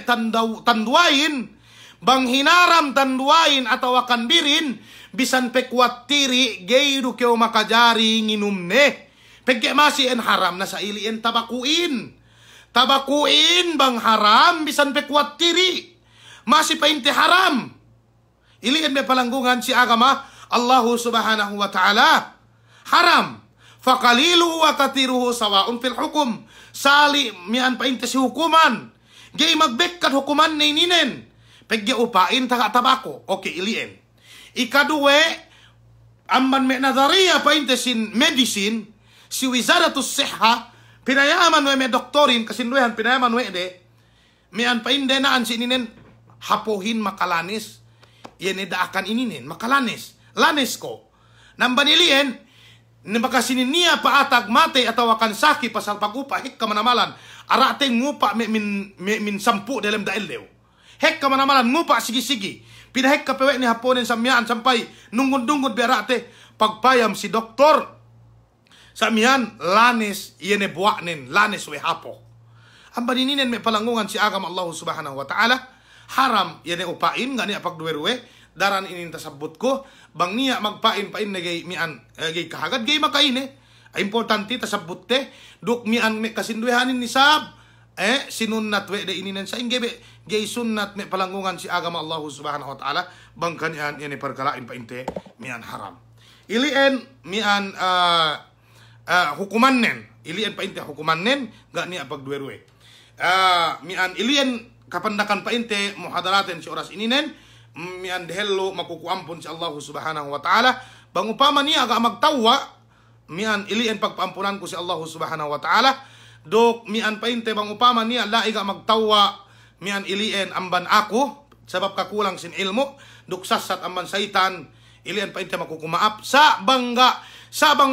tanduain, bang hinaram tanduain atau akan birin, bisan pekuat tiri geidu keo makajari nginum ne. Pegge masih en haram na sa ilien tabakuin. Tabakuin bang haram bisan pekuat tiri. Masih painte haram. Iliin may palanggungan si agama Allah Subhanahu wa Ta'ala. Haram. Fakaliluhu wa katiruhu sawaun fil hukum. Sali mian pa inte si hukuman. Gay magbekkat hukuman na ininen. Pegge upain taga tabako. Okay, iliin. Ikaduwe, amman me nadhariya pa inte sin medicine, si Wizaratus Sihha, pinayaman we me doktorin, kasinduyan pinayaman we de, mian pa inte naan si ininen, hapuhin makalanis. Yan akan ininin, makalanes, lanes ko. Nambanilien, nabakasinin niya paatag mate atau akan saki pasal pagupa, hek kamanamalan, arate ngupa min sampu dalam daeldew. Hek kamanamalan, ngupa sigi-sigi. Pinahek kapewek ni haponin samyaan sampai nungod-nungod berate pagpayam si doktor. Samyaan, lanes, yene buaknin, lanes we hapo. Ang banininin may palangungan si agam Allah Subhanahu wa Ta'ala. Haram yan upain nga niya pagduwe-duwe daran inin tasabot ko bang niya magpain pain na gay mian gay kahagad gay makaine importante tasabot te duk mian me kasinduhanin ni sab sinunnat we de ininan sa ingge gay sunnat me palangungan si agama Allah Subhanahu wa Ta'ala bang kanyan yan perkalain painte mian haram ilien mian hukuman nen ilien painte hukuman nen ga niya pagduwe-duwe mian ilien kapandakan pa inte muhadaratin si oras ininen mian dehello makukuampun si Allah Subhanahu wa Ta'ala bang upama niya aga magtawa mian ilien pagpaampunan ko si Allah Subhanahu wa Ta'ala dok mian pa inte bang upama niya laiga magtawa mian ilien amban ako sabab kakulang sin ilmo dok sasat amban saitan ilien pa inte makukumaap sa bang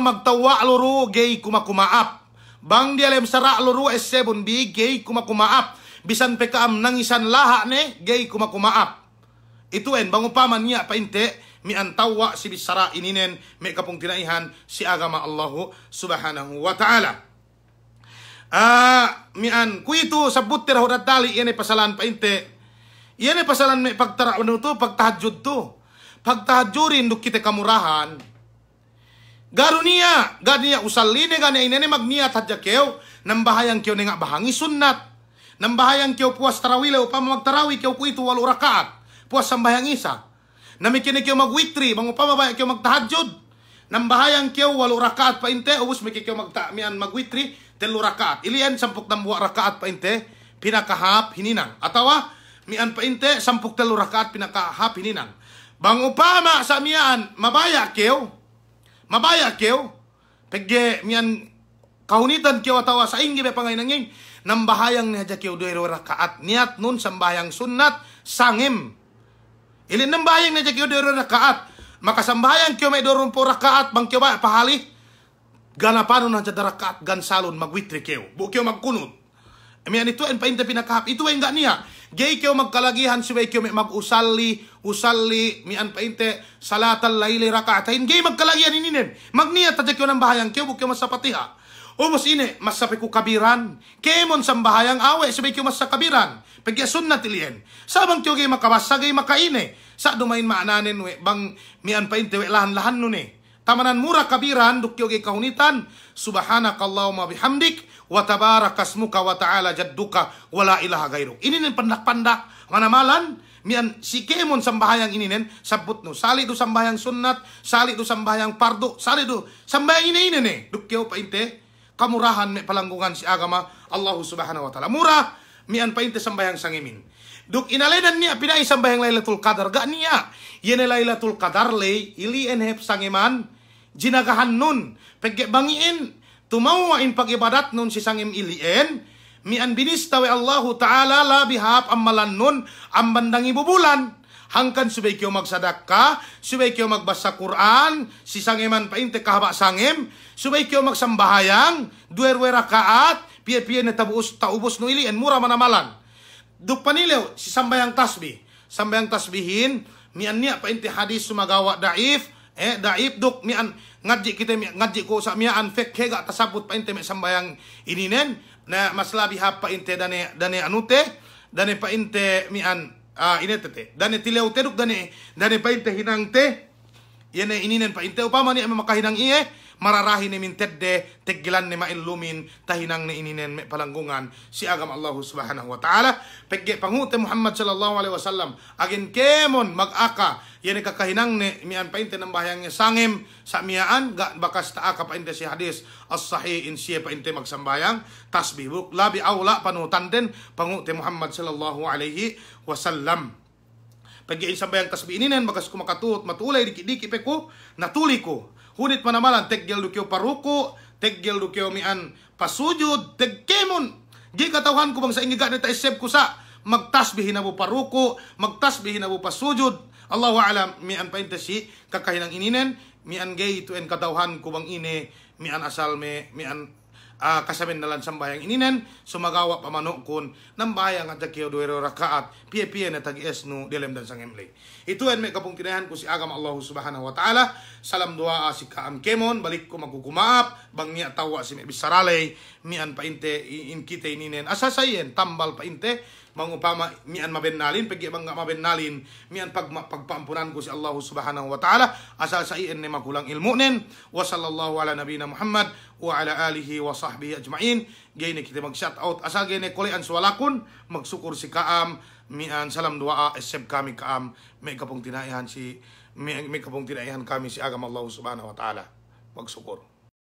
magtawa luru gay kumakumaap bang dialem sara luru S7 bi gay kumakumaap bisan pekaam nangisan laha ne gay kumakumaap. Itu en bangupaman niya painte mi antawa si bisara ininen may kapong tinaihan si agama Allah Subhanahu wa Ta'ala. Mian kuito sabut tira hodat tali yan pasalan painte. Yan pasalan may pagtara ano to pagtahajud to. Pagtahadjurin duk kita kamurahan. Garunia usaline gani inene magniat hadja keo nambahayang keo nga bahangi sunnat. Nambahayang keo puas tarawih upama magtarawih keo ku itu 8 rakaat. Puas sambayang isa. Namikini keo magwitri bang upama bayang keo magtahajud. Nambahayang keo 8 rakaat pa inte ubus mikik keo magwitri 3 rakaat. Ilian 10 rakaat pa inte pinakahap hininang. Atawa mian pa inte 10 rakaat pinakahap hininang. Bang upama sa mian mabaya keo pegge mian kahunitan keo atawa sa inggi be pangainanging nambahayang ni hadja keo 2 rakaat niat nun sambayang sunnat sangim. Ilin nambahayang ni hadja keo 2 rakaat maka sambayang keo may 20 rakaat bang keo ba pahali ganapanon hadja rakaat gan salon magwitri keo bu keo magkunut. Mian itu en painte pinakahap itu ay enggak niya. Gay kyo magkalagihan subay kyo usalli mian painte salatal layli rakaatain. Gay magkalagihan ininen. Magniyat tadya kyo ng bahayang kyo bukyo masapatiha. Umos ine masapi ko kabiran. Kemon sambahayang awe subay kyo masakabiran. Pagya sunnat ilien. Sabang kyo gay makabasa gay makaine. Sa dumain maananin we bang mian painte we lahan-lahan nun eh. Tamanan mura kabiran dukyo gay kahunitan. Subhanakallahumma bihamdik. Wa tabarakasmuka wa ta'ala jadduka wa la ilaha gairuk. Ini nin pandak-pandak nganamalan mian si kemon sambahayang ininen sabut no sali do sambahayang sunnat, sali do sambahayang pardo, sali do sambahayang ini ne dukyo pa inte kamurahan me palanggungan si agama Allah subhanahu wa ta'ala. Murah mian pa inte sambahayang sangimin. Duk inalenan niya pinay sambahayang Lailatul Qadar ga niya. Yene Lailatul Qadar lay ili enhep sangiman jinagahan nun pegge bangiin tumawain pag-ibadat nun si sangim ilien, mian binistawi Allahu Ta'ala labihap amalan nun ang bandang ibubulan. Hangkan subay kyo magsadaka, subay kyo magbasa Quran, si sangiman painte kahaba sangim, subay kyo magsambahayang, 2 rakaat, piye-piye na taubos no ilien, mura manamalan. Duk panilew, si sambayang tasbih. Sambayang tasbihin, mian niya painte hadis sumagawa daif, daif duk mian ngaji kita ngaji ko sa mian fek hega tasabut pa inte may sambayang ininen na mas labi hap pa inte dane anute dane pa inte mian inetete dane tilew teduk dane pa inte hinang te yan ininen pa inte upama ni makahinang iye mararahi ni min tedde teggilan ni mailumin tahinang ni ininen me palanggungan si agam Allah subhanahu wa ta'ala pegge pangute Muhammad sallallahu alaihi wasallam agin kemon magaka yan kakahinang ni mian painte ng bahayang sangim sa miaan bakas taaka painte si hadis as-sahih in siya painte magsambayang tasbih labi awla panutan din pangute Muhammad sallallahu alaihi wasallam pegge sambayang tasbih ininen bakas kumakatut matulay diki-diki pe ko natuli ko hunit manamalan teggel dukyo paruko, teggel dukyo mian pasujud, teggkemon. Di katawhan ko bang sa ingiga nita isip ko sa magtasbihin na mo paruko, magtasbihin na mo pasujud. Allahu a'lam mian pa intasi kakahinang ininen, mian gay ito en katawhan ko bang ine, mian asal me, mian kasamin nalan sambayang ininen, sumagawa pamanok kun, nang bayang at jakiyo 2 rakaat, piye-piye na tag-es no dilem dan sangemli. Ito en may kapong tinahan ko si agam Allah subhanahu wa ta'ala, salam dua si kaam kemon, balik ko magkukumaap, bang niya tawa si may bisaralay, mian pa inte, in kita ininen, asasayin, tambal pa inte, mangupama mian mabennalin, pagi bang mabennalin, mian pagpaampunan ko si Allah subhanahu wa ta'ala, asasayin ni magulang ilmunin, wa sallallahu ala nabina Muhammad, wa ala alihi wa sahbihi ajma'in. Gayne kita mag-shout out asal gayne kulian suwalakun magsukur si kaam mian salam dua esep kami kaam may kapong tinaihan kami si agam Allah subhanahu wa ta'ala magsukur.